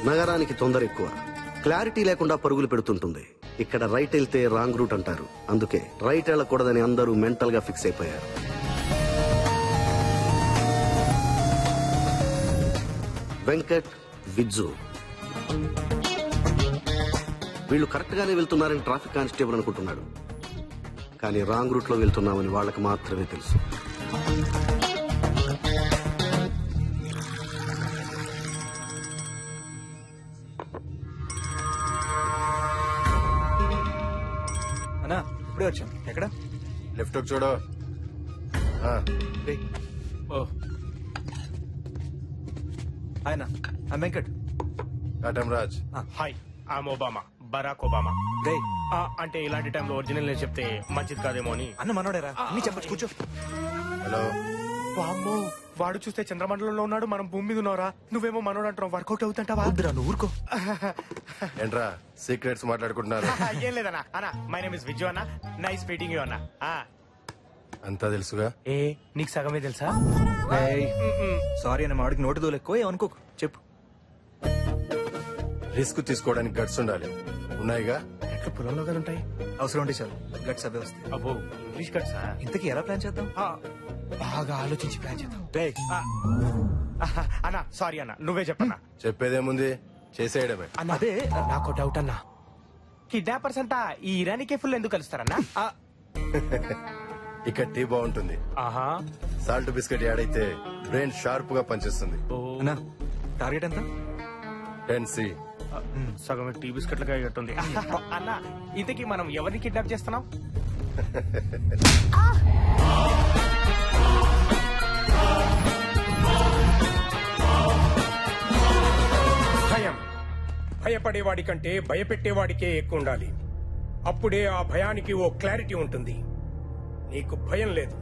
నగరానికి తొందర ఎక్కువ, క్లారిటీ లేకుండా పరుగులు పెడుతుంటుంది. ఇక్కడ రైట్ వెళ్తే రాంగ్ రూట్ అంటారు, అందుకే రైట్ వెళ్ళకూడదని అందరూ మెంటల్ గా ఫిక్స్ అయిపోయారు. వెంకట్, విజ్జు వీళ్ళు కరెక్ట్ గానే వెళ్తున్నారని ట్రాఫిక్ కానిస్టేబుల్ అనుకుంటున్నాడు, కానీ రాంగ్ రూట్ లో వెళ్తున్నామని వాళ్ళకి మాత్రమే తెలుసు. అన్నా ఇప్పుడే వచ్చాం. ఎక్కడ? లెఫ్ట్ చూడు. ఆయన Venkat. Raj. Hi, I'm Obama, Barack Obama. అంటే ఇలాంటి టైంలో ఒరిజినల్ నేను చెప్తే మంచిది కాదేమో అని. అన్న మనోడేరా, అన్ని చెప్పచ్చు, కూర్చో. హలో. వామ్మో, వాడు చూస్తే చంద్రమండలంలో ఉన్నాడు, మనం భూమి మీద ఉన్నారా? నువ్వేమో మనోడు అంటావు, వర్కౌట్ అవుతుంటావా? వద్దురా, నువ్వు ఊరుకో. ఏంట్రా సీక్రెట్స్ మాట్లాడుకుంటున్నారు? ఏం లేదన్నా. అన్నా, మై నేమ్ ఇస్ విజ్జు అన్న, నైస్ మీటింగ్ యూ అన్న. అంతా తెలుసుగా. ఏ నీకు సగమే తెలుసా? సారీ అన్న, మాడికి నోటు దోలు ఎక్కువ, ఏమనుకోకు, చెప్పు. రిస్క్ తీసుకోవడానికి గట్స్ ఉండాలి, ఉన్నాయిగా. ఎట్లా పొలంలో కదా ఉంటాయి. అవసరం ఉంటే చాలు, గట్స్ అవే వస్తాయి. అబ్బో, ఇంగ్లీష్ కట్సా? ఇంతకీ ఎలా ప్లాన్ చేద్దాం? బాగా ఆలోచించి ప్లాన్ చేద్దాం. అన్నా సారీ అన్న, నువ్వే చెప్పన్నా. చెప్పేదేముంది, చేసేయడమే. అన్న అదే నాకు డౌట్ అన్నా, కిడ్నాపర్స్ అంతా ఈ ఇరానీ కేఫుల్లో ఎందుకు కలుస్తారన్నా? ఇక్కడ టీ బాగుంటుంది, ఆహా, సాల్ట్ బిస్కెట్ యాడ్ అయితే బ్రెయిన్ షార్ప్ గా పనిచేస్తుంది. అన్నా టార్గెట్ ఎంత? 10C. సగం టీ బిస్కెట్లుగా అయ్యట్టుంది. అన్న ఇంతకీ మనం ఎవరిని కిడ్నాప్ చేస్తున్నాం? భయం భయపడేవాడి కంటే భయపెట్టేవాడికే ఎక్కువ ఉండాలి. అప్పుడే ఆ భయానికి ఓ క్లారిటీ ఉంటుంది. నీకు భయం లేదు,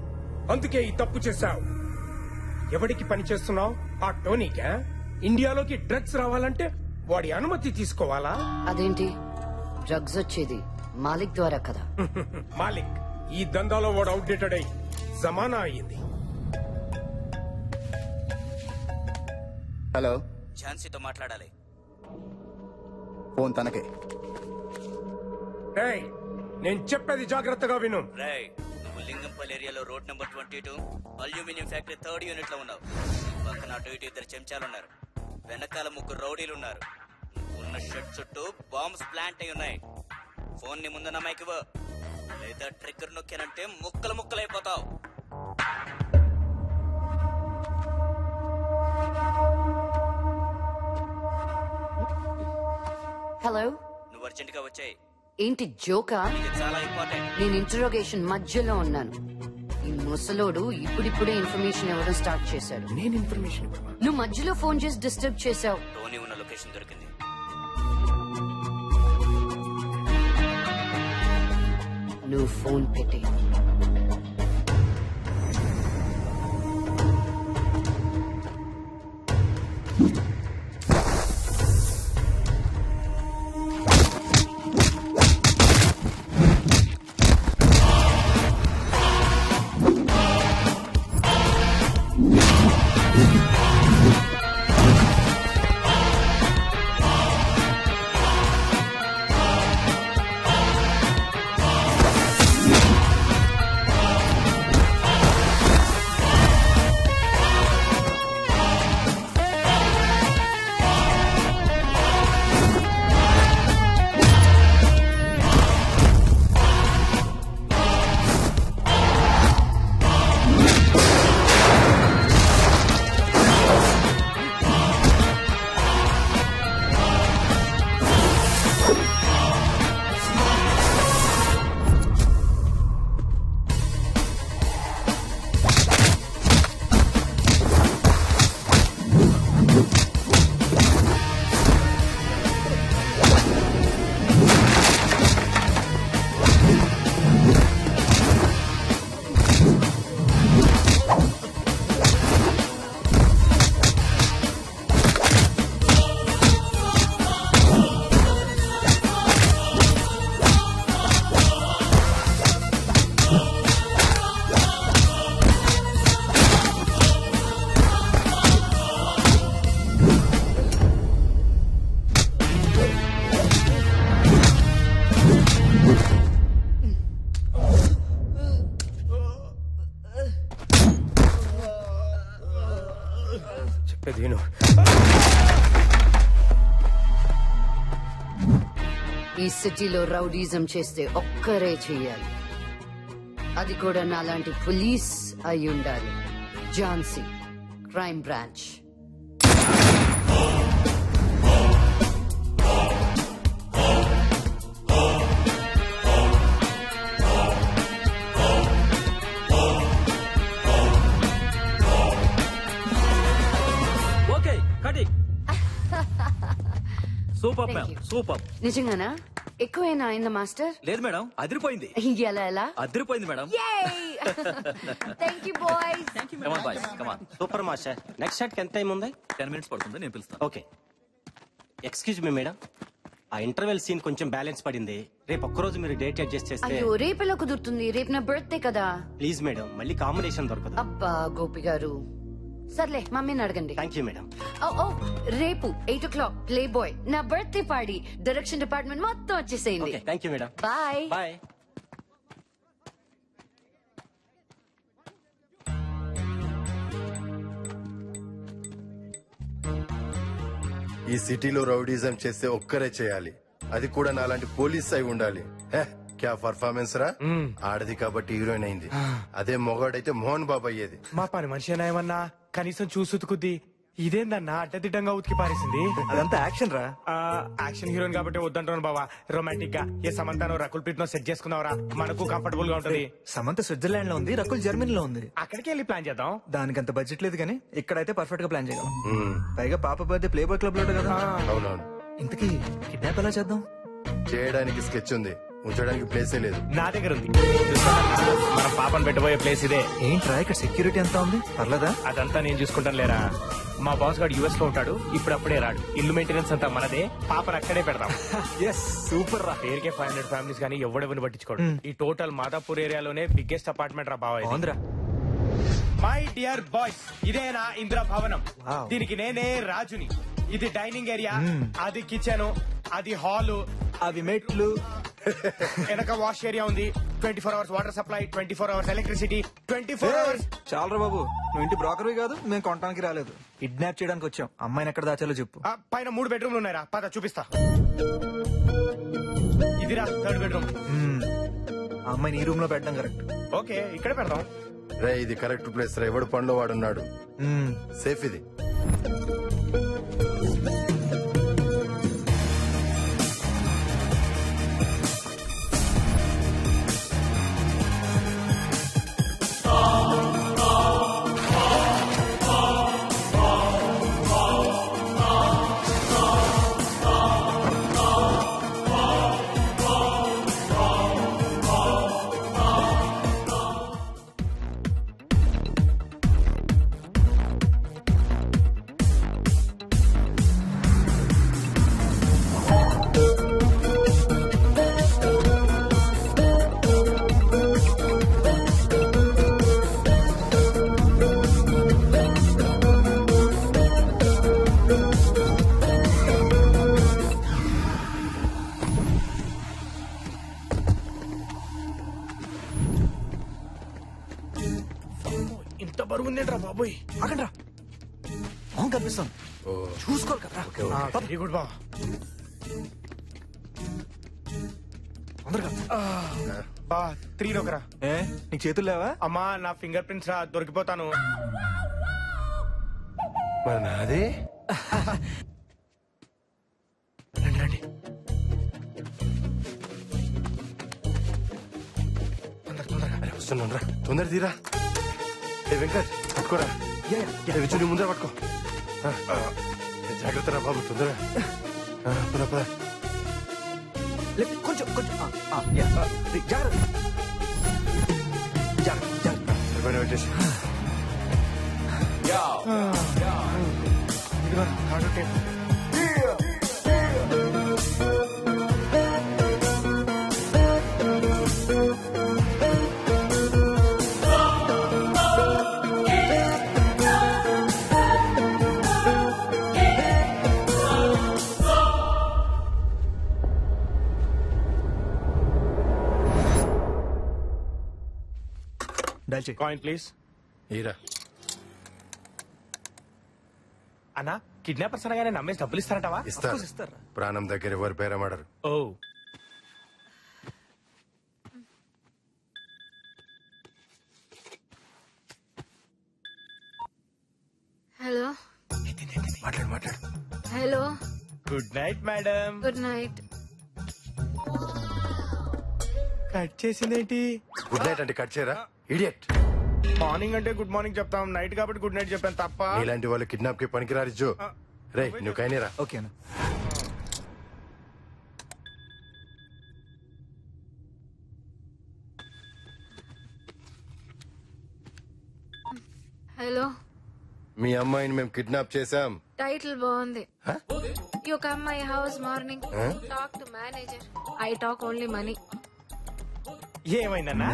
అందుకే ఈ తప్పు చేశావు. ఎవడికి పని చేస్తున్నావు? ఆ టోనీకా? ఇండియాలోకి డ్రగ్స్ రావాలంటే వాడి అనుమతి తీసుకోవాలా? అదేంటి, డ్రగ్స్ వచ్చేది మాలిక్ ద్వారా కదా. మాలిక్ ఈ దందాలో వాడు అవుట్డేటెడ్ అయి జమానా అయ్యింది. హలో, ఝాన్సీతో మాట్లాడాలి. ఫోన్ తనకే. రేయ్, నేను చెప్పేది జాగ్రత్తగా విను. రేయ్, నువ్వు లింగంపల్లి ఏరియాలో road number 22 aluminium factory 3rd unit లో ఉన్నావు. పక్కన అటు ఇటు 2 చెంచాలున్నారు, వెనకాల 3 రౌడీలున్నారు. ఉన్న షెడ్ చుట్టూ బాంబ్స్ ప్లాంట్ అయి ఉన్నాయి. ఫోన్ ని ముందు నమ్మాయికి లేదా ట్రిగ్గర్ నొక్కానంటే ముక్కలు ముక్కలైపోతావు. హలో, నువ్వు అర్జెంట్ గా వచ్చాయి. ఏంటి జోకా? ఇది చాలా ఇంపార్టెంట్. నేను ఇంటరోగేషన్ మధ్యలో ఉన్నాను. ఈ ముసలోడు ఇప్పుడిప్పుడే ఇన్ఫర్మేషన్ ఇవ్వడం స్టార్ట్ చేశాడు. నేను ఇన్ఫర్మేషన్ నువ్వు మధ్యలో ఫోన్ చేసి డిస్టర్బ్ చేశావు. టోనీ ఉన్న లొకేషన్ దొరికింది. నువ్వు ఫోన్ పెట్టే. చెప్పేది విను. ఈ సిటీలో రౌడీజం చేస్తే ఒక్కరే చెయ్యాలి, అది కూడా నాలాంటి పోలీస్ అయి ఉండాలి. Jhansi, crime branch. ఓకే కటి super Thank ma'am you. Super. నిజంగానా? ఎక్కువైనా అయిందా మాస్టర్? లేదు మేడం అదిరిపోయింది. ఎలా ఎలా? అదిరిపోయింది madam. Thank you boys. Come on boys come on. Super master. Next shot కి ఎంత టైం ఉంది? 10 minutes పడుతుంది, నేను పిలుస్తాను. ఓకే. ఎక్స్క్యూజ్ మీ మేడం, ఆ ఇంటర్వెల్ సీన్ కొంచెం బ్యాలెన్స్ పడింది. రేపు ఒక్కరోజు మీరు డేట్ అడ్జస్ట్ చేస్తే. అయ్యో రేపెలా కుదురుతుంది? రేపు నా బర్త్డే కదా. ప్లీజ్ మేడం, మళ్ళీ కాంబినేషన్ దొరకదు. అబ్బా గోపి గారు, సర్లే మమ్మీని అడగండి. Thank you madam. ఓ రేపు 8 o'clock ప్లే బాయ్ నా బర్త్డే పార్టీ. డైరెక్షన్ డిపార్ట్మెంట్ మొత్తం వచ్చేసేయండి. Okay thank you madam. Bye. Bye. ఈ సిటీలో రౌడీజం చేస్తే ఒక్కరే చేయాలి, అది కూడా నాలాంటి పోలీస్ అయి ఉండాలి. హే, క్యా పర్ఫార్మెన్స్ రా. ఆడది కాబట్టి హీరోయిన్ అయింది, అదే మొగాడైతే మోహన్ బాబు అయ్యేది. మా పని మనిషి ఏమన్నా కనీసం చూసుకుద్ది. ఇదేందన్నా అడ్డదిడ్డంగా ఉతికి పారేసింది. అదంతా యాక్షన్ రా. యాక్షన్ హీరోయిన్ కాబట్టి వద్దంటాను బావా. రొమాంటిక్ గా ఏ సమంతనో రకుల్ ప్రీత్ నో సెట్ చేసుకున్నావరా, మనకు కంఫర్టబుల్ గా ఉంటది. సమంత స్విట్జర్లాండ్ లో ఉంది, రకుల్ జర్మనీలో ఉంది. అక్కడికి వెళ్ళి ప్లాన్ చేద్దాం. దానికి అంత బడ్జెట్ లేదు కానీ ఇక్కడైతే పర్ఫెక్ట్ గా ప్లాన్ చేయగలం. పైగా పాప బర్త్డే ప్లే బాయ్ క్లబ్ లో కదా. అవునవును. ఇంతకీ కిడ్నాప్ ఎలా చేద్దాం? చేయడానికి స్కెచ్ ఉంది, ఉంచడానికి ప్లేసే లేదు. నా దగ్గర ఉంది. మన పాపను పెట్టబోయే ప్లేస్ ఇదే. ఏంట్రా ఇక్కడ సెక్యూరిటీ ఎంత ఉంది? పర్లేదా? అదంతా నేను చూసుకుంటాను లేరా. మా బాస్ గారు యుఎస్ లో ఉంటాడు, ఇప్పుడప్పుడే రాడు. ఇల్లు మెయింటెనెన్స్ అంతా మనదే, పాపను అక్కడే పెడతాం. ఎస్ సూపర్ రా. పేరుకే 500 ఫ్యామిలీస్ కానీ ఎవడెవరిని పట్టించుకోడు. ఈ టోటల్ మాదాపూర్ ఏరియాలోనే బిగ్గెస్ట్ అపార్ట్మెంట్ రా బావా. బాగుందిరా. మై డియర్ బాయ్స్, ఇదేనా ఇందిరా భవనం. Wow. దీనికి నేనే రాజుని. ఇది డైనింగ్ ఏరియా, అది కిచెన్, అది హాలు, అవి మెట్లు. వెనక వాష్ ఏరియా ఉంది. 24 hours water supply, 24 hours electricity, 24 hours. చాలరా బాబు, నువ్వు ఇంటి బ్రోకర్వి కాదు, మేము కొనడానికి రాలేదు. కిడ్నాప్ చేయడానికి వచ్చాం. అమ్మాయిని ఎక్కడ దాచాలో చెప్పు. పైన 3 బెడ్రూమ్లు ఉన్నాయిరా, పద చూపిస్తా. ఇదిరా 3rd బెడ్రూమ్. ఆ అమ్మాయిని ఈ రూమ్ లో పెట్టడం కరెక్ట్. ఓకే ఇక్కడే పెడదాం. రే ఇది కరెక్ట్ ప్లేస్ రా, ఎవడు పనిలో వాడున్నాడు. సేఫ్ ఇది. ఇంత బరువు ఉందేంట్రా బాబోయ్. అక్కడ అవును కనిపిస్తాం, చూసుకోవాలి కదా. వెరీ గుడ్ బా. తొందరగా. బా 3 ఒకరా. ఏ నీకు చేతులు లేవా? అమ్మా నా ఫింగర్ ప్రింట్స్ రా, దొరికిపోతాను. మరి నాదే. రండి రండి. అరే వస్తున్నాను రా, తొందర తీరా. ఏ వెంకట్ పట్టుకోరా. విచ్చుని ముందర పట్టుకో. జాగ్రత్త రా బాబు, తొందరగా. పద పద. కొంచెం కొంచెం జాగ్రత్త. జాగ్రత్త. సరిపోయిన పెట్టేసి. ఇదిగో థర్డ్ టేప్. డైల్ చేయి. Coin please. ఈరా. అన్నా కిడ్నాపర్స్ అనగానే నమ్మేసి డబ్బులు ఇస్తారంటావా? ఇస్తారు ఇస్తారా? ప్రాణం దగ్గర ఎవరు పేరమాడరు. ఓ హలో మాట్లాడు. Hello good night madam. Good night. Cut చేసిందేంటి? గుడ్ నైట్ అంటే కట్ చేయరా ఇడియట్. మార్నింగ్ అంటే గుడ్ మార్నింగ్ చెప్తాం, నైట్ కాబట్టి గుడ్ నైట్ చెప్పాను తప్ప. ఇలాంటి వాళ్ళు కిడ్నాప్ కి పనికిరారు జో. రే నువ్వు కైనరా. ఓకేనా? హలో మీ అమ్మాయిని మేము కిడ్నాప్ చేశాం. టైటిల్ బాగుంది. You come my house morning talk to manager. I talk only money. ఏమైందన్నా?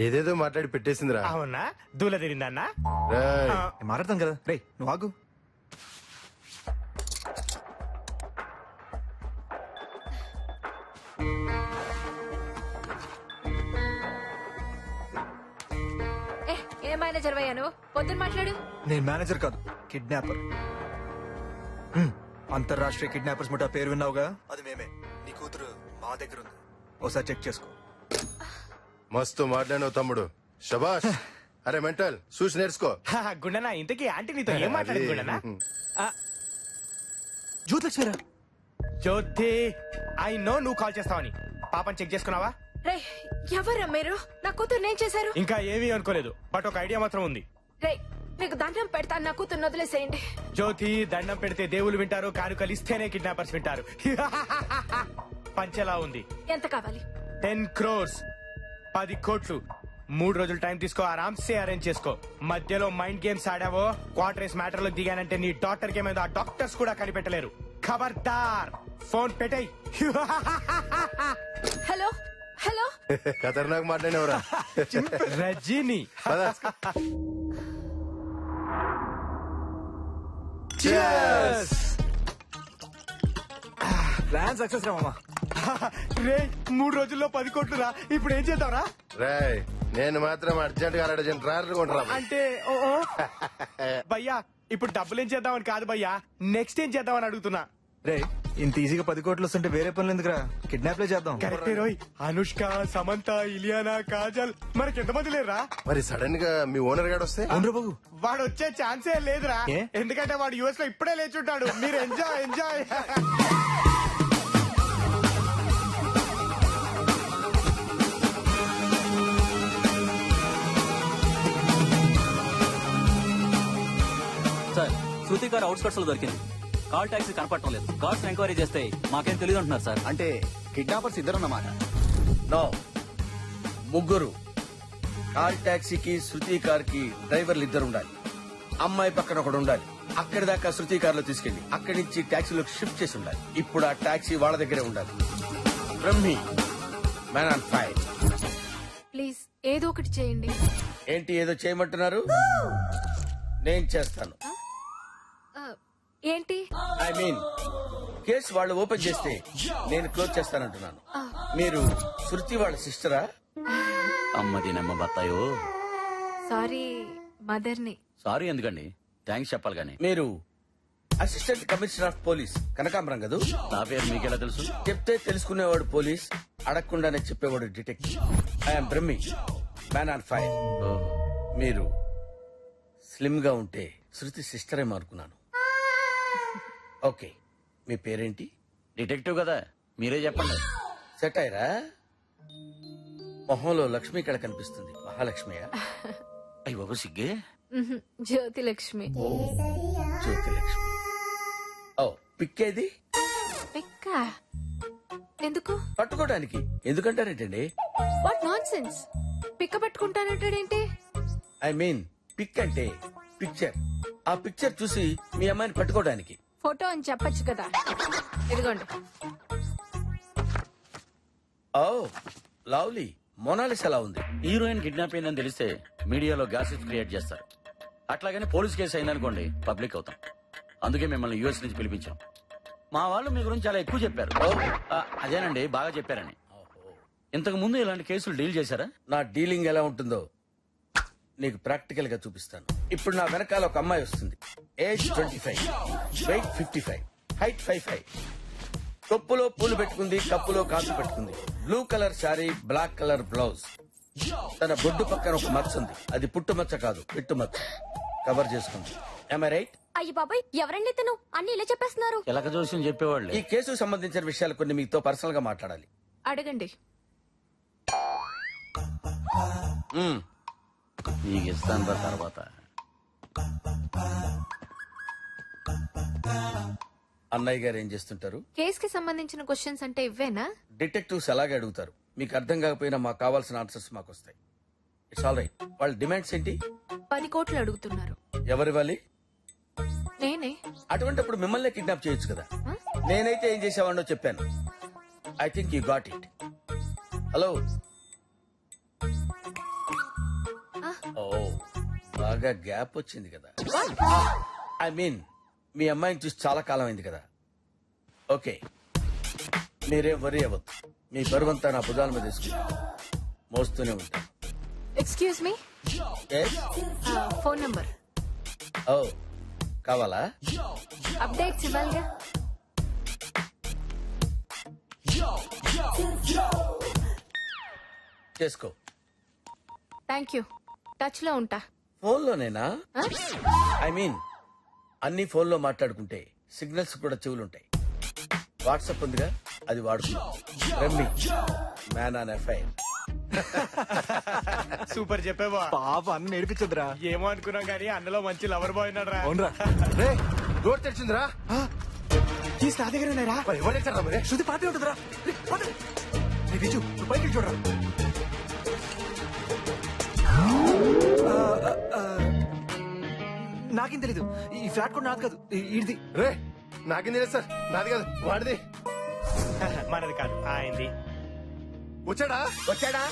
ఏదేదో మాట్లాడి పెట్టేసిందిరా. అవునా? దూల తిరిందన్నా? రేయ్, నేను మాట్లాడతాను కదా. రే నువ్వు ఆగు. ఏ మేనేజర్ అయ్యా నువ్వు? పొద్దున్న మాట్లాడు. నేను మేనేజర్ కాదు, కిడ్నాపర్. అంతర్రాష్ట్రీయ కిడ్నాపర్స్ ముఠా పేరు విన్నావుగా, అది మేమే. నీ కూతురు మా దగ్గర ఉంది, ఒకసారి చెక్ చేసుకో. మస్తు మాట్లాడినావు తమ్ముడు, శబాష్. అరే మెంటల్ చూసి నేర్చుకో. గుండనా ఇంతకీ ఆంటీ నీతో ఏం మాట్లాడింది గుండనా? జ్యోతిలక్ష్మిరా. జ్యోతి, ఐ నో నువ్వు కాల్ చేస్తావని. పాపని చెక్ చేసుకున్నావా? రే ఎవరా మీరు? నా కూతురు నేను చేశారు? ఇంకా ఏమీ అనుకోలేదు, బట్ ఒక ఐడియా మాత్రం ఉంది. రే మీకు దండం పెడతాను, నా కూతురు వదిలేసేయండి. జ్యోతి, దండం పెడితే దేవుళ్ళు వింటారు, కానుకలు ఇస్తేనే కిడ్నాపర్స్ వింటారు. పంచెలా ఉంది. ఎంత కావాలి? 10 crores, 10 కోట్లు. 3 రోజులు టైం తీసుకో, ఆరామ్సే అరేంజ్ చేసుకో. మధ్యలో మైండ్ గేమ్స్ ఆడావో, క్వార్టర్స్ మ్యాటర్ లో దిగానంటే నీ డాక్టర్ కి ఏమైందో ఆ డాక్టర్స్ కూడా కనిపెట్టలేరు. ఖబర్దార్, ఫోన్ పెట్టేయ్. హలో హలో ఖతర్నాక్ మాట్లాడినవరా. రజనీ. ప్లాన్ సక్సెస్ రా మామా. రే 3 రోజుల్లో 10 కోట్లు రా. ఇప్పుడు ఏం చేద్దాంరా? రాయ్ నేను మాత్రం అర్జెంట్ గా ట్రాక్టర్ కొంటరా. అంటే భయ్యా ఇప్పుడు డబ్బులు ఏం చేద్దామని కాదు భయ్యా, నెక్స్ట్ ఏం చేద్దామని అడుగుతున్నా. రే ఇంత ఈజీగా 10 కోట్లు వస్తుంటే వేరే పనులు ఎందుకురా, కిడ్నాప్లే చేద్దాం. కరెక్టే రోయ్. అనుష్క, సమంత, ఇలియానా, కాజల్, మనకి ఎంతమంది లేరా? మరి సడన్ గా మీ ఓనర్ గాడు వస్తే? అవును బాబు, వాడు వచ్చే ఛాన్సే లేదురా. ఏ? ఎందుకంటే వాడు యుఎస్ లో ఇప్పుడే లేచుంటాడు. మీరు ఎంజాయ్ ఎంజాయ్. సార్, శృతి గారు అవుట్స్కట్స్ లో దొరికింది. కాల్ టాక్సీ కనపడటం లేదు. కార్స్ ఎంక్వైరీ చేస్తే మాకేం తెలియదు అంటున్నారు సార్. అంటే కిడ్నాపర్స్ ఇద్దరున్నమాట. నో, ముగ్గురు. కాల్ టాక్సీకి శృతి కార్ కి డ్రైవర్లు ఇద్దరు ఉండాలి. అమ్మాయి పక్కన ఒకడు ఉండాలి. అక్కడి దాకా శృతి కార్ లో తీసుకెళ్లి అక్కడి నుంచి టాక్సీలోకి షిఫ్ట్ చేసి ఉండాలి. ఇప్పుడు ఆ టాక్సీ వాళ్ళ దగ్గరే ఉండాలి. Brahmi, man on fire. Please ఏదో ఒకటి చేయండి. ఏంటి ఏదో చేయమంటున్నారు? నేను చేస్తాను. ఏంటి? ఐ మీన్ కేసు వాళ్ళు ఓపెన్ చేస్తే నేను క్లోజ్ చేస్తానంటున్నాను. మీరు శృతి వాళ్ళ సిస్టరా? అమ్మది నమ్మ బత్తాయో. సారీ, మదర్ని. సారీ ఎందుకండి, థ్యాంక్స్ చెప్పాలి కానీ. మీరు అసిస్టెంట్ కమిషనర్ ఆఫ్ పోలీస్ కనకాంబరం కదూ? నా పేరు మీకెలా తెలుసు? చెప్తే తెలుసుకునేవాడు పోలీస్, అడగకుండానే చెప్పేవాడు detective. I'm Brahmi, man on fire. మీరు స్లిమ్ గా ఉంటే శృతి సిస్టర్ ఏమో అనుకున్నాను. ఓకే, మీ పేరేంటి? డిటెక్టివ్ కదా, మీరే చెప్పండి. సెట్ అయ్యరా? మొహంలో లక్ష్మి ఇక్కడ కనిపిస్తుంది. మహాలక్ష్మియా? అయ్యి బాబు సిగ్గే. జ్యోతి లక్ష్మి. జ్యోతి లక్ష్మి. ఓ, పిక్కేది? పిక్క ఎందుకు? పట్టుకోవడానికి. ఎందుకంటారేంటండి? What nonsense. పిక్క పట్టుకుంటానంటాడేంటి? ఐ మీన్ పిక్ అంటే పిక్చర్. ఆ పిక్చర్ చూసి మీ అమ్మాయిని పట్టుకోవడానికి. ఫోటో అని చెప్పొచ్చు కదా. ఇదిగోండి. Oh lovely. మొనాలిస్ ఎలా ఉంది? హీరోయిన్ కిడ్నాప్ అయిందని తెలిస్తే మీడియాలో గాసిప్ క్రియేట్ చేస్తారు. అట్లాగని పోలీస్ కేసు అయిందనుకోండి పబ్లిక్ అవుతాం. అందుకే మిమ్మల్ని యూఎస్ నుంచి పిలిపించాం. మా వాళ్ళు మీ గురించి చాలా ఎక్కువ చెప్పారు. అదేనండి, బాగా చెప్పారని. ఇంతకు ముందు ఇలాంటి కేసులు డీల్ చేశారా? నా డీలింగ్ ఎలా ఉంటుందో నీకు ప్రాక్టికల్ గా చూపిస్తాను. ఇప్పుడు నా వెనకాల ఒక అమ్మాయి వస్తుంది. Age 25, wait 55, height 55. కొప్పులో పూలు పెట్టుకుంది, కప్పులో కాసు పెట్టుకుంది. Blue colour sari, black colour blouse. తన బొడ్డు పక్కన ఒక మచ్చ ఉంది. అది పుట్టు మచ్చ కాదు, పిట్టు మచ్చ. కవర్ చేసుకుంది. Am I right? అయ్యి బాబాయ్, ఎవరండి తను? అన్ని ఇలా చెప్పేస్తున్నారు. ఎలక జోస్యం చెప్పేవాళ్ళు. ఈ కేసుకు సంబంధించిన విషయాలు కొన్ని మీతో పర్సనల్ గా మాట్లాడాలి. అడగండి. నీకు ఇస్తాను తర్వాత. అన్నయ్య గారు ఏం చేస్తుంటారు? కేస్ కి సంబంధించిన క్వశ్చన్స్ అంటే ఇవ్వేనా? డిటెక్టివ్స్ అలాగే అడుగుతారు. మీకు అర్థం కాకపోయినా మాకు కావాల్సిన ఆన్సర్స్ మాకు వస్తాయి. It's all right. వాళ్ళ డిమాండ్స్ ఏంటి? 10 కోట్లు అడుగుతున్నారు. ఎవరివ్వాలి? నేనే. అటువంటిప్పుడు మిమ్మల్ని కిడ్నాప్ చేయొచ్చు కదా. నేనైతే ఏం చేసేవాడినో చెప్పాను. I think you got it. Hello. ఓ, బాగా గ్యాప్ వచ్చింది కదా. ఐ మీన్ మీ అమ్మాయిని చూసి చాలా కాలం అయింది కదా. ఓకే, మీరేం వరీ అవ్వద్దు. మీ బరువంతా నా భుజాల మీద తీసుకుంటా, మోస్తూనే ఉంటా. Excuse me. Phone number. ఓ, కావాలా? అప్డేట్స్ ఇవ్వాలిగా. చేసుకో. Thank you. టచ్ లో ఉంటా. ఫోన్లోనేనా? ఐ మీన్ అన్ని ఫోన్లో మాట్లాడుకుంటే సిగ్నల్స్ కూడా చెవులుంటాయి. వాట్సాప్ ఉందిగా, అది వాడుకుందాం. రమ్మి, మ్యాన్ ఆన్ ఎఫ్ఐఆర్. సూపర్ చెప్పేవా. పాప అన్న నేర్పించదురా. ఏమో అనుకున్నాం కానీ అన్నలో మంచి లవర్ బాయ్ ఉన్నాడు రా. అవునరా. డోర్ తెరిచిందిరా. తీసి నా దగ్గర ఉన్నారా? శృతి పాపే ఉంటుందిరా. విజు, నువ్వు పైకి చూడరా. నాకేం తెలీదు. ఈ ఫ్లాట్ కూడా నాది కాదు, ఇది. రే, నాకేం తెలియదు సార్. నాది కాదు, వాడిది. మనది కాదు, ఆయనది. వచ్చాడా? వచ్చాడా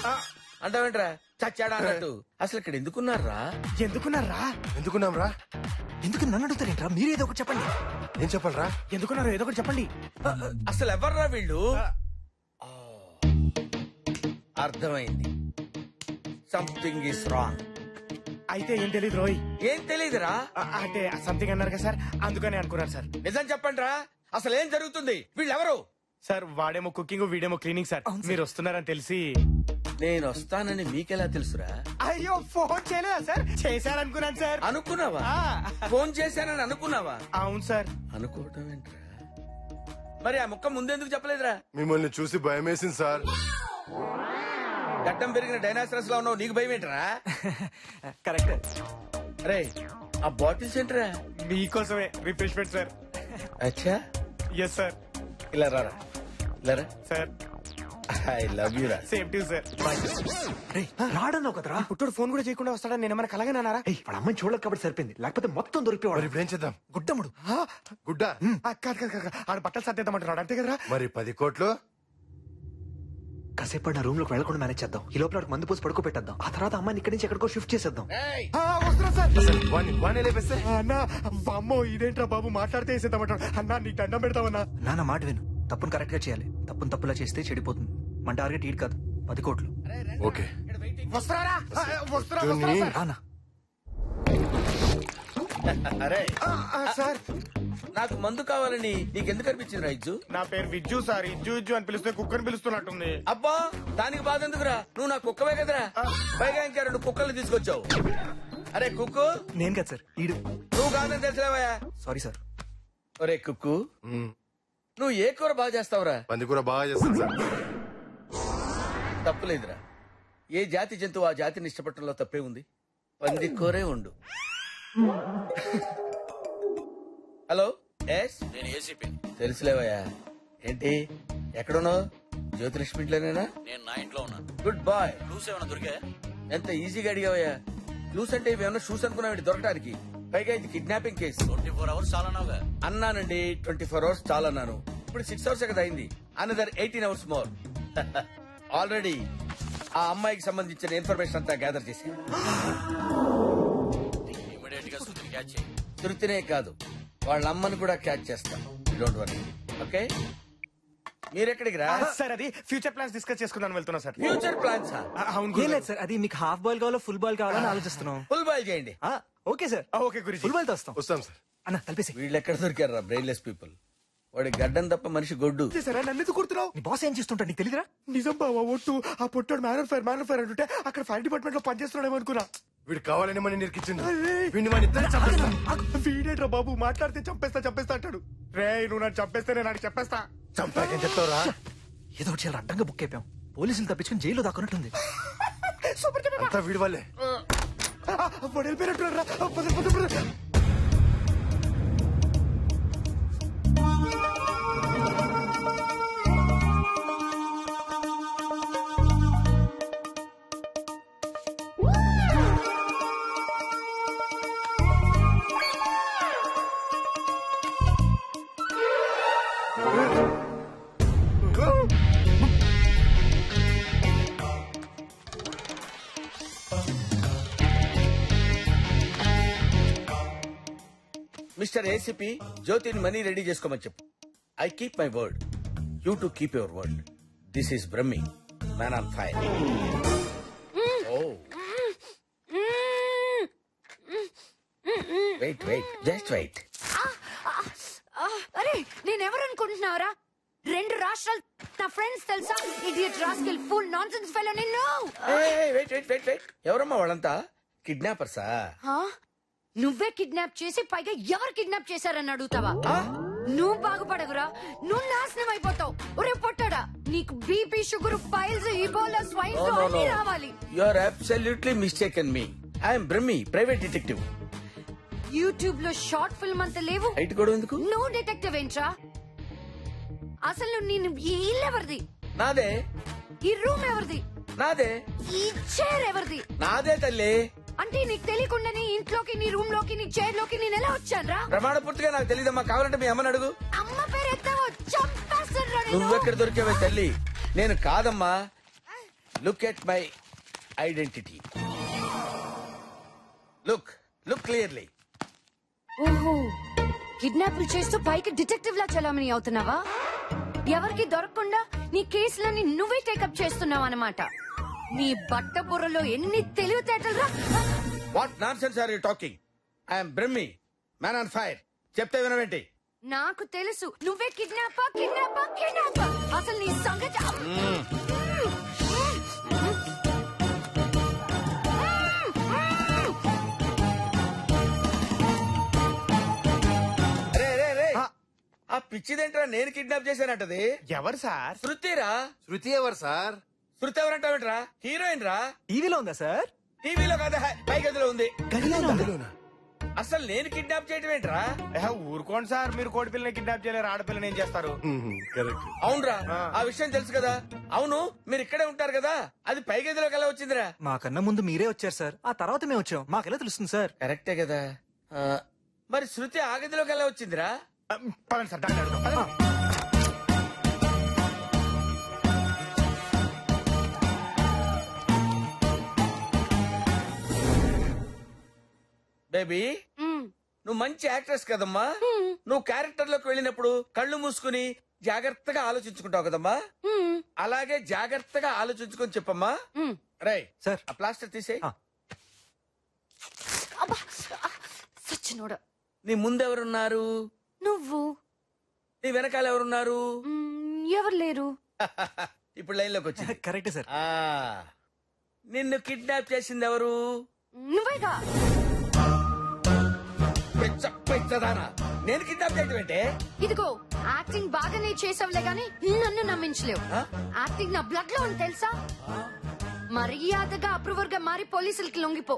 అంటావేంట్రా? చచ్చాడా అన్నట్టు. అసలు ఇక్కడ ఎందుకున్నారా? ఎందుకున్నాం రా? ఎందుకు నన్ను అడుగుతారేంట్రా? మీరు ఏదో ఒకటి చెప్పండి. ఏం చెప్పాలరా? ఎందుకున్నారు ఏదో ఒకటి చెప్పండి. అసలు ఎవర్రా వీళ్ళు? అర్థమైంది. Something is wrong. అయితే ఏం తెలీదు రోయ్. ఏం తెలీదురా? అంటే సంథింగ్ అన్నారు కదా సార్, అందుకనే అనుకున్నారు సార్. నిజం చెప్పండి రా, అసలు ఏం జరుగుతుంది? వీళ్ళెవరు? సార్ వాడేమో కుకింగ్, వీడేమో క్లీనింగ్ సార్. మీరు వస్తున్నారని తెలిసి. నేను వస్తానని మీకెలా తెలుసురా? అయ్యో, ఫోన్ చేయలేదా సార్? చేశారనుకున్నాను సార్. అనుకున్నావా? ఫోన్ చేశానని అనుకున్నావా? అవును సార్. అనుకోవటం ఏంట్రా? మరి ఆ ముక్క ముందెందుకు చెప్పలేదురా? మిమ్మల్ని చూసి భయం వేసింది సార్. గడ్డం పెరిగిన డైనాసరస్ లో ఉన్నావు, నీకు భయం ఏంట్రా? కరెక్ట్. అరే, ఆ బాటిల్స్ ఏంట్రా? మీకోసమే రిఫ్రెష్మెంట్ సార్. అచ్చా, ఎస్ సార్. ఇలా రారా, ఇలా రా సార్. ఐ లవ్ యూ రా. Same to sir. రాడన్నావు కదరా. పుట్టుడు ఫోన్ కూడా చేయకుండా వస్తాడని నేను ఏమైనా కలగనారా? వాళ్ళ అమ్మాయిని చూడలేక కాబట్టి సరిపోయింది, లేకపోతే మొత్తం దొరికిపోవాడు. ఇప్పుడు ఏం చేద్దాం? గుడ్డముడు. గుడ్డ? కాదు, ఆడ బట్టలు సర్దేద్దామంటున్నాడు అంతే కదరా? మరి 10 కోట్లు కాసేపు నా రూమ్ లోకి వెళ్ళకుండా మేనేజ్ చేద్దాం. ఈ లోపల మందు పోసి పడుకోబెట్టేద్దాం. ఆ తర్వాత అమ్మాయిని ఇక్కడి నుంచి ఎక్కడికో షిఫ్ట్ చేసేద్దాం. వస్తున్నా సార్. వాణ్ణి లేపేస్తే? అన్నా, అమ్మో ఇదేంట్రా బాబు, మాట్లాడితే వేసేద్దామంటాడు. అన్నా నీకు దండం పెడతామన్నా. నాన్న మాట విను. తప్పును కరెక్ట్ గా చేయాలి. తప్పులా చేస్తే చెడిపోతుంది. మన టార్గెట్ ఈడు కాదు, 10 కోట్లు. ఓకే. వస్తున్నారా? రానా? అరే సార్, నాకు మందు కావాలని నీకెందుకు అనిపించింది రైజు? నా పేరు విజ్జు సార్. ఇజ్జు అని పిలిస్తే కుక్కని పిలుస్తున్నట్టుంది. అబ్బా, దానికి బాధ ఎందుకురా? నువ్వు నా కుక్కవే కదరా. పైగా ఇంకా 2 కుక్కలు తీసుకొచ్చావు. అరే కుక్కు. నేను కదా సార్, ఈడు. నువ్వు కాదని తెలిసిలేవయా? Sorry sir. ఒరే కుక్కు, నువ్వు ఏ కూర బాగా చేస్తావురా? పందికూర బాగా చేస్తాను సార్. తప్పులేదురా. ఏ జాతి జంతువు ఆ జాతిని ఇష్టపడటంలో తప్పే ఉంది. పంది కూరే ఉండు. హలో, ఎస్, నేను ఏసీపీ. తెలుసులేవయ్యా. ఏంటి, ఎక్కడున్నావు? జ్యోతిలక్ష్మి ఇంట్లోనేనా? నేను నా ఇంట్లో ఉన్నాను. Good bye. క్లూస్ ఏమైనా దొరికా? ఎంత ఈజీగా అడిగావయ్యా. క్లూస్ అంటే ఇవేమన్నా షూస్ అనుకున్నావు దొరకడానికి. పైగా ఇది కిడ్నాపింగ్ కేసు. 24 hours చాలా నావుగా అన్నానండి. 24 hours చాలా అన్నాను. ఇప్పుడు 6 hours కదా అయింది. Another 18 hours more. ఆల్రెడీ ఆ అమ్మాయికి సంబంధించిన ఇన్ఫర్మేషన్ అంతా గ్యాదర్ చేసి ఇమీడియట్ గా శృతిని క్యాచ్ చేయి. శృతినే కాదు, వాళ్ళ అమ్మని కూడా క్యాచ్ చేస్తాం. Don't worry. ఓకే, మీరెక్కడికి రా? సార్ అది ఫ్యూచర్ ప్లాన్స్ డిస్కస్ చేసుకుందాం వెళ్తున్నా సార్. ఫ్యూచర్ ప్లాన్స్ అవును ఏం లేదు సార్, అది మీకు హాఫ్ బాల్ కావాలో ఫుల్ బాల్ కావాలని ఆలోచిస్తున్నాం. ఫుల్ బాయ్ చేయండి. ఓకే సార్, ఓకే గురించి ఫుల్ బాల్ తో వస్తాం. వస్తాం సార్. అన్న కలిపేసి. వీళ్ళు ఎక్కడ దొరికారా బ్రెయిన్లెస్ పీపుల్? వాడి గడ్డం తప్ప మనిషి గొడ్డు. సరే నన్ను ఎందుకు కుడుతున్నావు? నీ బాస్ ఏం చేస్తుంటా నీకు తెలియదురా? నిజం బావా ఒట్టు. ఆ పొట్టాడు మ్యాన్ ఆఫ్ ఫైర్ అంటుంటే అక్కడ ఫైర్ డిపార్ట్మెంట్ లో పనిచేస్తున్నాడేమో అనుకున్నా. వీడు కావాలని మనం నిరికించింది. వీడిని మన ఇద్దరు చంపేస్తాం. వీడేట్రా బాబు మాట్లాడితే చంపేస్తా అంటాడు. రే నువ్వు నన్ను చంపేస్తే నేను నాకు చెప్పేస్తా. చంపాకేం చెప్తావురా? ఏదో ఒకటి చాలా అడ్డంగా బుక్ అయిపోయాం. పోలీసులు తప్పించుకుని జైల్లో దాక్కున్నట్టుంది. అంతా వీడి వల్లే. వెళ్ళిపోయినట్టున్నారా? మిస్టర్ ఏసీపీ, జ్యోతిని మనీ రెడీ చేసుకోమని చెప్పు. I keep my word, you too keep your word. This is Brahmi, man on fire. Wait just wait. అరే నేనెవరు అనుకుంటున్నావురా? 2 రాష్ట్రాలు నా ఫ్రెండ్స్ తెలుసా? Idiot rascal full nonsense fellow నిన్ను. వెయిట్ ఎవరమ్మా వాళ్ళంతా? కిడ్నాపర్సా? నువ్వే కిడ్నాప్ చేసి పైగా ఎవరు కిడ్నాప్ చేశారని అడుగుతావా? నువ్వు బాగుపడగురా, నువ్వు నాశనం అయిపోతావు. ఒరే పొట్టడా, నీకు BP, sugar, piles, Ebola, swine flu అన్ని రావాలి. You are absolutely mistaken me. I'm Brahmi, private detective. YouTube లో షార్ట్ ఫిల్మ్ అంత లేవు. హైట్ కూడా ఎందుకు? నువ్వు డిటెక్టివ్ ఏంట్రా? అసలు నేను ఈ ఇల్లు ఎవరిది? నాదే. ఈ రూమ్ ఎవరిది? నాదే. ఈ చైర్ ఎవరిది? నాదే తల్లి. అంటే నీకు తెలియకుండానే ఇంట్లోకి, నీ రూమ్ లోకి, నీ చైర్ లోకి నేను ఎలా వచ్చానురా? ప్రమాణ పూర్తిగా నాకు తెలియదమ్మా. కావాలంటే మీ అమ్మని అడుగు. అమ్మ పేరు ఎత్తావో చంపేస్తానురా నిన్ను. నువ్వెక్కడ దొరికావే తల్లి? నేను కాదమ్మా. Look at my identity. Look clearly. ఓహో, కిడ్నాపులు చేస్తూ పైకి డిటెక్టివ్ లా చలామణి అవుతున్నావా? ఎవరికి దొరకకుండా నీ కేసులని నువ్వే టేకప్ చేస్తున్నావు అన్నమాట. నీ బట్ట బుర్రలో ఎన్ని తెలివితేటలురా! What nonsense are you talking? I'm Brahmi, man on fire. చెప్తే వినవేంటి? నాకు తెలుసు నువ్వే కిడ్నాప్. అసలు నీ సంగతి ఆ పిచ్చిదేంట్రా నేను కిడ్నాప్ చేశానంటది? ఎవరు సార్? శృతిరా. శృతి ఎవరు సార్? శృతి ఎవరంటావేంట్రా? హీరోయిన్ రా. టీవీలో ఉందా సార్? టీవీలో కాదా, పై గదిలో ఉంది. గదిలోనా? అసలు నేను కిడ్నాప్ చేయటం ఏంట్రా? ఊరుకోండి సార్, మీరు కోడి పిల్లని కిడ్నాప్ చేయలేరు, ఆడపిల్లని ఏం చేస్తారు? అవునరా, ఆ విషయం తెలుసు కదా. అవును, మీరు ఇక్కడే ఉంటారు కదా, అది పై గదిలోకి ఎలా వచ్చిందిరా? మాకన్నా ముందు మీరే వచ్చారు సార్, ఆ తర్వాత మేము వచ్చాం. మాకెలా తెలుస్తుంది సార్? కరెక్టే కదా. మరి శృతి ఆ గదిలోకి ఎలా వచ్చిందిరా? పదండి సార్, డాక్టర్ అడుగుదాం. బేబీ, నువ్వు మంచి యాక్ట్రెస్ కదమ్మా. నువ్వు క్యారెక్టర్ లోకి వెళ్ళినప్పుడు కళ్ళు మూసుకుని జాగ్రత్తగా ఆలోచించుకుంటావు కదమ్మా. అలాగే జాగ్రత్తగా ఆలోచించుకొని చెప్పమ్మా. రై సార్, ఆ ప్లాస్టర్ తీసే. సచ్చినోడా. నీ ముందెవరున్నారు? నువ్వు. నీ వెనకాల ఎవరున్నారు? ఎవరు లేరు. ఇప్పుడు లైన్ లోకి వచ్చింది. Correct sir. నిన్ను కిడ్నాప్ చేసింది ఎవరు? నువ్వేగా. పెచ్చదానా, నేను కిడ్నాప్ చేయటం ఏంటే? ఇదిగో యాక్టింగ్ బాగానే చేసావులే గానీ నన్ను నమ్మించలేవు. యాక్టింగ్ నా బ్లడ్ లో ఉంది తెలుసా. మర్యాదగా అప్రూవర్ గా మారి పోలీసులకి లొంగిపో,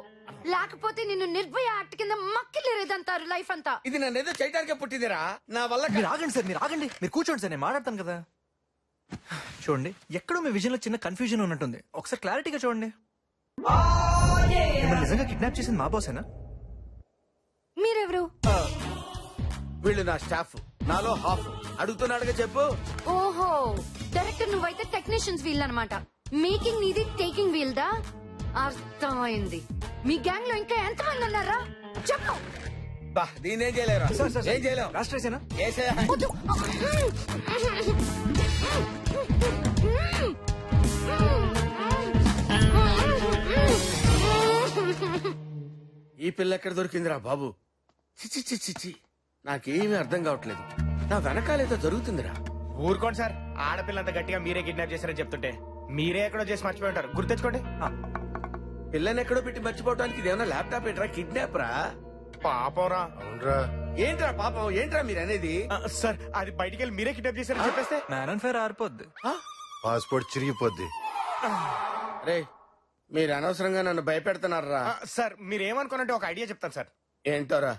లేకపోతే నిన్ను నిర్భయ యాక్ట్ కింద మక్కిలేదంటారు లైఫ్ అంతా. ఇది నన్ను ఏదో చేయటానికే పుట్టిందిరా, నా వల్ల. మీరు ఆగండి సార్, మీరు ఆగండి. మీరు కూర్చోండి సార్, నేను మాట్లాడతాను కదా. చూడండి, ఎక్కడో మీ విజన్ లో చిన్న కన్ఫ్యూజన్ ఉన్నట్టుంది. ఒకసారి క్లారిటీగా చూడండి. మిమ్మల్ని నిజంగా కిడ్నాప్ చేసింది మా బాసేనా? మీరెవరు? వీళ్ళు నా స్టాఫ్, నాలో హాఫ్. అడుగుతున్నాడుగా చెప్పు. ఓహో, డైరెక్టర్ నువ్వైతే టెక్నీషియన్స్ వీల్ అన్నమాట. మేకింగ్ నీది, టేకింగ్ వీల్ దా. అర్థమైంది. మీ గ్యాంగ్ లో ఇంకా ఎంతమంది ఉన్నారా చెప్పు. దీనేం చేయలేరా? ఏం చేయలేం. రాష్ట్రేసేనా? ఏసే. ఈ పిల్ల ఎక్కడ దొరికిందిరా బాబు? చిచి చిచి చిచి, నాకేమీ అర్థం కావట్లేదు. నా వెనకాలేదో జరుగుతుందిరా. ఊరుకోండి సార్, ఆడపిల్లంత గట్టిగా మీరే కిడ్నాప్ చేశారని చెప్తుంటే మీరే ఎక్కడో చేసి మర్చిపోయి ఉంటారు. గుర్తెచ్చుకోండి. పిల్లని ఎక్కడో పెట్టి మర్చిపోవడానికి ఇదేమన్నా ల్యాప్టాప్ ఏంట్రా, కిడ్నాప్ రా? పాపరా. అవునరా. ఏంట్రా పాపం, ఏంట్రా మీరు అనేది? సార్ అది బయటికి వెళ్ళి మీరే కిడ్నాప్ చేశారని చెప్పేస్తే మ్యాన్ అండ్ ఫైర్ ఆరిపోద్ది. పాస్పోర్ట్ చిరిగిపోద్ది. రే, మీరు అనవసరంగా నన్ను భయపెడుతున్నారా? సార్ మీరేమనుకోనంటే ఒక ఐడియా చెప్తాను సార్. ఏంటోరా?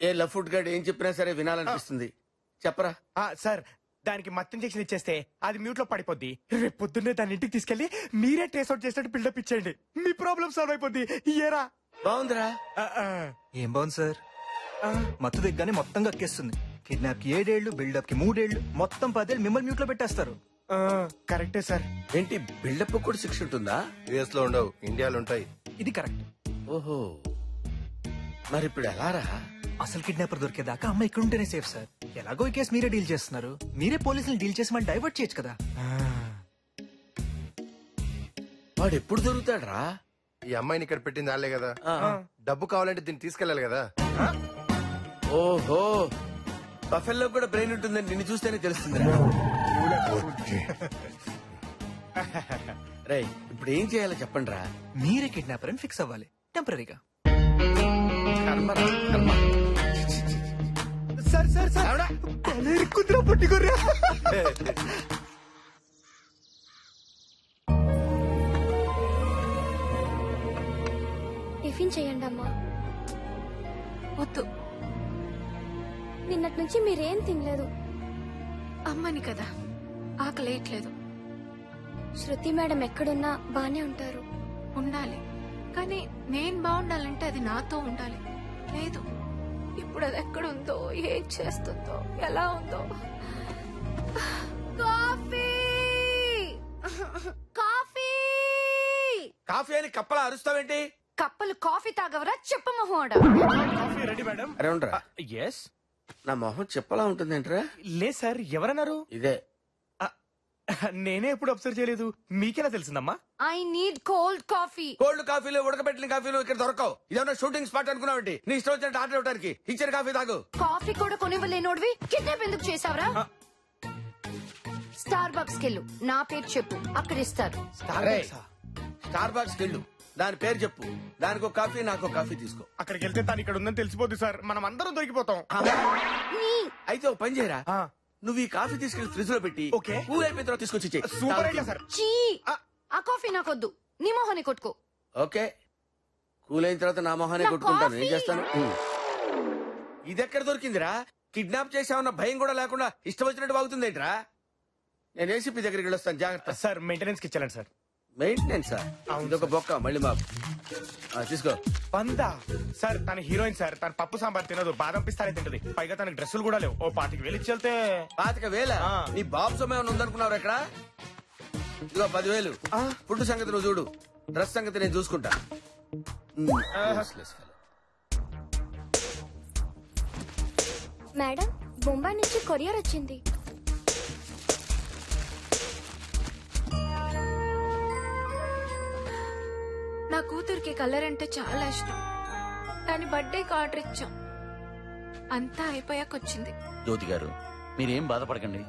ఏ లఫ్ట్ గడ్ ఏం చెప్పినా సరే వినాలనిపిస్తుంది. చెప్పరా. సార్ దానికి మత్తు ఇంజెక్షన్ ఇచ్చేస్తే అది మ్యూట్ లో పడిపోద్ది. రేపు పొద్దున్నే దాని ఇంటికి తీసుకెళ్లి మీరే ట్రేస్ అవుట్ చేసినట్టు బిల్డప్ ఇచ్చేయండి. మీ ప్రాబ్లం సాల్వ్ అయిపోద్ది. ఏరా? బాగుందిరా. ఏం బాగుంది సార్? మత్తు దిగ్గానే మొత్తం కక్కేస్తుంది. కిడ్నాప్ కి 7 ఏళ్లు, బిల్డప్ కి 3 ఏళ్లు, మొత్తం 10 ఏళ్ళు మిమ్మల్ని మ్యూట్ లో పెట్టేస్తారు. కరెక్టే సార్. ఏంటి బిల్డప్ కూడా శిక్ష ఉంటుందా? యుఎస్ లో ఉండవు, ఇండియాలో ఉంటాయి. ఇది కరెక్ట్. ఓహో, మరి ఇప్పుడు ఎలా రా? అసలు కిడ్నాపర్ దొరికేదాకా అమ్మ ఇక్కడ ఉంటేనే సేఫ్ సార్. ఎలాగో ఈ కేసు మీరే డీల్ చేస్తున్నారు, మీరే పోలీసులు డీల్ చేసి మనం డైవర్ట్ చేయొచ్చు కదా. వాడు ఎప్పుడు దొరుకుతాడు రా? ఈ అమ్మాయిని ఇక్కడ పెట్టింది వాళ్ళే కదా. డబ్బు కావాలంటే దీన్ని తీసుకెళ్లాలి కదా. ఓహో, బఫెల్లో కూడా బ్రెయిన్ ఉంటుందని నిన్ను చూస్తేనే తెలుస్తుంది. రే, ఇప్పుడు ఏం చేయాలో చెప్పండి రా. మీరే కిడ్నాపర్ అని ఫిక్స్ అవ్వాలి టెంపరీగా. సార్ సార్ సార్ కుదిరా పట్టుకోర్రా. టిఫిన్ చేయండి అమ్మా. వద్దు, నిన్నటి నుంచి మీరేం తినలేదు. అమ్మని కదా ఆకలేయట్లేదు. శృతి మేడం ఎక్కడున్నా బానే ఉంటారు. ఉండాలి, కానీ నేను బాగుండాలంటే అది నాతో ఉండాలి. లేదు, ఇప్పుడు అది ఎక్కడుందో, ఏం చేస్తుందో, ఎలా ఉందో. కాఫీ కాఫీ కాఫీ అని కప్పలా అరుస్తావేంటి? కప్పలు కాఫీ తాగవరా చెప్పు మొహోడా. Coffee ready madam. అరే ఉండరా. ఎస్. నా మొహం చెప్పలా ఉంటుందేంట్రా? లేదు సార్, ఎవరన్నారు? ఇదే. నేనే ఎప్పుడు అబ్జర్వ్ చేయలేదు, మీకెలా తెలిసిందమ్మా? I need cold coffee. Cold కాఫీలు, ఉడకబెట్టిన కాఫీలు ఇక్కడ దొరకవు. ఇదేమన్నా షూటింగ్ స్పాట్ అనుకున్నావంటి? నీ ఇష్టం వచ్చినట్టు ఆర్డర్ ఇవ్వడానికి. ఇచ్చిన కాఫీ తాగు. కాఫీ కూడా కొనివ్వలేనోడివి కిడ్నాప్ ఎందుకు చేసావరా? స్టార్ బక్స్ కెళ్ళు, నా పేరు చెప్పు, అక్కడ ఇస్తారు. స్టార్ బాక్స్ వెళ్ళు, దాని పేరు చెప్పు, దానికి ఒక కాఫీ, నాకు ఒక కాఫీ తీసుకో. అక్కడికి వెళ్తే తను ఇక్కడ ఉందని తెలిసిపోద్ది సార్, మనం అందరం దొరికిపోతాం. అయితే ఒక పని చేయరా, నువ్వు ఈ కాఫీ తీసుకెళ్లి ఫ్రిడ్జ్ లో పెట్టి కూల్ అయిపోయిన తర్వాత తీసుకొచ్చి ఇచ్చేయ్. Super idea sir. చీ, ఆ కాఫీ నాకొద్దు, నీ మొహాన్ని కొట్టుకో. ఓకే, కూల్ అయిన తర్వాత నా మొహాన్ని కొట్టుకుంటాను. ఏం చేస్తాను? ఇది ఎక్కడ దొరికిందిరా? కిడ్నాప్ చేసామన్న భయం కూడా లేకుండా ఇష్టం వచ్చినట్టు వాగుతుందేంట్రా? నేను ఏసీపీ దగ్గరికి వెళ్ళొస్తాను, జాగ్రత్త. సార్ మెయింటెనెన్స్ కి ఇచ్చాలండి సార్. మెయింటెనెన్స్? ఇదొక బొక్క మళ్ళీ మాకు. తీసుకో. పందా సార్, తన హీరోయిన్ సార్, తన పప్పు సాంబార్ తినదు, బాదం పిస్తానే తింటది. పైగా తనకి డ్రెస్సులు కూడా లేవు. ఓ 25,000 ఇచ్చి వెళ్తే. 25,000? నీ బాబు సమయం ఉందనుకున్నావు ఇక్కడ? ఇదిగో 10,000. ఫుడ్ సంగతి నువ్వు చూడు, డ్రెస్ సంగతి నేను చూసుకుంటా. మేడం, బొంబాయి నుంచి కొరియర్ వచ్చింది. నా కూతురికి కలర్ అంటే చాలా ఇష్టం. దాని బర్త్డేకి ఆర్డర్ ఇచ్చాం, అంతా అయిపోయాక వచ్చింది. జ్యోతి గారు, మీరేం బాధపడకండి,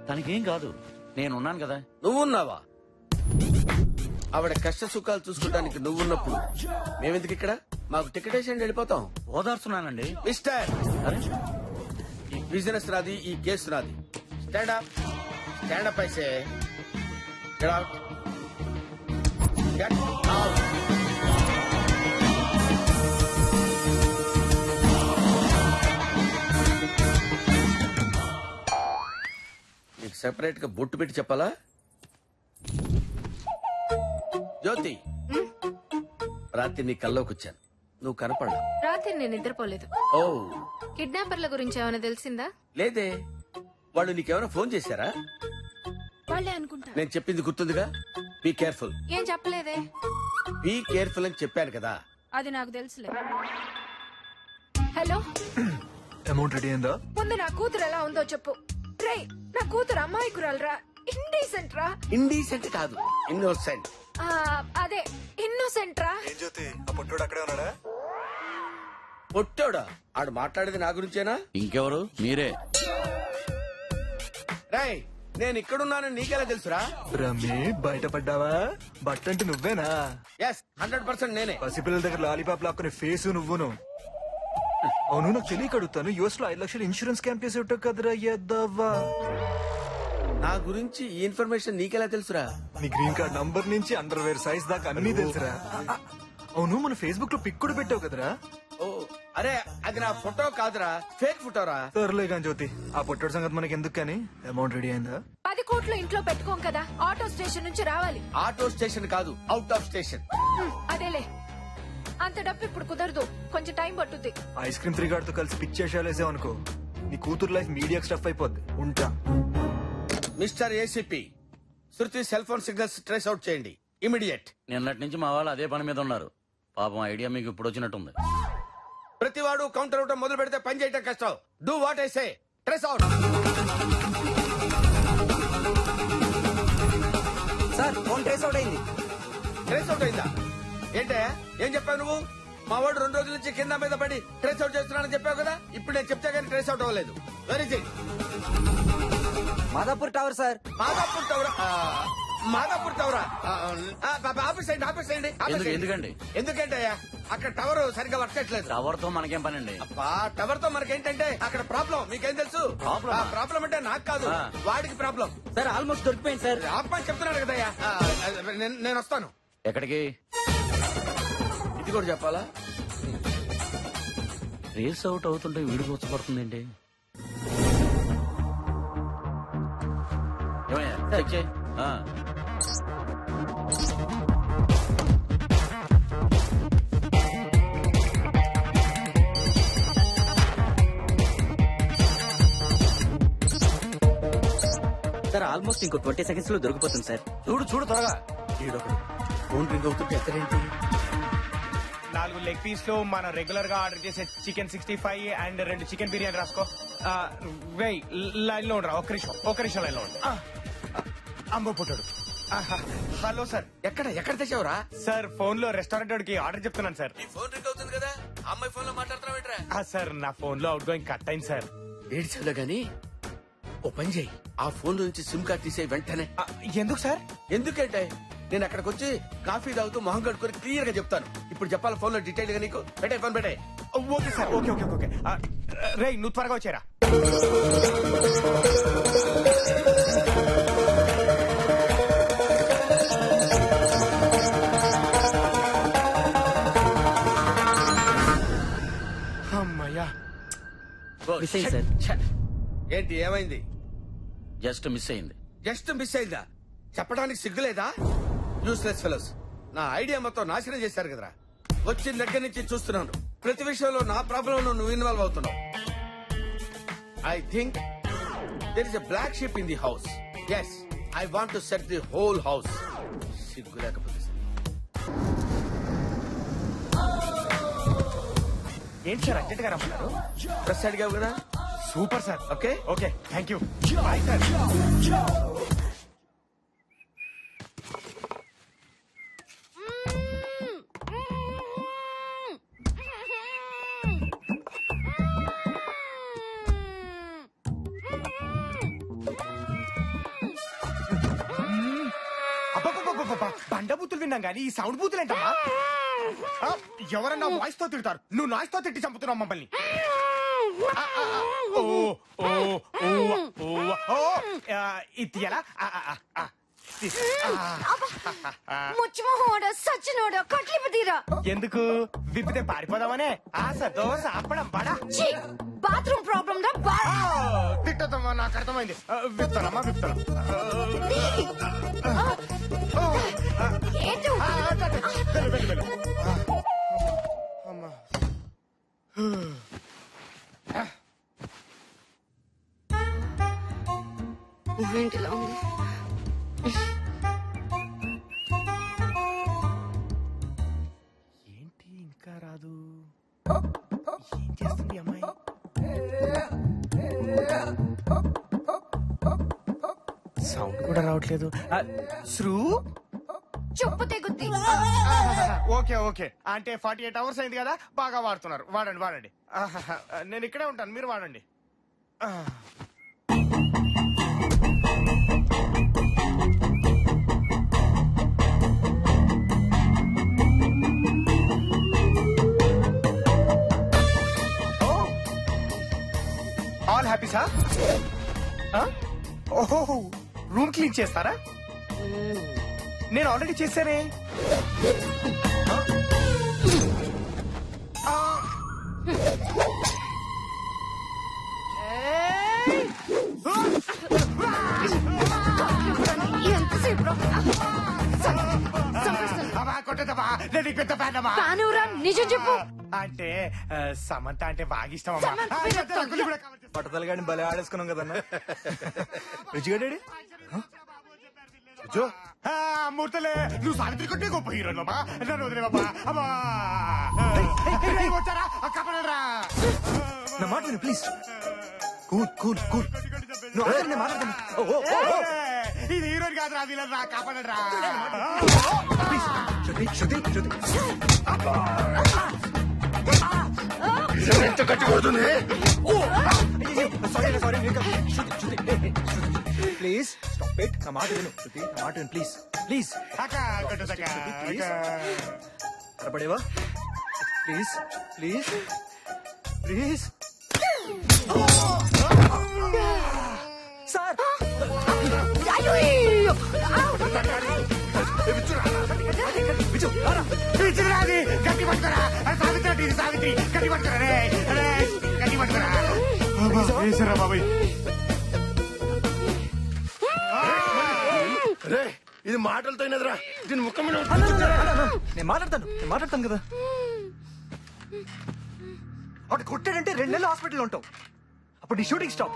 తనకేం కాదు, నేనున్నాను కదా. నువ్వున్నావా? ఆవిడ కష్ట సుఖాలు చూసుకోవడానికి నువ్వున్నప్పుడు మేమెందుకు ఇక్కడ? మాకు టికెట్ వేసి వెళ్ళిపోతాం. ఓదార్చున్నానండి. మిస్టర్, ఈ బిజినెస్ నాది, ఈ కేసు నాది. స్టాండ్ అప్, స్టాండ్ అప్ అయితే. Get out, get out. నీకు సెపరేట్ గా బొట్టు పెట్టి చెప్పాలా? జ్యోతి, రాత్రి నీ కల్లోకి వచ్చాను, నువ్వు కనపడలా. రాత్రి నేను నిద్రపోలేదు. ఓ, కిడ్నాపర్ల గురించి ఏమైనా తెలిసిందా? లేదే. వాళ్ళు నీకేమైనా ఫోన్ చేశారా? వాళ్ళే అనుకుంటా. నేను చెప్పింది గుర్తుందిగా? Be careful. ఏం చెప్పలేదే. బీ కేర్ఫుల్ అని చెప్పాను కదా. అది నాకు తెలుసులే. హలో, అమౌంట్ రెడీ అయిందా? ముందు నా కూతురు ఎలా ఉందో చెప్పు. రే, నా కూతురు అమాయకురాలురా, ఇండీసెంట్ రా. ఇండీసెంట్ కాదు, ఇన్నోసెంట్. అదే ఇన్నోసెంట్ రా. ఏం జ్యోతి, ఆ పుట్టుడు అక్కడే ఉన్నాడా? పొట్టోడా ఆడు మాట్లాడేది నా గురించేనా? ఇంకెవరు? మీరే. రేయ్ నేను ఇక్కడున్నానని నీకెలా తెలుసురా? రమ్మి బయటపడ్డావా? బట్టంటే నువ్వేనా? ఎస్ 100% నేనే. పసిపిల్లల దగ్గర లాలీపాప్ లాక్కునే ఫేసు నువ్వును. అవును, నాకు తెలియక అడుగుతాను. యుఎస్ లో 5 లక్షలు ఇన్సూరెన్స్ క్యాంప్ చేసి ఉంటావు కదరా ఎద్దవ్వా. నా గురించి ఈ ఇన్ఫర్మేషన్ నీకెలా తెలుసురా? నీ గ్రీన్ కార్డ్ నంబర్ నుంచి అండర్వేర్ సైజ్ దాకా అన్ని తెలుసురా. అవును, మన ఫేస్బుక్ లో పిక్ కూడా పెట్టావు కదరా? ఓ అరే అది నా ఫోటో కాదురా, ఫేక్ ఫోటోరా. సర్లే కానీ జ్యోతి, ఆ పొట్టడు సంగతి మనకి ఎందుకు కానీ. అమౌంట్ రెడీ అయిందా? 10 కోట్లు ఇంట్లో పెట్టుకోం కదా, ఆటో స్టేషన్ నుంచి రావాలి. ఆటో స్టేషన్ కాదు, అవుట్ ఆఫ్ స్టేషన్. అదేలే, అంత డబ్బు ఇప్పుడు కుదరదు, కొంచెం టైం పట్టుద్ది. ఐస్ క్రీమ్ 3 గార్డ్ తో కలిసి పిచ్చేసాలేసావు అనుకో, నీ కూతురు లైఫ్ మీడియా స్టఫ్ అయిపోద్ది. ఉంటా. Mister ACP, Shruti cell phone signals trace out చేయండి ఇమిడియట్. నిన్నటి నుంచి మా వాళ్ళు అదే పని మీద ఉన్నారు. పాపం ఐడియా మీకు ఇప్పుడు వచ్చినట్టుంది. ప్రతివాడు కౌంటర్ అవటం మొదలు పెడితే పని చేయటం కష్టం. Do what I say, trace out. Sir phone trace out అయింది. ట్రేస్ అవుట్ అయిందా? ఏంటే ఏం చెప్పావు నువ్వు? మా వాడు 2 రోజుల నుంచి కింద మీద పడి ట్రేస్ అవుట్ చేస్తున్నానని చెప్పావు కదా. ఇప్పుడు నేను చెప్తే కానీ ట్రేస్ అవుట్ అవ్వలేదు. వెరీ సింగ్. Madhapur tower sir. మాదాపూర్ టవరా? మాదాపూర్ టవరా? ఆఫీస్ అయ్యండి, ఆఫీస్ అయ్యండి. ఎందుకండి? ఎందుకంటే అక్కడ టవర్ సరిగ్గా వర్క్ చేయట్లేదు. టవర్ తో మనకేం పని అండి? టవర్ తో మనకేంటంటే అక్కడ ప్రాబ్లం. మీకేం తెలుసు? ప్రాబ్లం అంటే నాకు కాదు, వాడికి ప్రాబ్లం. సార్ ఆల్మోస్ట్ దొరికిపోయింది సార్. ఆపని చెప్తున్నాడు కదయ్యా. నేను వస్తాను. ఎక్కడికి? ఇది కూడా చెప్పాలా? రేస్ అవుట్ అవుతుంటే వీడికి వచ్చపడుతుందేంటి? ఏమయ్యా చెక్ చేయి. సార్ ఆల్మోస్ట్ ఇంకో 20 seconds లో దొరికిపోతుంది సార్. చూడు త్వరగా. ఫోన్ రింగ్ అవుతుంటే ఎక్కడేంటి? 4 లెగ్ పీస్ లో మనం రెగ్యులర్ గా ఆర్డర్ చేసే చికెన్ 65 అండ్ 2 చికెన్ బిర్యానీ రాసుకో. వెయ్ లైన్ లో ఉండరా, ఒక్క నిమిషం లైన్ లో ఉండు. అమ్మ పుట్టాడు. Hello sir. ఎక్కడ తెచ్చావురా? సార్ ఫోన్ లో రెస్టారెంట్ వాడికి ఆర్డర్ చెప్తున్నాను సార్. నీ ఫోన్ రింగ్ అవుతుంది కదా, అమ్మాయి ఫోన్ లో మాట్లాడుతున్నావు. సార్ నా ఫోన్ లో అవుట్ గోయింగ్ కట్ అయింది సార్. ఏడ్చావులే గానీ ఓ పని చేయి, ఆ ఫోన్ నుంచి సిమ్ కార్డ్ తీసే వెంటనే. ఎందుకు సార్? ఎందుకంటే నేను అక్కడికి వచ్చి కాఫీ తాగుతూ మొహం కట్టుకుని క్లియర్ గా చెప్తాను. ఇప్పుడు చెప్పాలి ఫోన్ లో డీటెయిల్ గా నీకు. పెట్టే ఫోన్ పెట్టే. Okay sir, okay. రే నువ్వు త్వరగా వచ్చారా. అమ్మయ్యా. ఏంటి ఏమైంది? జస్ట్ మిస్ అయింది. జస్ట్ మిస్ అయిందా? చెప్పడానికి సిగ్గులేదా? యూస్లెస్ ఫెలోస్, నా ఐడియా మొత్తం నాశనం చేశారు కదరా. వచ్చిన దగ్గర నుంచి చూస్తున్నాను, ప్రతి విషయంలో నా ప్రాబ్లం నువ్వు ఇన్వాల్వ్ అవుతున్నావు. I think there is a black ship in the house. Yes, I want to set the whole house. సిగ్గు లేకపోతే ఏంటి సార్ అర్జెంట్ గా రమ్మన్నారు? ప్రెస్ అడిగావు కదా. Super sir. Okay thank you. Bye sir. బండ బూతులు విన్నాం కానీ ఈ సౌండ్ బూతులు ఏంటమ్మా? ఎవరన్నా వాయిస్ తో తిడతారు, నువ్వు నాయిస్ తో తిట్టి చంపుతున్నావు మమ్మల్ని. ఇది ఎలా? ఎందుకు విప్పితే పారిపోదామనే ఆశ, దోశ, అప్పడం, బడా. బాత్రూమ్ ప్రాబ్లం రా. తిట్టదమ్మా, నాకు అర్థమైంది. విప్తానమ్మా, విప్తాను. ఏంటిలా ఉంది? ఏంటి ఇంకా రాదు? ఏం చేస్తుంది అమ్మాయి? సౌండ్ కూడా రావట్లేదు. శ్రూ చెప్పు తెగుద్ది. ఓకే ఓకే అంటే 48 అవర్స్ అయింది కదా, బాగా వాడుతున్నారు. వాడండి వాడండి. నేను ఇక్కడే ఉంటాను, మీరు వాడండి. All happy sir. ఓహో రూమ్ క్లీన్ చేస్తారా? నేను ఆల్రెడీ చేశానే. నిజం చెప్పు. అంటే సమంత అంటే బాగా ఇష్టం. పట్టతలు గాని భలే ఆడేసుకున్నాం కదన్నా. రుచిగడ్డాడు మూర్తలే నువ్వు సావిత్రి కొట్టే గొప్ప హీరో బాబా. నన్ను వదిలే బాబా. అమ్మా వచ్చారా కాపాడరా. నా మాట విను ప్లీజ్. Cool cool cool. నువ్వు మాట్లాడతాను. ఇది హీరోని కాదు రా, విలన్ రా, కాపాడరా. శృతి శృతి శృతి ఎంత గట్టి కొడుతుంది. Please stop it. నా మాట విను శృతి, నా మాట విను ప్లీజ్ ప్లీజ్. అరపడేవా ప్లీజ్ ప్లీజ్ ప్లీజ్. సార్ గట్టి పట్టుకోరా సావిత్రి, సావిత్రి గట్టి పట్టుకోరా రే, గట్టి పట్టుకోరా బాబాయ్. రే ఇది మాటలతో అయినదిరా, దీని ముఖం మీద నేను మాట్లాడతాను కదా. అటు కొట్టాడంటే 2 నెలలు హాస్పిటల్ ఉంటావు. అప్పుడు నీ షూటింగ్ స్టాప్,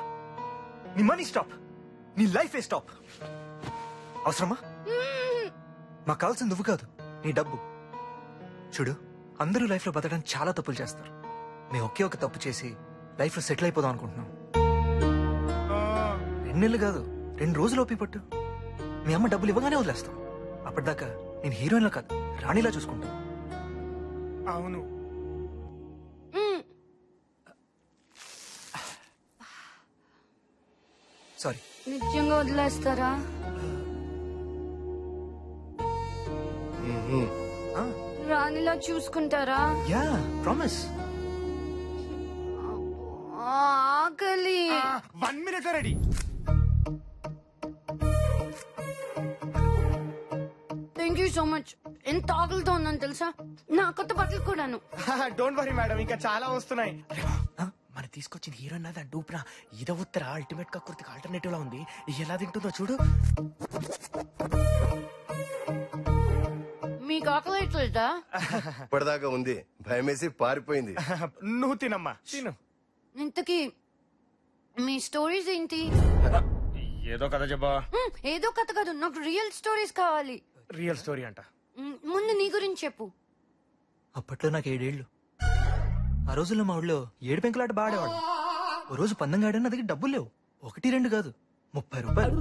నీ మనీ స్టాప్, నీ లైఫ్ ఏ స్టాప్. అవసరమా? మాకు కావాల్సింది నువ్వు కాదు, నీ డబ్బు. చూడు, అందరూ లైఫ్ లో బతకడానికి చాలా తప్పులు చేస్తారు. మేము ఒకే ఒక తప్పు చేసి లైఫ్ లో సెటిల్ అయిపోదాం అనుకుంటున్నాం. 2 నెలలు కాదు, 2 రోజులు ఓపి పట్టు. మీ అమ్మ డబ్బులు ఇవ్వగానే వదిలేస్తాం. అప్పటిదాకా నేను హీరోయిన్లా కాదు, రాణిలా చూసుకుంటాను. అవును. సారీ. నిజంగా వదిలేస్తారా? రాణిలా చూసుకుంటారా? Yeah promise. ఆకలి. 1 minute ready. Thank you so much. ఎంత ఆకలితో ఉన్నాను తెలుసా? నా కొత్త బట్టలు కూడాను. డోంట్ వరీ మేడం, ఇంకా చాలా వస్తున్నాయి. మన తీసుకొచ్చిన హీరోయిన్ అదా డూప్రా ఇద ఉత్తర అల్టిమేట్ కక్కుర్తికి ఆల్టర్నేటివ్ లా ఉంది. ఎలా తింటుందో చూడు. మీకు ఆకలి అవుతుందా? ఇప్పటిదాకా ఉంది, భయమేసి పారిపోయింది. నువ్వు తినమ్మా, తిను. ఇంతకీ మీ స్టోరీస్ ఏంటి? ఏదో కథ చెప్పా. ఏదో కథ కాదు, నాకు రియల్ స్టోరీస్ కావాలి. రియల్ స్టోరీ అంట. ముందు నీ గురించి చెప్పు. అప్పట్లో నాకు 7 ఏళ్ళు. ఆ రోజుల్లో మా ఊళ్ళో 7 పెంకులాట బాడేవాడు. ఓ రోజు పందెం గాడని నా దగ్గర డబ్బులు లేవు. 1, 2 కాదు, 30 రూపాయలు.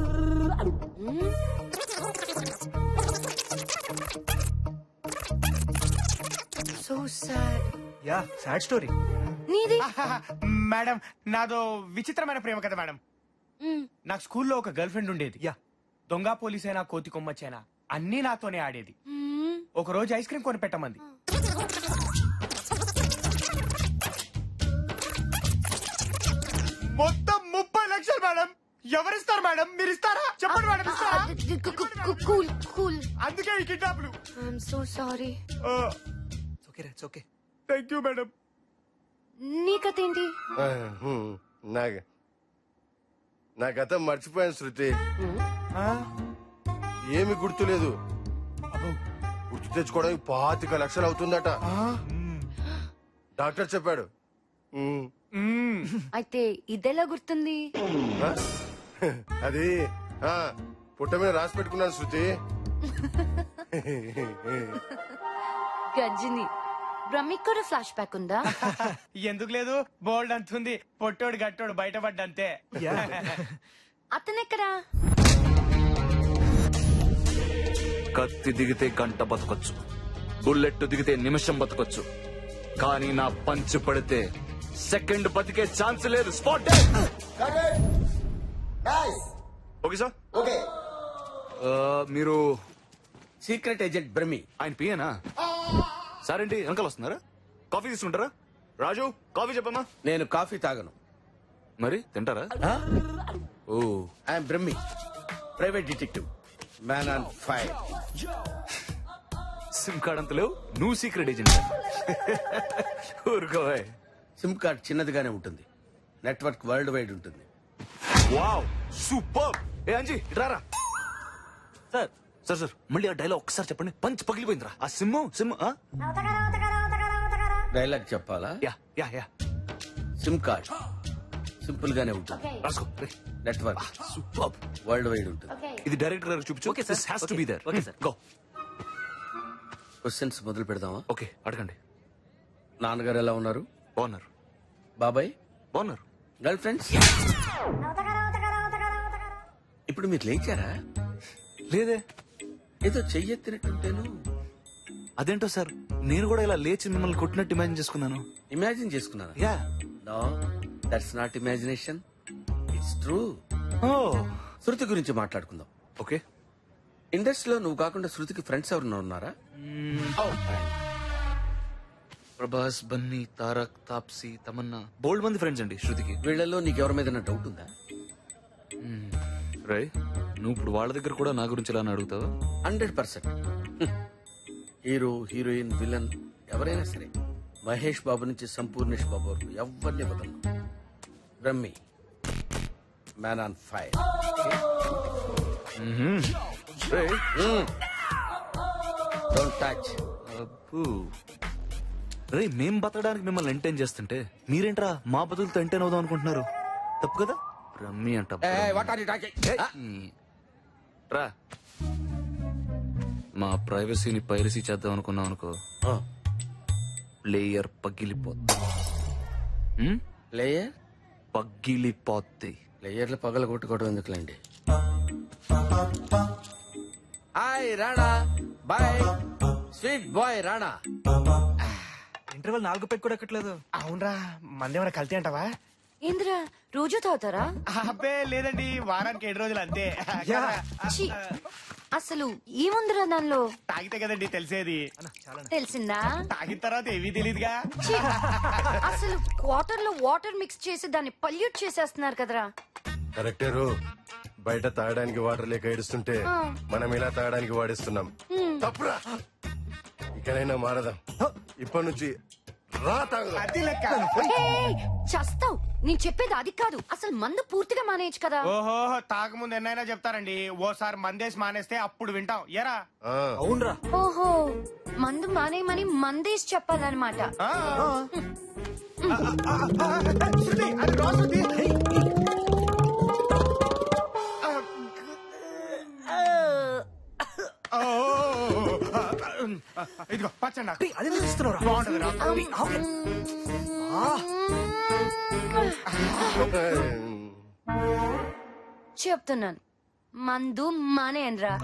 So sad. Yeah sad story. నీది? మేడం నాదో విచిత్రమైన ప్రేమ కథ మేడం. నాకు స్కూల్లో ఒక గర్ల్ ఫ్రెండ్ ఉండేది. యా. దొంగ పోలీసైనా కోతి కొమ్మచ్చైనా అన్నీ నాతోనే ఆడేది. ఒక రోజు ఐస్ క్రీమ్ కొని పెట్టమంది. మొత్తం 30 లక్షలు మేడం. ఎవరిస్తారు మేడం? మీరు ఇస్తారా? చెప్పండి మేడం, ఇస్తారా? Cool cool. అందుకే ఈ కిడ్నాప్లు. I'm so sorry. ఓకే రే, it's okay. Thank you madam. నీ కథ ఏంటి? నా గత మర్చిపోయాను శృతి. ఏమి గుర్తులేదు. గుర్తు తెచ్చుకోవడానికి 25 లక్షలు అవుతుందట. డాక్టర్ చెప్పాడు. అయితే ఇదెలా గుర్తుంది? అది పుట్ట మీద రాసి పెట్టుకున్నాను శృతి. గజ్జిని బ్రహ్మిక్ కూడా ఫ్లాష్ బ్యాక్ ఉందా? ఎందుకు లేదు, బోల్డ్ అంతుంది. పొట్టోడు గట్టోడు కత్తి దిగితే గంట బతకొచ్చు, బుల్లెట్ దిగితే నిమిషం బతకొచ్చు, కానీ నా పంచు పడితే సెకండ్ బతికే ఛాన్స్ లేదు. Spot okay sir. ఓకే మీరు సీక్రెట్ ఏజెంట్ బ్రహ్మి. ఆయన పియేనా సార్? ఏంటి వెనకాల వస్తున్నారా? కాఫీ తీసుకుంటారా? రాజు కాఫీ చెప్పమ్మా. నేను కాఫీ తాగను. మరి తింటారా? ఓ I'm Brahmi, private detective, man on fire. Sim card అంత లేవు, నువ్వు సీక్రెట్ ఏజెంట్. ఊరుకోవే. సిమ్ కార్డ్ చిన్నదిగానే ఉంటుంది, నెట్వర్క్ వరల్డ్ వైడ్ ఉంటుంది. Wow super. ఏ అంజీ ఇట్రారా. సార్ సార్ సార్ మళ్ళీ ఆ డైలాగ్ ఒక్కసారి చెప్పండి. పంచ్ పగిలిపోయిందిరా. ఆ సిమ్ డైలాగ్ చెప్పాలా? Yeah yeah yeah. Sim card simple గానే ఉంటుంది, రాసుకో. నెట్వర్క్ సూపర్ వరల్డ్ వైడ్ ఉంటుంది. ఇది డైరెక్టర్ గారికి చూపించు. Okay sir. This has to be there. Okay sir. Go. Questions మొదలు పెడదామా? ఓకే అడగండి. నాన్నగారు ఎలా ఉన్నారు? బాగున్నారు. బాబాయ్ బాగున్నారు. Girl friends? ఇప్పుడు మీరు లేచారా? లేదే. ఏదో చెయ్యెత్తినట్టుంటేను. అదేంటో సార్, నేను కూడా ఇలా లేచి మిమ్మల్ని కొట్టినట్టు ఇమాజిన్ చేసుకున్నాను. ఇమాజిన్ చేసుకున్నారా? Yeah. No, that's not imagination, it's true. ఓ శృతి గురించి మాట్లాడుకుందాం. ఓకే. ఇండస్ట్రీలో నువ్వు కాకుండా శృతికి ఫ్రెండ్స్ ఎవరన్నా ఉన్నారా? ప్రభాస్, బన్నీ, తారక్, తాప్సీ, తమన్నా, బోల్డ్ మంది ఫ్రెండ్స్ అండి శృతికి. వీళ్ళలో నీకు ఎవరి మీద డౌట్ ఉందా? రై, నువ్వు ఇప్పుడు వాళ్ళ దగ్గర కూడా నా గురించి ఇలా అడుగుతావా? 100%. హీరో, హీరోయిన్, విలన్ ఎవరైనా సరే మహేష్ బాబు నుంచి సంపూర్ణేష్ బాబు వరకు ఎవరిని వదలను. Brahmi, man on fire. Don't touch. రే, మేం బతకడానికి మిమ్మల్ని ఎంటైన్ చేస్తుంటే మీరేంట్రా మా బతులతో ఎంటైన్ అవుదాం అనుకుంటున్నారు? తప్పు కదా. రమ్మి అంట. రా, మా ప్రైవసీని పైరసీ చేద్దాం అనుకున్నాం అనుకో, ప్లేయర్ పగిలిపోద్ది. ప్లేయర్ పగిలిపోద్ది. ప్లేయర్లు పగల కొట్టుకోవడం ఎందుకులేండి. Hi Rana, boy sweet boy Rana. Interval 4 peg కూడా ఎక్కట్లేదు. అవునరా, మందేమైనా కల్తీ అంటావా? ఏంద్రా రోజు తాగుతారా? అబ్బే లేదండి, వారానికి 7 రోజులు అంతే. ఛీ, అసలు ఏముందిరా దానిలో? తాగితే కదండి తెలిసేది. తెలిసిందా? తాగిన తర్వాత ఏమీ తెలియదుగా. ఛీ, అసలు వాటర్ లో వాటర్ మిక్స్ చేసి దాన్ని పల్యూట్ చేసేస్తున్నారు కదరా. కరెక్టేరు. బయట తాగడానికి వాటర్ లేక ఏడుస్తుంటే మనం ఇలా తాగడానికి వాడిస్తున్నాం. తప్పురా. ఇకనైనా మారదాం. ఇప్పటి నుంచి రా తాగుదాం. ఏయ్, చస్తావ్. నేను చెప్పేది అది కాదు, అసలు మందు పూర్తిగా మానేయచ్చు కదా. ఓహో, తాగముందు ఎన్నైనా చెప్తారండి. ఓసారి మందేసి మానేస్తే అప్పుడు వింటాం. ఎరా అవునరా. ఓహో, మందు మానేయమని మందేసి చెప్పాలన్నమాట. ఇదిగో పచ్చండి. అదే ఇస్తున్నారా? బాగుంటుందిరా. చెప్తున్నాను, మందు మానేయనరా.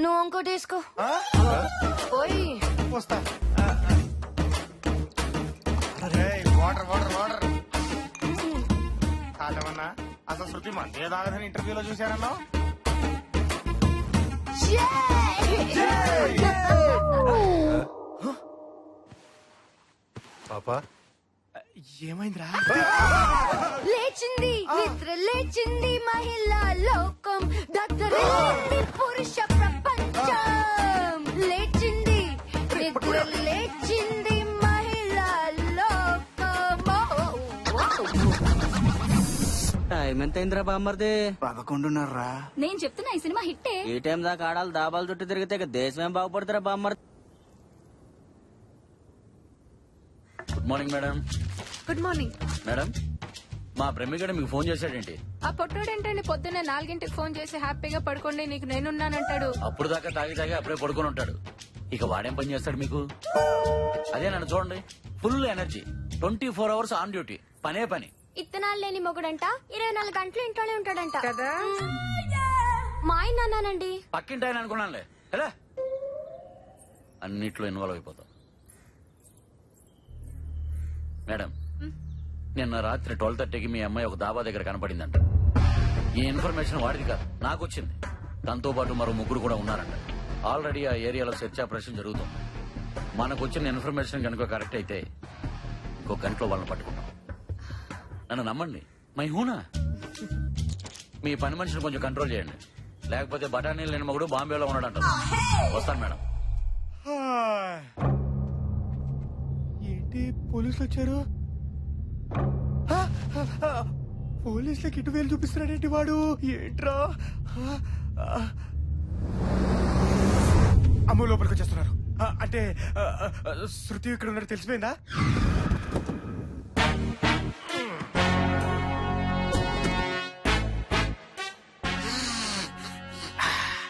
నువ్వు ఇంకోటి వేసుకో. ఓయ్ వస్తా. Water water water. కాదమన్నా, అసలు శృతి మందే తాగదని ఇంటర్వ్యూలో చూశారన్నా. పాపా ఏమైందిరా? లేచింది నిద్ర, లేచింది మహిళా లోకం, దత్తరించింది పురుష ప్రపంచం. లేచింది నిద్ర, లేచింది మహిళా లోకం. టైం ఎంత అయిందిరా బామ్మర్ది? 11:30. నేను చెప్తున్నా ఈ సినిమా హిట్టే. ఈ టైం దాకా ఆడాలి దాబాలు చుట్టూ తిరిగితే దేశం ఏం బాగుపడతారా బామ్మర్ది? Good morning madam. Good morning madam, మా బ్రహ్మిగడ మీకు ఫోన్ చేశాడేంటి? ఆ పొట్టోడేంటండి పొద్దున్నే 4ంటికి ఫోన్ చేసి హ్యాపీగా పడుకోండి నీకు నేనున్నానంటాడు. అప్పుడు దాకా తాగి అప్పుడే పడుకొని ఉంటాడు. ఇక వాడేం పని చేస్తాడు మీకు? అదే నన్ను చూడండి, full energy, 24 hours on duty, పనే పని. ఇత్తనాలు లేని మొగుడంట 24 గంటలు ఇంట్లోనే ఉంటాడంట కదా. మా ఆయన అన్నానండి. పక్కింటి ఆయన అనుకున్నానులే. ఎలా అన్నిట్లో ఇన్వాల్వ్ అయిపోతాం. మేడం, నిన్న రాత్రి 12:30కి మీ అమ్మాయి ఒక దాబా దగ్గర కనపడిందంట. ఈ ఇన్ఫర్మేషన్ వాడిది కాదు, నాకు వచ్చింది. తనతో పాటు మరో ముగ్గురు కూడా ఉన్నారంట. ఆల్రెడీ ఆ ఏరియాలో సెర్చ్ ఆపరేషన్ జరుగుతుంది. మనకు వచ్చిన ఇన్ఫర్మేషన్ కనుక కరెక్ట్ అయితే ఇంకో గంటలో వాళ్ళని పట్టుకుంటాం. నన్ను నమ్మండి, మై హూనా. మీ పని మనిషిని కొంచెం కంట్రోల్ చేయండి, లేకపోతే బఠానీలు లేని మగుడు బాంబేలో ఉన్నాడంట. వస్తాను మేడం. ఏంటి పోలీసులు వచ్చారు? పోలీసులకి ఇటు వేలు చూపిస్తున్నాడేంటి వాడు? ఏంట్రా? అమ్మో, లోపలికి వచ్చేస్తున్నారు. అంటే శృతి ఇక్కడ ఉన్నట్టు తెలిసిపోయిందా?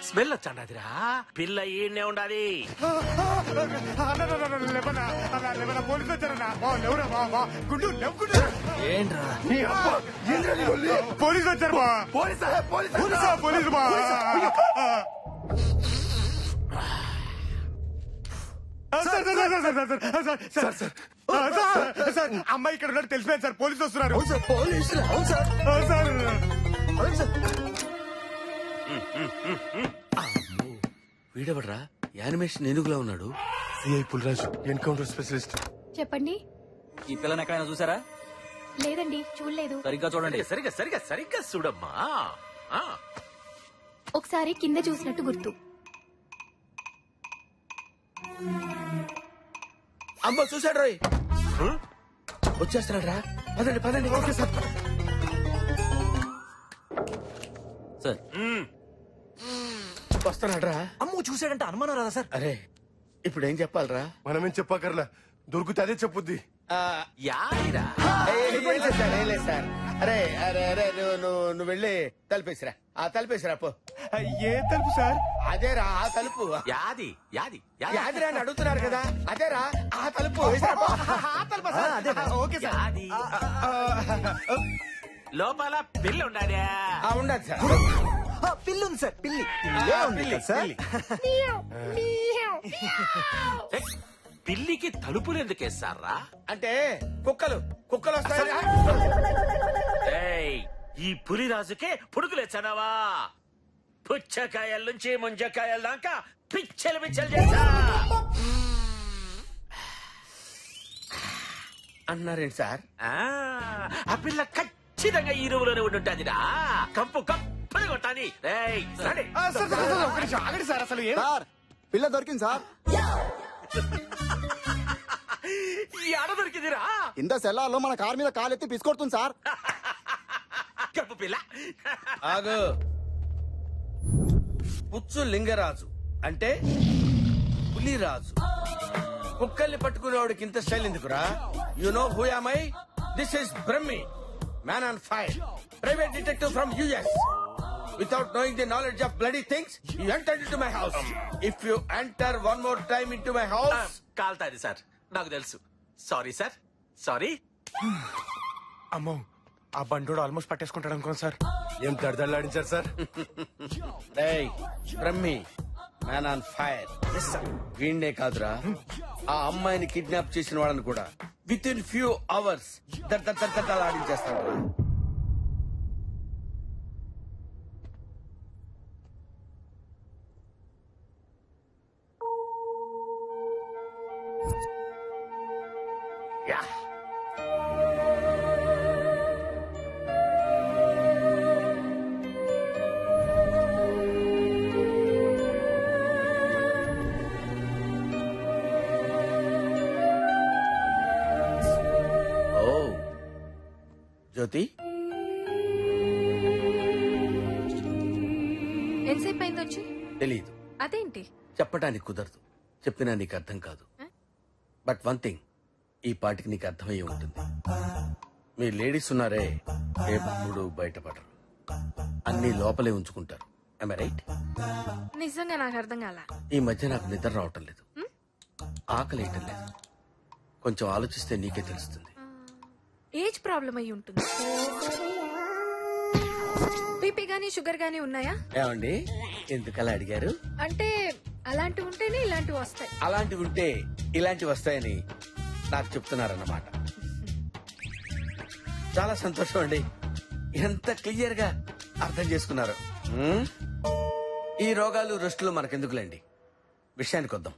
స్మెల్ వచ్చాడు అదిరా. పిల్ల ఈడనే ఉండాలి. పోలీసులు వచ్చారన్నా. పోలీసులు వచ్చారు. పోలీసు అమ్మాయి ఇక్కడ ఉన్నట్టు తెలిసిపోయింది సార్. పోలీసులు వస్తున్నారు. వీడెవడ్రా యానిమేషన్ ఏనుగులా ఉన్నాడు? CI Pulraju, encounter specialist. చెప్పండి. ఈ పిల్లని ఎక్కడైనా చూసారా? లేదండి, చూడలేదు. సరిగ్గా చూడండి. సరిగ్గా చూడమ్మా. ఒకసారి కింద చూసినట్టు గుర్తు. అమ్మ చూశాడు రోయ్. వచ్చేస్తున్నాడు రా. పదండి పదండి. Okay sir. సార్ వస్తున్నాడు రా. అమ్ము చూసాడంటే అనుమానం రాదా సార్? అరే ఇప్పుడు ఏం చెప్పాలరా? మనమేం చెప్పకర్లా, దొరికితే అదే చెప్పుద్ది. సార్ అరే అరే అరే నువ్వు వెళ్ళి తలుపేసిరా. తలుపేసిరా పో. ఏ తలుపు సార్? అదేరా ఆ తలుపు. యాదిరా అని అడుగుతున్నారు కదా, అదేరా ఆ తలుపు. Okay sir. లోపల పిల్ల ఉండాలి. ఉండదు సార్. పిల్లి ఉంది సార్. పిల్లి సార్. పిల్లికి తలుపులు ఎందుకు వేస్తారా? అంటే కుక్కలు వస్తాయి. ఈ పులిరాజుకే పుడుకులు ఎచ్చానావా? పుచ్చకాయల నుంచి ముంజకాయల దాకా పిచ్చలు చేశా అన్నారేంటి సార్? ఆ పిల్ల ఖచ్చితంగా ఈ రూములోనే ఉండుంటాదిరా. కంపు కంపని కొట్టాలి. ఆగండి సార్. అసలు పిల్ల దొరికింది సార్. ఈ ఆడ దొరికిందిరా. ఇంత సెల్లార్లో మన కార్ మీద కాలెత్తి పిసుకొడుతుంది సార్. కంపు పిల్ల. ఆగు. పుచ్చు లింగరాజు అంటే పులిరాజు. కుక్కల్ని పట్టుకునేవాడికి ఇంత స్టైల్ ఎందుకురా? You know who am I? This is Brahmi, man on fire, private detective from US. Without knowing the knowledge of bloody things, you entered into my house. If you enter one more time into my house, కాల్తాది sir. నాకు తెలుసు. Sorry sir, sorry. అమ్మో, ఆ బండోడు almost పట్టేసుకుంటాడు అనుకోండి sir. ఏం దడదడలాడించారు sir? Brahmi, man on fire. వీణ్ణే కాదురా, ఆ అమ్మాయిని కిడ్నాప్ చేసిన వాళ్ళని కూడా విత్ ఇన్ ఫ్యూ అవర్స్ ఆడించేస్తాడు. జ్యోతి, ఎంతసేపు అయింది వచ్చి? తెలీదు. అదేంటి? చెప్పడానికి కుదరదు. చెప్పినా నీకు అర్థం కాదు. బట్ వన్ థింగ్, ఈ పాటికి నీకు అర్థమయ్యే ఉంటుంది. మీ లేడీస్ ఉన్నారే, ఎప్పుడు బయటపడరు, అన్ని లోపలే ఉంచుకుంటారు. Am I right? నిజంగా నాకు అర్థం కాల. ఈ మధ్య నాకు నిద్ర రావటం లేదు, ఆకలి వేయటం లేదు. కొంచెం ఆలోచిస్తే నీకే తెలుస్తుంది. ఏజ్ ప్రాబ్లం అయి ఉంటుంది. బీపీ గానీ షుగర్ గానీ ఉన్నాయా? ఏమండి ఎందుకలా అడిగారు? అంటే అలాంటివి ఉంటేనే ఇలాంటివి వస్తాయి. అలాంటివి ఉంటే ఇలాంటివి వస్తాయని నాకు చెప్తున్నారన్నమాట. చాలా సంతోషం అండి, ఎంత క్లియర్ గా అర్థం చేసుకున్నారు. ఈ రోగాలు రెస్టులు మనకెందుకులేండి, విషయానికి వద్దాం.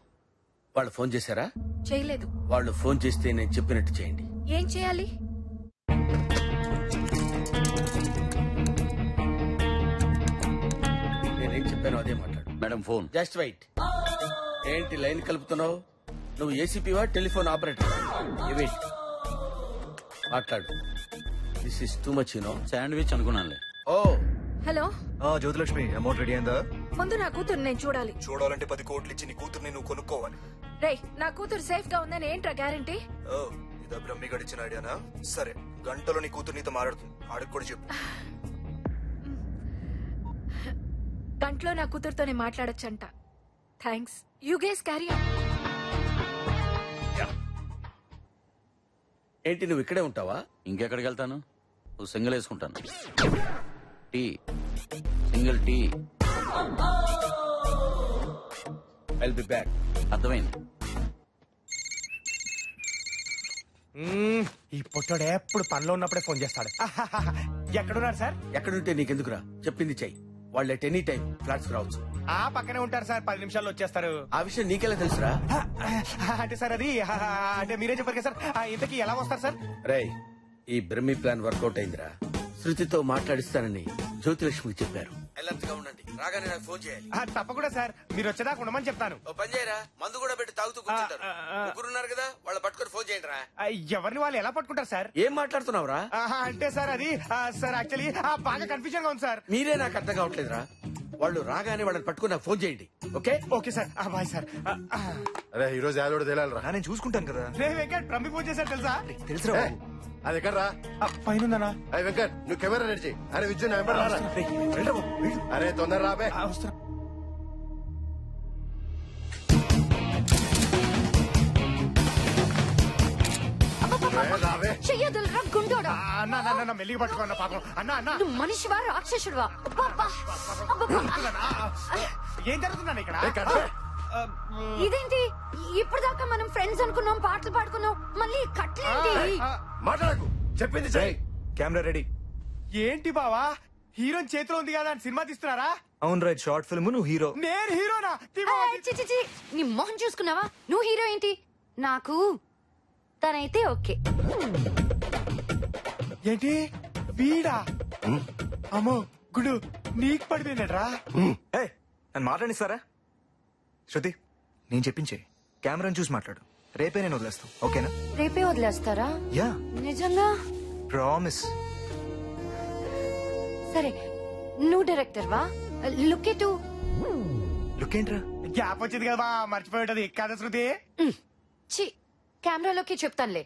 వాళ్ళు ఫోన్ చేశారా? చేయలేదు. వాళ్ళు ఫోన్ చేస్తే నేను చెప్పినట్టు చేయండి. ఏం చేయాలి? నేనేం చెప్పాను అదే మాట్లాడు. Madam phone. Just wait. ఏంటి లైన్ కలుపుతున్నావు? నువ్వు ఏసీపీవా టెలిఫోన్ ఆపరేటర్? వెయిట్, మాట్లాడు. This is too much you know. Sandwich అనుకున్నానులే. ఓ హలో జ్యోతిలక్ష్మి, అమౌంట్ రెడీ అయిందా? ముందు నా కూతురు నేను చూడాలి. చూడాలంటే 10 కోట్లు ఇచ్చి నీ కూతుర్ని నువ్వు కొనుక్కోవాలి. రేయ్, నా కూతురు సేఫ్ గా ఉందని ఏంట్రా గ్యారంటీ? ఇదా బ్రహ్మి గడిచిన ఐడియానా? సరే, గంటలో నీ కూతురు నీతో మాట్లాడుతుంది, ఆడికి కూడా చెప్పు. గంటలో నా కూతురుతోనే మాట్లాడొచ్చంట. Thanks. You guys carry on. ఏంటి నువ్వు ఇక్కడే ఉంటావా? ఇంకెక్కడికి వెళ్తాను? ఓ సింగిల్ వేసుకుంటాను. Tea, single tea. I'll be back. అర్థమైంది. ఈ పొట్టోడు ఎప్పుడు పనిలో ఉన్నప్పుడే ఫోన్ చేస్తాడు. ఎక్కడున్నారు సార్? ఎక్కడుంటే నీకెందుకురా, చెప్పింది చెయ్యి. వాళ్ళు ఎట్ ఎనీ టైం ఫ్లాట్స్ రావచ్చు. ఆ పక్కనే ఉంటారు సార్, 10 నిమిషాల్లో వచ్చేస్తారు. ఆ విషయం నీకెలా తెలుసురా? అంటే సార్ అది అంటే మీరే చెప్పారు కదా సార్. ఇంతకీ ఎలా వస్తారు సార్? రేయ్, ఈ బ్రహ్మి ప్లాన్ వర్కౌట్ అయిందిరా. శృతితో మాట్లాడిస్తానని జ్యోతిలక్ష్మికి చెప్పారు. అలర్ట్ గా ఉండండి, రాగానే నాకు ఫోన్ చేయాలి. తప్పకుండా సార్, మీరు వచ్చేదాకా ఉండమని చెప్తాను. ఓ పని చేయరా, మందు కూడా పెట్టి తాగుతూ కూర్చుంటారు. ముగ్గురున్నారు కదా, వాళ్ళు పట్టుకొని ఫోన్ చేయండి రా. ఎవరిని వాళ్ళు ఎలా పట్టుకుంటారు సార్? ఏం మాట్లాడుతున్నావురా? అంటే సార్ అది సార్ యాక్చువల్లీ బాగా కన్ఫ్యూజన్ గా ఉంది సార్. మీరే నాకు అర్థం కావట్లేదురా. వాళ్ళు రాగానే వాళ్ళని పట్టుకుని నాకు ఫోన్ చేయండి. Okay okay sir. Bye sir. అరే ఈ రోజు యాదోడు తేలాలరా. నేను చూసుకుంటాను కదా. రే వెంకట్, ప్రమి ఫోన్ చేశారు తెలుసా? తెలుసురా. అది ఎక్కడ రా? పైన ఉందనా? అరే వెంకట్, నువ్వు కెమెరా రెడీ చేయి. అరే విద్యు నా వెంబడి రారా. అరే తొందర రాబే. చెయ్యదులరా గుండోడా. అన్న మెల్లిగా పట్టుకున్నా పాపం. అన్న నువ్వు మనిషివా రాక్షసుడివా? ఏం జరుగుతుందన్న ఇక్కడ? ఇదేంటి, ఇప్పటిదాకా మనం ఫ్రెండ్స్ అనుకున్నాం, పాటలు పాడుకున్నాం, మళ్ళీ కట్లేంటి? మాట్లాడకు, చెప్పింది చెయ్యి. Camera ready. ఏంటి బావా, హీరోయిన్ చేతిలో ఉంది కదా అని సినిమా తీస్తున్నారా? అవును రైట్, షార్ట్ ఫిల్మ్, నువ్వు హీరో. నేను హీరోనా? నీ మొహం చూసుకున్నావా? నువ్వు హీరో ఏంటి? నాకు తనైతే ఓకే. ఏంటి వీడా? అమ్మో గుడు, నీకు పడిపోయినట్రా. నన్ను మాట్లాడిస్తారా? శృతి, నేను చెప్పించే, కెమెరాని చూసి మాట్లాడు. రేపే నేను వదిలేస్తాను, ఓకేనా? రేపే వదిలేస్తారా? యా, నిజంగా? ప్రామిస్. సరే, నువ్వు డైరెక్టర్ వా? లుక్ ఎటు. లుక్ ఏంట్రా? గ్యాప్ వచ్చింది కదా, మర్చిపోయి ఉంటది కదా శృతి. చి, కెమెరాలోకి చెప్తానులే.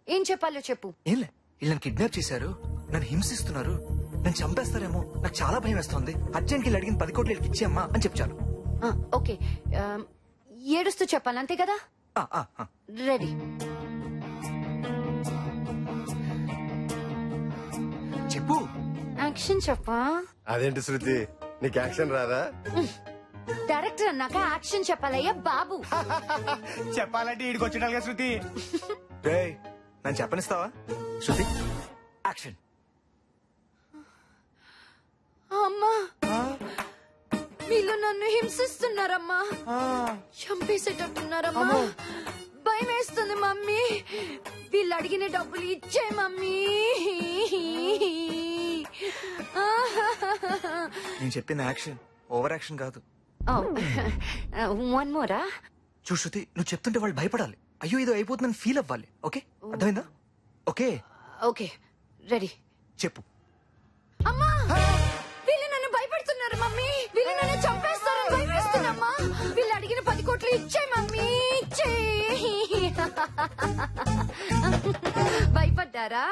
ఏం చెప్పాలో చెప్పు. ఏంలే, వీళ్ళు నన్ను కిడ్నాప్ చేశారు, నన్ను హింసిస్తున్నారు, నన్ను చంపేస్తారేమో, నాకు చాలా భయం వేస్తుంది. అర్జెంట్కి వీళ్ళు అడిగిన 10 కోట్లు ఇచ్చేయమ్మా అని చెప్పాను. ఓకే, ఏడుస్తూ చెప్పాలి అంతే కదా? రెడీ. చెప్పు. యాక్షన్ చెప్పా? అదేంటి శృతి, నీకు యాక్షన్ రాదా? డైరెక్టర్ అన్నాక యాక్షన్ చెప్పాలయ్యా బాబు. చెప్పాలంటే ఈడికి వచ్చినాలుగా శృతి. రేయ్, నన్ను చెప్పనిస్తావా? శృతి, యాక్షన్. అమ్మా, వీళ్ళు నన్ను హింసిస్తున్నారమ్మా, చంపేసేటట్టున్నారమ్మా. భయం వేస్తుంది మమ్మీ. వీళ్ళు అడిగిన డబ్బులు ఇచ్చే మమ్మీ. నేను చెప్పిన యాక్షన్ ఓవర్ యాక్షన్ కాదు. వన్ మోరా. చూ శృతి, నువ్వు చెప్తుంటే వాళ్ళు భయపడాలి. అయ్యో ఏదో అయిపోతుందని ఫీల్ అవ్వాలి. ఓకే, అర్థమైందా? Okay okay, ready. చెప్పు. అమ్మా, వీళ్ళు నన్ను భయపెడుతున్నారు మమ్మీ. వీళ్ళు నన్ను చంపేస్తారని భయపేస్తున్నామ్మా. వీళ్ళు అడిగిన 10 కోట్లు ఇచ్చే మమ్మీ, ఇచ్చే. భయపడ్డారా?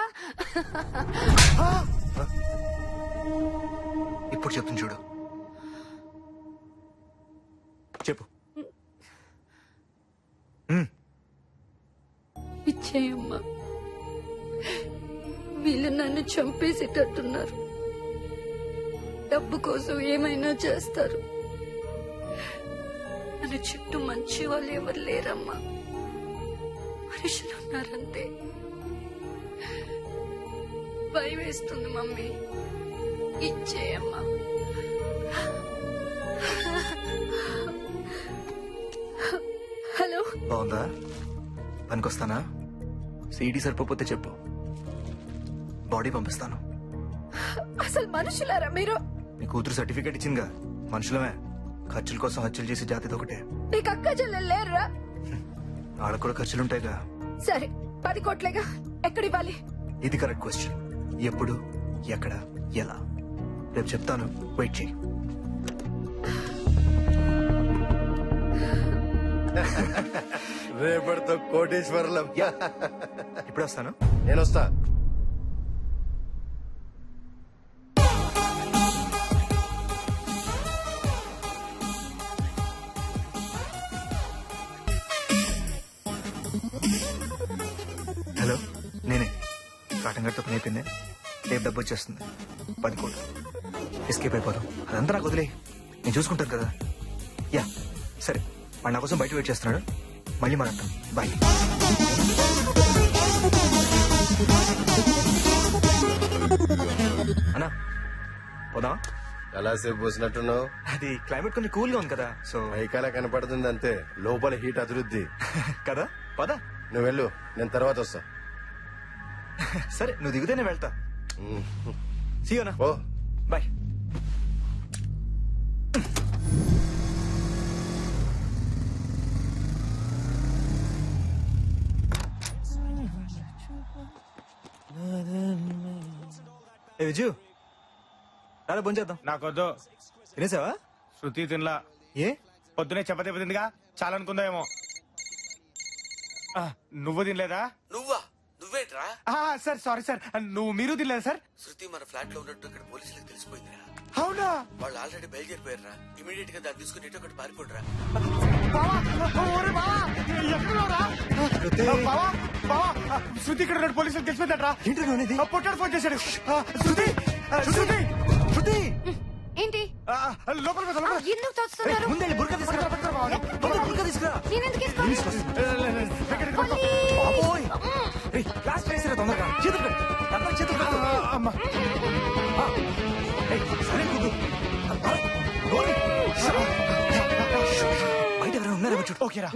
ఇప్పుడు చెప్తుంది చూడు. చెప్పు. ఇచ్చేయమ్మా, వీళ్ళు నన్ను చంపేసేటట్టున్నారు. డబ్బు కోసం ఏమైనా చేస్తారు. మన చుట్టూ మంచి వాళ్ళు ఎవరు లేరమ్మా, మనుషులు ఉన్నారంతే. భయం వేస్తుంది మమ్మీ, ఇచ్చేయమ్మా. హలో, బాగుందా? పనికొస్తానా? సీడీ సరిపోతే చెప్పు, బాడీ పంపిస్తాను. అసలు మనుషులారా మీరు? నీ కూతురు సర్టిఫికేట్ ఇచ్చిందిగా, మనుషులమే. ఖర్చుల కోసం హత్యలు చేసే జాతిది ఒకటే. నీకు అక్క చెల్లెలు లేరురా? వాళ్ళకు కూడా ఖర్చులుంటాయిగా. సరే 10 కోట్లేగా, ఎక్కడివ్వాలి? ఇది కరెక్ట్ క్వశ్చన్. ఎప్పుడు, ఎక్కడ, ఎలా? రేపు చెప్తాను, వెయిట్ చేయి. రేపటితో కోటేశ్వరులం. ఇప్పుడు వస్తాను. నేను వస్తా. హలో, నేనే. కాటన్ గట్టు పని అయిపోయింది. రేపు డబ్బు వచ్చేస్తుంది, 10 కోట్లు. ఎస్కేప్ అయిపోదాం. అదంతా నాకు వదిలే, నేను చూసుకుంటాను కదా. యా సరే, వాడు నా కోసం బయట వెయిట్ చేస్తున్నాడు. మళ్ళీ మాట్లాడతాం. బాయ్. అన్నా పోదాం. ఎలా సేపు పోసినట్టున్నావు? అది క్లైమేట్ కొంచెం కూల్ గా ఉంది కదా, సో పైకాల కనపడుతుంది అంతే, లోపల హీట్ అభివృద్ధి కదా. పదా, నువ్వు వెళ్ళు, నేను తర్వాత వస్తా. సరే నువ్వు దిగుతేనే వెళ్తా. సీయోనా, ఓ బాయ్. ఏ విజు, రారా భోంచేద్దాం. నాకొద్దు. తినేసావా? శృతి తినలా. ఏ? పొద్దునే చపాతీ తిందిగా, చాలా అనుకుందామేమో. నువ్వు తినలేదా? నువ్వా? నువ్వేట్రా? సార్ సారీ సార్, మీరు తినలేదా సార్? శృతి మన ఫ్లాట్ లో ఉన్నట్టు ఇక్కడ పోలీసులకు తెలిసిపోయిందిరా. అవునా? వాళ్ళు ఆల్రెడీ బయలుదేరిపోయారా. ఇమీడియట్ గా దాన్ని తీసుకుని ఒకటి పారిపోడరా. శృతి ఇక్కడ ఉన్న పోలీసులకు తెలిసిపోయిందట్రా. పొట్టాడు ఫోన్ చేశాడు. శృతి శృతి శృతి ఏంటి లోపల ఎందుకు తోస్తున్నారు? ముందే బుర్కా తీసుకురా. బుర్కా తీసుకురా. నేనెందుకు వేసుకోవాలి? బాబోయ్, క్లాస్ వేసిరా తొందరగా. చేతులు పెట్టు, చేతులు పెట్టు. అమ్మా సరే కూదు. బయట ఎవరైనా ఉన్నారేమో చూడు. ఓకేరా.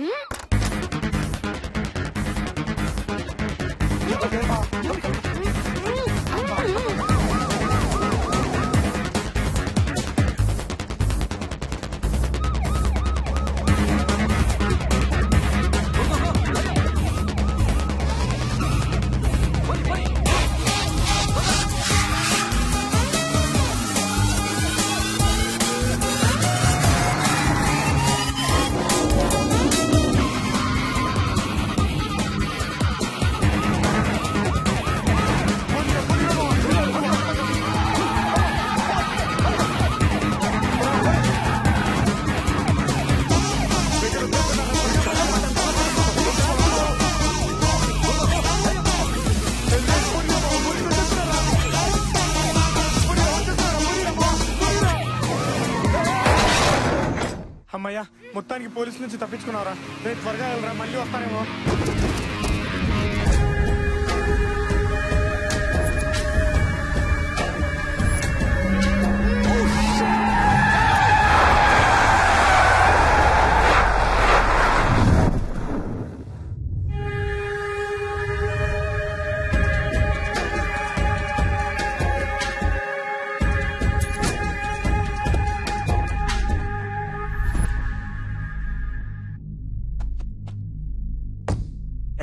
అమ్మయ్యా, మొత్తానికి పోలీసుల నుంచి తప్పించుకున్నారా? రేపు త్వరగా వెళ్ళరా, మళ్ళీ వస్తానేమో.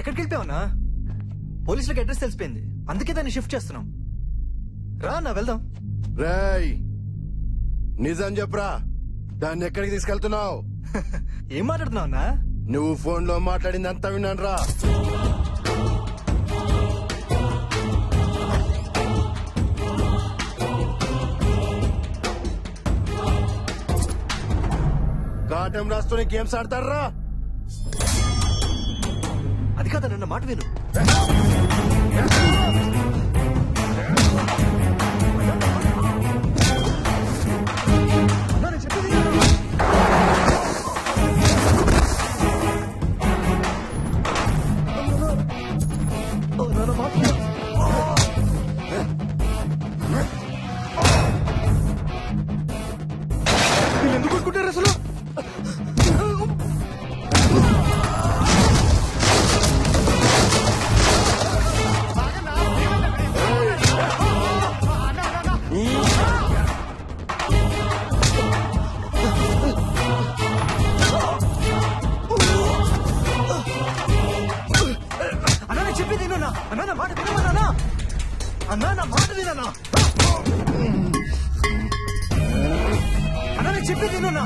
ఎక్కడికి వెళ్ళిపోయావునా? పోలీసులకు అడ్రస్ తెలిసిపోయింది, అందుకే దాన్ని షిఫ్ట్ చేస్తున్నాం. రా నా వెళ్దాం. రేయ్, నిజం చెప్పరా, దాన్ని ఎక్కడికి తీసుకెళ్తున్నావు? ఏం మాట్లాడుతున్నావునా? నువ్వు ఫోన్ లో మాట్లాడింది అంతా విన్నాను రా. కాటం రాస్తూనే గేమ్స్ ఆడతారా? అది కాదా, నన్న మాట విను. నా మాట వినమన్నా అన్నా, నా మాట వినన్నా అన్నా, నేను చెప్పేది వినన్నా.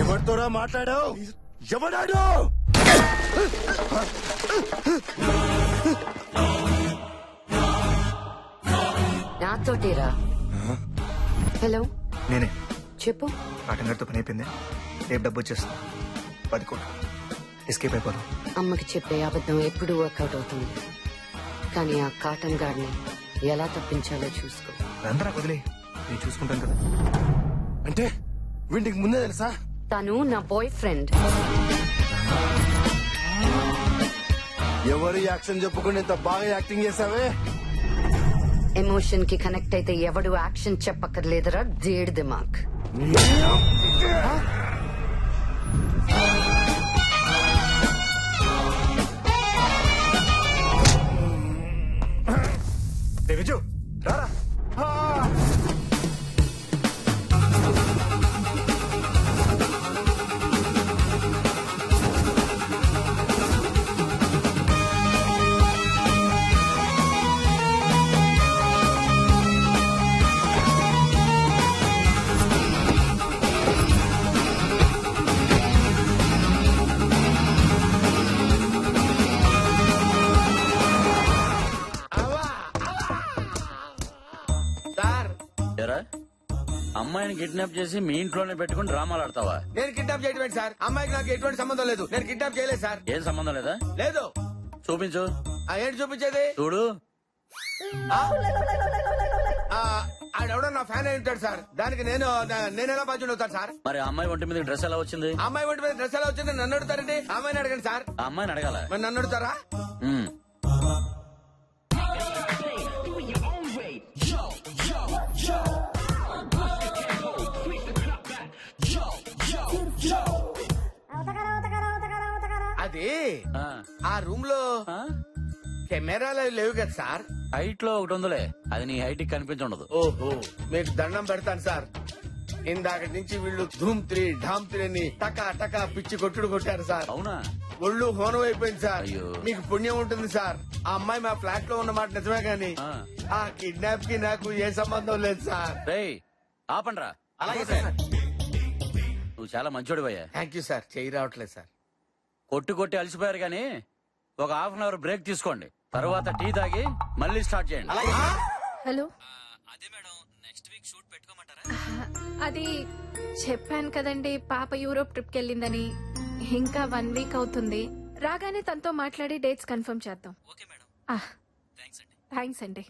ఎవరితోరా మాట్లాడావు? ఎవడాడు? నాతోటేరా. హలో, నేనే. చెప్పు. కాటన్ గారితో పని అయిపోయింది. రేపు డబ్బు వచ్చేస్తుంది. 10 కోట్లు. ఎస్కేప్ అయిపోదాం. అమ్మకి చెప్పే అబద్ధం ఎప్పుడు వర్కౌట్ అవుతుంది, కానీ ఆ కాటన్ గార్డ్ని ఎలా తప్పించాలో చూసుకో. అందరూ వదిలే, నేను చూసుకుంటాను కదా. అంటే వీటికి ముందే తెలుసా? తను నా బాయ్ ఫ్రెండ్. ఎవరు యాక్షన్ చెప్పుకుని ఇంత బాగా యాక్టింగ్ చేసావే? ఎమోషన్ కి కనెక్ట్ అయితే ఎవడు యాక్షన్ చెప్పక్కర్లేదురా, దేడ్ దిమాక్. విజు రారా. అమ్మాయిని కిడ్నాప్ చేసి మీ ఇంట్లోనే పెట్టుకుని డ్రామాలు ఆడతావా? నేను కిడ్నాప్ చేయడం సార్. అమ్మాయికి నాకు ఎటువంటి సంబంధం లేదు. నేను కిడ్నాప్ చేయలేదు సార్. ఏం సంబంధం లేదా? లేదు. చూపించు. ఏంటి చూపించేది? చూడు. ఆడెవడో నా ఫ్యాన్ అయి ఉంటాడు సార్. దానికి నేను ఎలా బాధ్యుడు అవుతాను సార్? మరి అమ్మాయి ఒంటి మీద డ్రెస్ ఎలా వచ్చింది? అమ్మాయి ఒంటి మీద డ్రెస్ ఎలా వచ్చింది నన్ను అడుగుతారండి? అమ్మాయిని అడగండి సార్. ఆ అమ్మాయిని అడగాల. మరి నన్ను అడుగుతారా? అది ఆ రూమ్ లో కెమెరాలు లేవు కదా సార్? హైట్ లో ఒకటి ఉందిలే, అది నీ హైట్ కి కనిపించుండదు. ఓహో, మీకు దండం పెడతాను సార్. ఇందాక నుంచి వీళ్ళు ధూమ్ 3 ఢామ్ 3 అని టకా టకా పిచ్చి కొట్టుడు కొట్టారు సార్. అవునా? ఒళ్ళు హోనం అయిపోయింది సార్. మీకు పుణ్యం ఉంటుంది సార్. ఆ అమ్మాయి మా ఫ్లాట్ లో ఉన్నమాట నిజమే గాని ఆ కిడ్నాప్ కి నాకు ఏ సంబంధం లేదు సార్. ఆపండ్రా. అలాగే సార్. నువ్వు చాలా మంచోడివయ్యా. Thank you sir. చేయి రావట్లేదు సార్. కొట్టి అలసిపోయారు గానీ ఒక హాఫ్ అన్ అవర్ బ్రేక్ తీసుకోండి. తర్వాత టీ తాగి మళ్ళీ స్టార్ట్ చేయండి. హలో. అదే మేడం, నెక్స్ట్ వీక్ షూట్ పెట్టుకోమంటారా? అది చెప్పాను కదండి, పాప యూరోప్ ట్రిప్ కి వెళ్ళిందని. ఇంకా 1 వీక్ అవుతుంది. రాగానే తనతో మాట్లాడి డేట్స్ కన్ఫర్మ్ చేద్దాం. Okay madam. థ్యాంక్స్ అండి.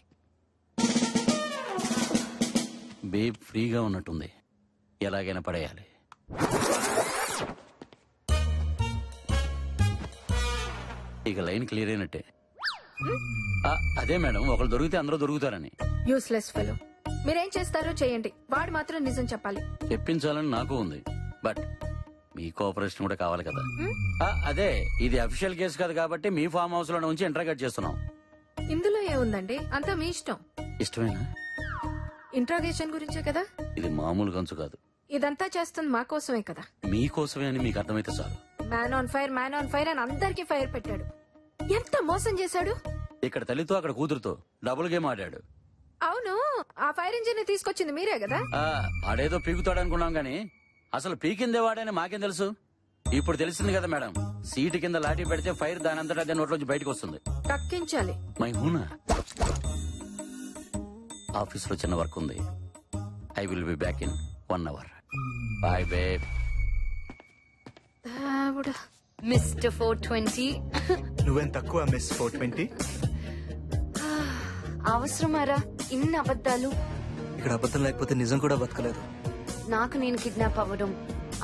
బేబ్ ఫ్రీగా ఉన్నట్టుంది, ఎలాగైనా పడేయాలి. ఇక లైన్ క్లియర్ అయినట్టే. అదే మేడం, ఒకరు దొరికితే అందరూ దొరుకుతారని. Useless fellow. మీరేం చేస్తారో చేయండి, వాడు మాత్రం నిజం చెప్పాలి. చెప్పించాలని నాకు ఉంది, బట్ మీ కోఆపరేషన్ కూడా కావాలి కదా. అదే, ఇది అఫీషియల్ కేసు కాదు కాబట్టి మీ ఫామ్ హౌస్ లో ఉంచి ఇంటర్గేట్ చేస్తున్నాం. ఇందులో ఏముందండి, అంతా మీ ఇష్టం. ఇష్టమేనా? ఇంట్రాగేషన్ గురించే కదా. ఇది మామూలు గంచు కాదు. ఇదంతా చేస్తుంది మా కోసమే కదా. మీకోసమే అని మీకు అర్థమైతే చాలు. మ్యాన్ ఆన్ ఫైర్ అని అందరికి ఫైర్ పెట్టాడు. ఎంత మోసం చేశాడు. ఇక్కడ తల్లితో అక్కడ కూతురుతో డబుల్ గేమ్ ఆడాడు. అవును, ఆ ఫైర్ ఇంజిన్ ని తీసుకొచ్చింది మీరే కదా. ఆడేదో పీకుతాడు అనుకున్నాం గానీ అసలు పీకిందే వాడని మాకేం తెలుసు. ఇప్పుడు తెలిసింది కదా మేడం, సీటు కింద లాఠీ పెడితే ఫైర్ దాని అంతటా అదే నోట్లోంచి బయటకు వస్తుంది. తక్కించాలి. మై హూనా. ఆఫీస్ లో చిన్న వర్క్ ఉంది. I will be back in 1 hour. Bye babe. Mister 420. నువ్వేం తక్కువ మిస్ 420. అవసరమారా ఇన్ని అబద్ధాలు? ఇక్కడ అబద్ధం లేకపోతే నిజం కూడా బతకలేదు. నాకు నేను కిడ్నాప్ అవ్వడం,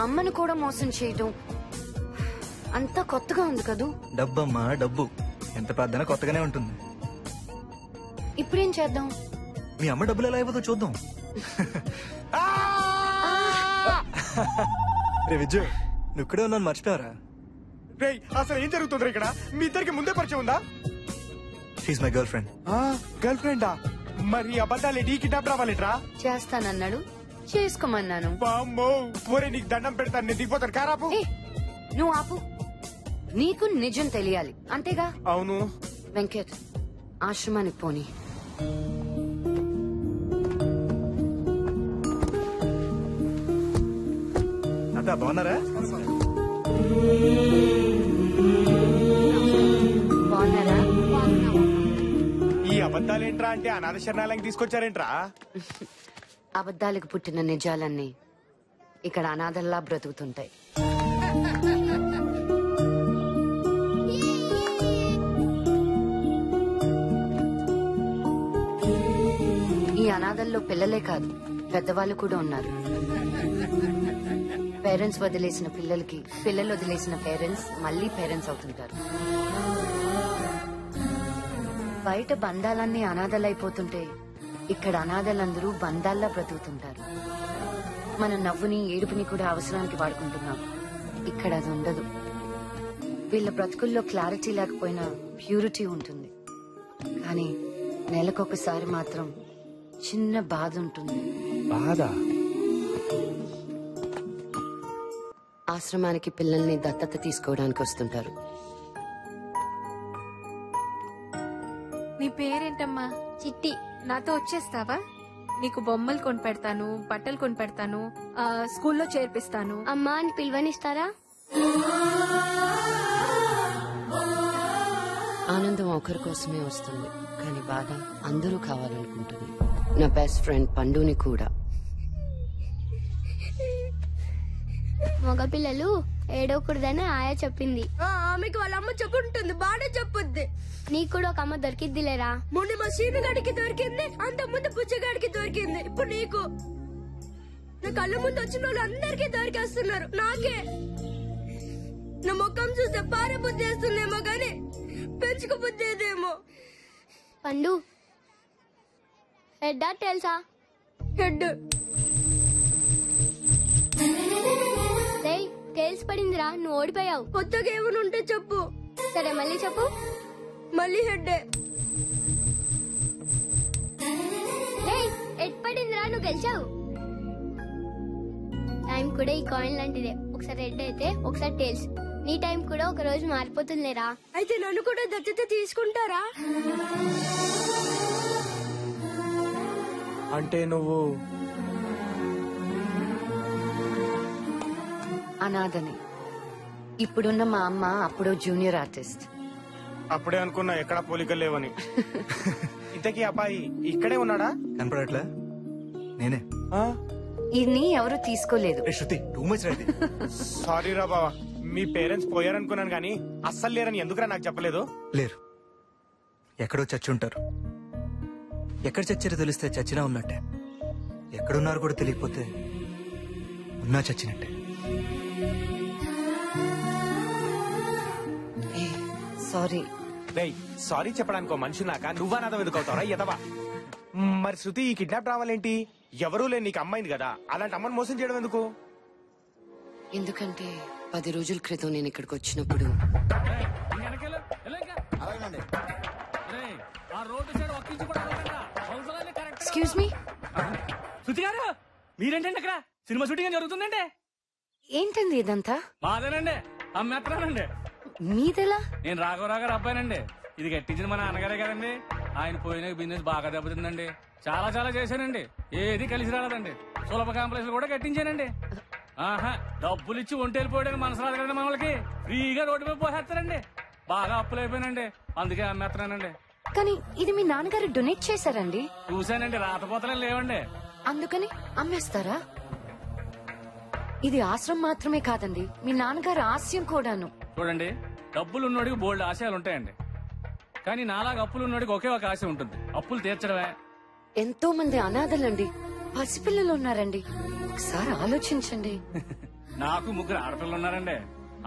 అమ్మను కూడా మోసం చేయడం అంతా కొత్తగా ఉంది కదూ. డబ్బమ్మా డబ్బు, ఎంత పెద్దనా కొత్తగానే ఉంటుంది. ఇప్పుడేం చేద్దాం? మీ అమ్మ డబ్బులు ఎలా అయిపోతుందో చూద్దాం. రే విజయ్, నువ్వు ఇక్కడే ఉన్నాను మర్చిపోయారా? అసలు ఏం జరుగుతుంది ఇక్కడ? మీ ఇద్దరికి ముందే పరిచయం ఉందా? She's my girlfriend. గర్ల్ ఫ్రెండా? మరి అబద్ధాలు నీ కిడ్నాప్ రావాలిట్రా? చేస్తానన్నాడు, చేసుకోమన్నాను. బామ్మో ఒరే నీకు దండం పెడతాను, నేను దిగిపోతాను. కారాపు. నువ్వు ఆపు, నీకు నిజం తెలియాలి అంతేగా? అవును. వెంకట్, ఆశ్రమానికి పోని. అదా బాగున్నారా? బాగున్నారా? ఈ అబద్ధాలేంట్రా అంటే అనాథ శరణాలయం తీసుకొచ్చారేంట్రా? అబద్ధాలకు పుట్టిన నిజాలన్నీ ఇక్కడ అనాథల్లా బ్రతుకుతుంటాయి. ఈ అనాథల్లో పిల్లలే కాదు, పెద్దవాళ్ళు కూడా ఉన్నారు. పేరెంట్స్ వదిలేసిన పిల్లలకి, పిల్లలు వదిలేసిన పేరెంట్స్ మళ్ళీ పేరెంట్స్ అవుతుంటారు. బయట బంధాలన్నీ అనాథలైపోతుంటే ఇక్కడ అనాథలందరూ బంధాల్లా బ్రతుకుతుంటారు. మన నవ్వుని, ఏడుపుని కూడా అవసరానికి వాడుకుంటున్నాం. ఇక్కడ అది ఉండదు. వీళ్ళ బ్రతుకుల్లో క్లారిటీ లేకపోయినా ప్యూరిటీ ఉంటుంది. కానీ నెలకొకసారి మాత్రం చిన్న బాధ ఉంటుంది. బాధ? ఆశ్రమానికి పిల్లల్ని దత్తత తీసుకోవడానికి వస్తుంటారు. నీ పేరేంటమ్మా? చిట్టి. నాతో వచ్చేస్తావా? నీకు బొమ్మలు కొని పెడతాను, బట్టలు కొని పెడతాను, స్కూల్లో చేర్పిస్తాను. అమ్మా అని పిలువనిస్తారా? ఆనందం ఒకరి కోసమే వస్తుంది, కానీ బాధ అందరూ కావాలనుకుంటుంది. నా బెస్ట్ ఫ్రెండ్ పండుని కూడా. మగపిల్లలు ఏడవకూడదని ఆయా చెప్పింది. ఆమెకి వాళ్ళ అమ్మ చెప్పుంటుంది, బాగా చెప్పుద్ది. నీకు కూడా ఒక అమ్మ దొరికిద్దిలేరా? మొన్న మా సీనుగాడికి దొరికింది, అంత ముందు పుచ్చగాడికి దొరికింది, ఇప్పుడు నీకు. నా కళ్ళ ముందు వచ్చిన వాళ్ళు అందరికీ దొరికేస్తున్నారు, నాకే. నా ముఖం చూస్తే పార బుద్ధి వేస్తుందేమో గాని పెంచుకు బుద్ధి ఏదేమో. పండు, హెడ్ తెలుసా? హెడ్. టేల్స్ పడిందిరా, నువ్వు ఓడిపోయావు. కొత్తగా ఏమైనా ఉంటే చెప్పు. సరే మళ్ళీ చెప్పు. మళ్ళీ హెడ్డే. హెడ్ పడిందిరా, నువ్వు గెలిచావు. టైం కూడా ఈ కాయిన్ లాంటిదే, ఒకసారి హెడ్ అయితే ఒకసారి టేల్స్. నీ టైం కూడా ఒక రోజు మారిపోతుందిలేరా. అయితే నన్ను కూడా దత్తత తీసుకుంటారా? అంటే నువ్వు అనాథని. ఇప్పుడున్న మా అమ్మ అప్పుడు జూనియర్ ఆర్టిస్ట్. అప్పుడే అనుకున్నా ఎక్కడ పోలికలు లేవని. ఇంతకీ అబ్బాయి ఇక్కడే ఉన్నాడా? కనపడట్లే, నేనే. ఇది ఎవరు తీసుకోలేదు. శృతి, టూ మచ్ రైట్. సారీ రా బావా, మీ పేరెంట్స్ పోయారనుకున్నాను కానీ అస్సలు లేరని ఎందుకురా నాకు చెప్పలేదు? లేరు, ఎక్కడో చచ్చి ఉంటారు. ఎక్కడ చచ్చారో తెలిస్తే చచ్చినా ఉన్నట్టే, ఎక్కడున్నారు కూడా తెలియకపోతే ఉన్నా చచ్చినట్టే. సారీ. సారీ చెప్పడానికి మనిషి నాక నువ్వా నాదో ఎదుకవుతావరా ఎదవా? మరి శృతి ఈ కిడ్నాప్ రావాలేంటి? ఎవరూ లేని నీకు అమ్మాయింది కదా, అలాంటి అమ్మని మోసం చేయడం ఎందుకు? ఎందుకంటే 10 రోజుల క్రితం నేను ఇక్కడికి వచ్చినప్పుడు ఎక్స్క్యూజ్ మీ. శృతి గారు, మీరేంటండి అక్కడ? సినిమా షూటింగ్ జరుగుతుందండి. ఏంటండి ఇదంతా? మాదేనండి, అమ్మేత్రానండి. మీదెలా? నేను రాఘవరావు గారు అబ్బాయినండి. ఇది కట్టించిన మా నాన్నగారే కదండి. ఆయన పోయిన బిజినెస్ బాగా దెబ్బతిందండి. చాలా చాలా చేశానండి, ఏది కలిసి రాలేదండి. సులభ కాంప్లెక్స్ కూడా కట్టించానండి. ఆహా, డబ్బులు ఇచ్చి ఒంటి వెళ్ళిపోయడానికి మనసు రాదు కదండి మనకి. ఫ్రీగా రోడ్డు మీద పోసేస్తారండి. బాగా అప్పులు అయిపోయినండి, అందుకే అమ్మేస్తున్నానండి. కానీ ఇది మీ నాన్నగారు డొనేట్ చేశారండి. చూశానండి, రాతపోతలే లేవండి. అందుకని అమ్మేస్తారా? ఇది ఆశ్రమం మాత్రమే కాదండి, మీ నాన్నగారు ఆశయం కూడాను. చూడండి, డబ్బులు ఉన్నోడికి బోల్డ్ ఆశయాలు ఉంటాయండి. కానీ నాలాగా అప్పులు ఉన్నోడికి ఒకే ఒక ఆశ ఉంటుంది, అప్పులు తీర్చడమే. ఎంతో మంది అనాథలండి, పసిపిల్లలు ఉన్నారండి. ఒకసారి ఆలోచించండి. నాకు 3 ఆడపిల్లలు ఉన్నారండి.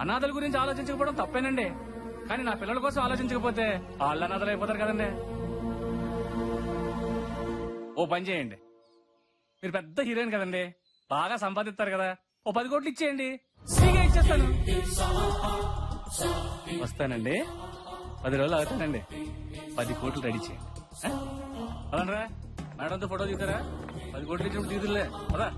అనాథల గురించి ఆలోచించకపోవడం తప్పేనండి. కానీ నా పిల్లల కోసం ఆలోచించకపోతే వాళ్ళు అనాథలు అయిపోతారు కదండి. ఓ పని చేయండి, మీరు పెద్ద హీరోయిన్ కదండి, బాగా సంపాదిస్తారు కదా, ఓ 10 కోట్లు ఇచ్చేయండి, ఫ్రీగా ఇచ్చేస్తాను. వస్తానండి, 10 రోజులు అవుతానండి. 10 కోట్లు రెడీ చేయండి. అలానరా మేడంతో ఫోటో తీసారా 10 కోట్లు ఇచ్చిన తీదులే పదా.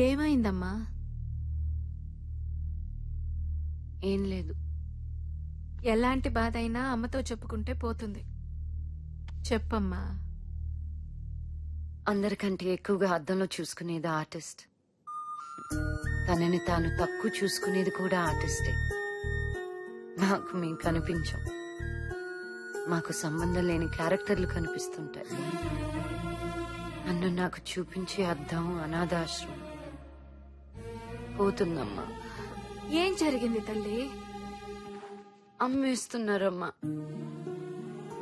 ఏమైందమ్మా? ఏం లేదు. ఎలాంటి బాధ అయినా అమ్మతో చెప్పుకుంటే పోతుంది. చెప్పమ్మా. అందరికంటే ఎక్కువగా అద్దంలో చూసుకునేది ఆర్టిస్ట్. తనని తాను తక్కువ చూసుకునేది కూడా ఆర్టిస్టే. నాకు మేము కనిపించాం. మాకు సంబంధం లేని క్యారెక్టర్లు కనిపిస్తుంటాయి. నన్ను నాకు చూపించే అద్దం అనాథాశ్రమం. పోతుందమ్మా. ఏం జరిగింది తల్లి? అమ్మేస్తున్నారమ్మా.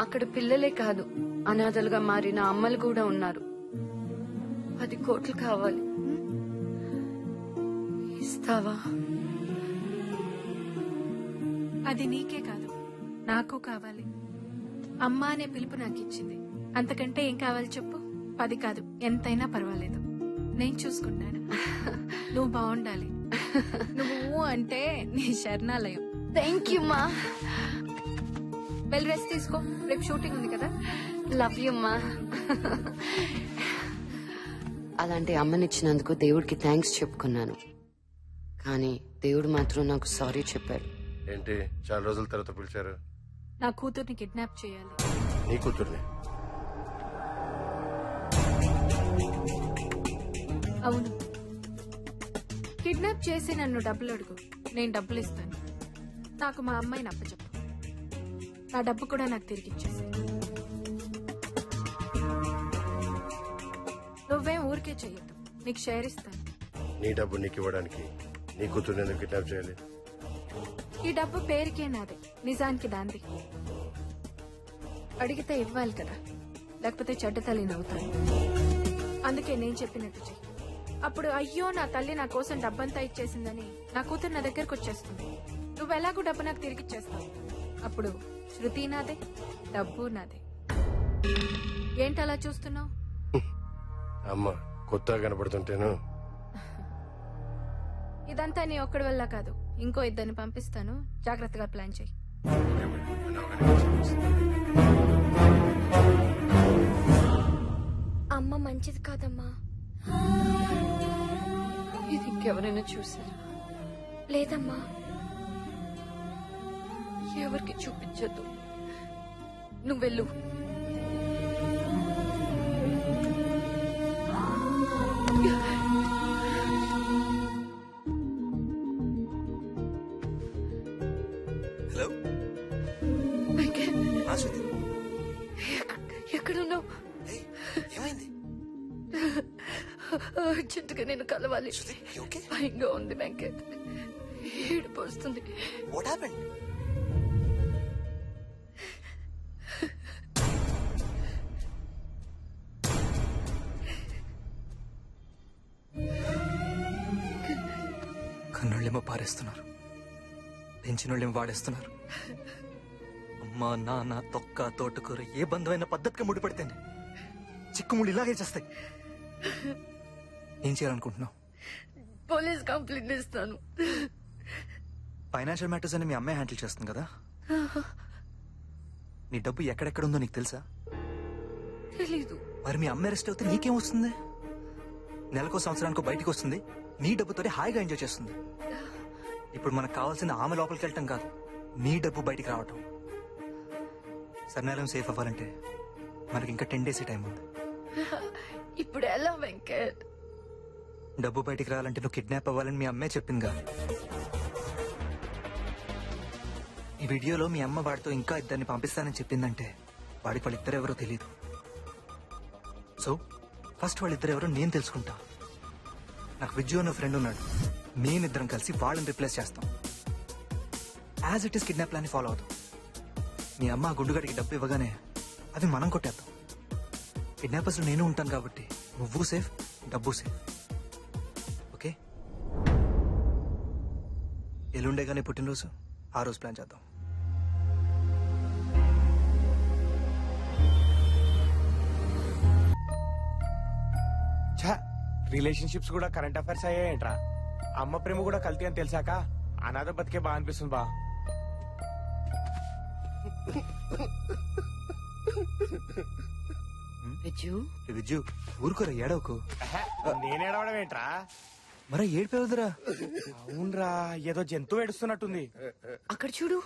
అక్కడ పిల్లలే కాదు, అనాథలుగా మారిన అమ్మలు కూడా ఉన్నారు. 10 కోట్లు కావాలి. ఇస్తావా? అది నీకే కాదు, నాకు కావాలి. అమ్మ అనే పిలుపు నాకు ఇచ్చింది. అంతకంటే ఏం కావాలి చెప్పు? 10 కాదు, ఎంతైనా పర్వాలేదు. నేను చూసుకుంటాను. నువ్వు బాగుండాలి. నువ్వు అంటే నీ శరణాలయం. థ్యాంక్ యూ మా. వెల్ రెస్ట్ తీసుకో, రేపు షూటింగ్ ఉంది కదా. లవ్ యూ మా. అలాంటి అమ్మనిచ్చినందుకు దేవుడికి థ్యాంక్స్ చెప్పుకున్నాను. కానీ దేవుడు మాత్రం నాకు సారీ చెప్పాడు. ఏంటి చాలా రోజుల తర్వాత పిలిచారు? నా కూతుర్ని కిడ్నాప్ చేయాలి. నీ కూతుర్ని? అవును. కిడ్నాప్ చేసి నన్ను డబ్బులు అడుగు, నేను డబ్బులు ఇస్తాను. నాకు మా అమ్మాయిని అప్పచెప్పు. నా డబ్బు కూడా నాకు తిరిగి ఇచ్చేసి. నువ్వేం ఊరికే చెయ్యొద్దు, నీకు షేర్ ఇస్తాను. నీ డబ్బు నీకు ఇవ్వడానికి నీ కూతుర్ని ఎందుకు కిడ్నాప్ చేయాలి? ఈ డబ్బు పేరుకే నాదే, నిజానికి దాంది. అడిగితే ఇవ్వాలి కదా, లేకపోతే చెడ్డ తల్లిని అవుతాను. అందుకే నేను చెప్పినట్టు చెయ్యి. అప్పుడు అయ్యో నా తల్లి నా కోసం డబ్బంతా ఇచ్చేసిందని నా కూతురు నా దగ్గరకు వచ్చేస్తుంది. నువ్వు ఎలాగూ డబ్బు నాకు తిరిగిచ్చేస్తావు. అప్పుడు శృతి నాదే, డబ్బు నాదే. ఏంటి అలా చూస్తున్నావు? అమ్మ కొత్తగా కనబడుతుంటేను. ఇదంతా నీ ఒక్కడి వల్ల కాదు, ఇంకో 2 పంపిస్తాను. జాగ్రత్తగా ప్లాన్ చెయ్యి. అమ్మ మంచిది కాదమ్మా. ఇది ఇంకెవరైనా చూసారా? లేదమ్మా. ఎవరికి చూపించద్దు. నువ్వు వెళ్ళు. హలో, ఎక్కడున్నావు? ఏమైంది? అర్జెంటుగా నేను కలవాలి. భయంగా ఉంది వెంకట్. ఏడుపు వస్తుంది. What happened? కన్నోళ్ళేమో పారేస్తున్నారు, పెంచినోళ్ళేమో వాడేస్తున్నారు. అమ్మా నాన్న తొక్క తోటకూర ఏ బంధమైన పద్ధతిగా ముడిపడితేనే చిక్కుముళ్ళు ఇలాగే చేస్తాయి. ఏం చేయాలనుకుంటున్నావు? పోలీస్ కంప్లైంట్ ఇస్తాను. ఫైనాన్షియల్ మ్యాటర్స్ అని మీ అమ్మాయి హ్యాండిల్ చేస్తుంది కదా. నీ డబ్బు ఎక్కడెక్కడ ఉందో నీకు తెలుసా? తెలీదు. మరి మీ అమ్మాయి అరెస్ట్ అవుతే నీకేం వస్తుంది? నెలకో సంవత్సరానికో బయటకు వస్తుంది, నీ డబ్బుతోనే హాయిగా ఎంజాయ్ చేస్తుంది. ఇప్పుడు మనకు కావాల్సింది ఆమె లోపలికి వెళ్ళటం కాదు, నీ డబ్బు బయటికి రావటం. సర్నాలం సేఫ్ అవ్వాలంటే మనకి ఇంకా 10 days టైం ఉంది. ఇప్పుడు ఎలా వెంకట్? డబ్బు బయటికి రావాలంటే నువ్వు కిడ్నాప్ అవ్వాలని మీ అమ్మే చెప్పిందిగా. ఈ వీడియోలో మీ అమ్మ వాడితో ఇంకా 2 పంపిస్తానని చెప్పిందంటే వాడికి వాళ్ళిద్దరెవరో తెలియదు. సో ఫస్ట్ వాళ్ళిద్దరెవరో నేను తెలుసుకుంటా. నాకు విజ్జు అన్న ఫ్రెండ్ ఉన్నాడు, మేమిద్దరం కలిసి వాళ్ళని రిప్లేస్ చేస్తాం. As it is kidnap plan follow అవుతాం. మీ అమ్మ గుండుగడికి డబ్బు ఇవ్వగానే అవి మనం కొట్టేద్దాం. కిడ్నాపర్స్ లో నేను ఉంటాను కాబట్టి నువ్వు సేఫ్, డబ్బు సేఫ్. ఓకే? ఎల్లుండేగానే పుట్టినరోజు, ఆ రోజు ప్లాన్ చేద్దాం. రిలేషన్షిప్స్ కూడా కరెంట్ అఫైర్స్ అయ్యాయంట్రా. అమ్మ ప్రేమ కూడా కల్తీ అని తెలిసాక అనాథ బతికే బాగా అనిపిస్తుంది బా. విజ్జు ఊరుకోరా ఏడవకు. నేనేడవడం ఏంట్రా? మరా ఏడిపోవద్దురా. అవునరా, ఏదో జంతువు ఏడుస్తున్నట్టుంది. అక్కడ చూడు.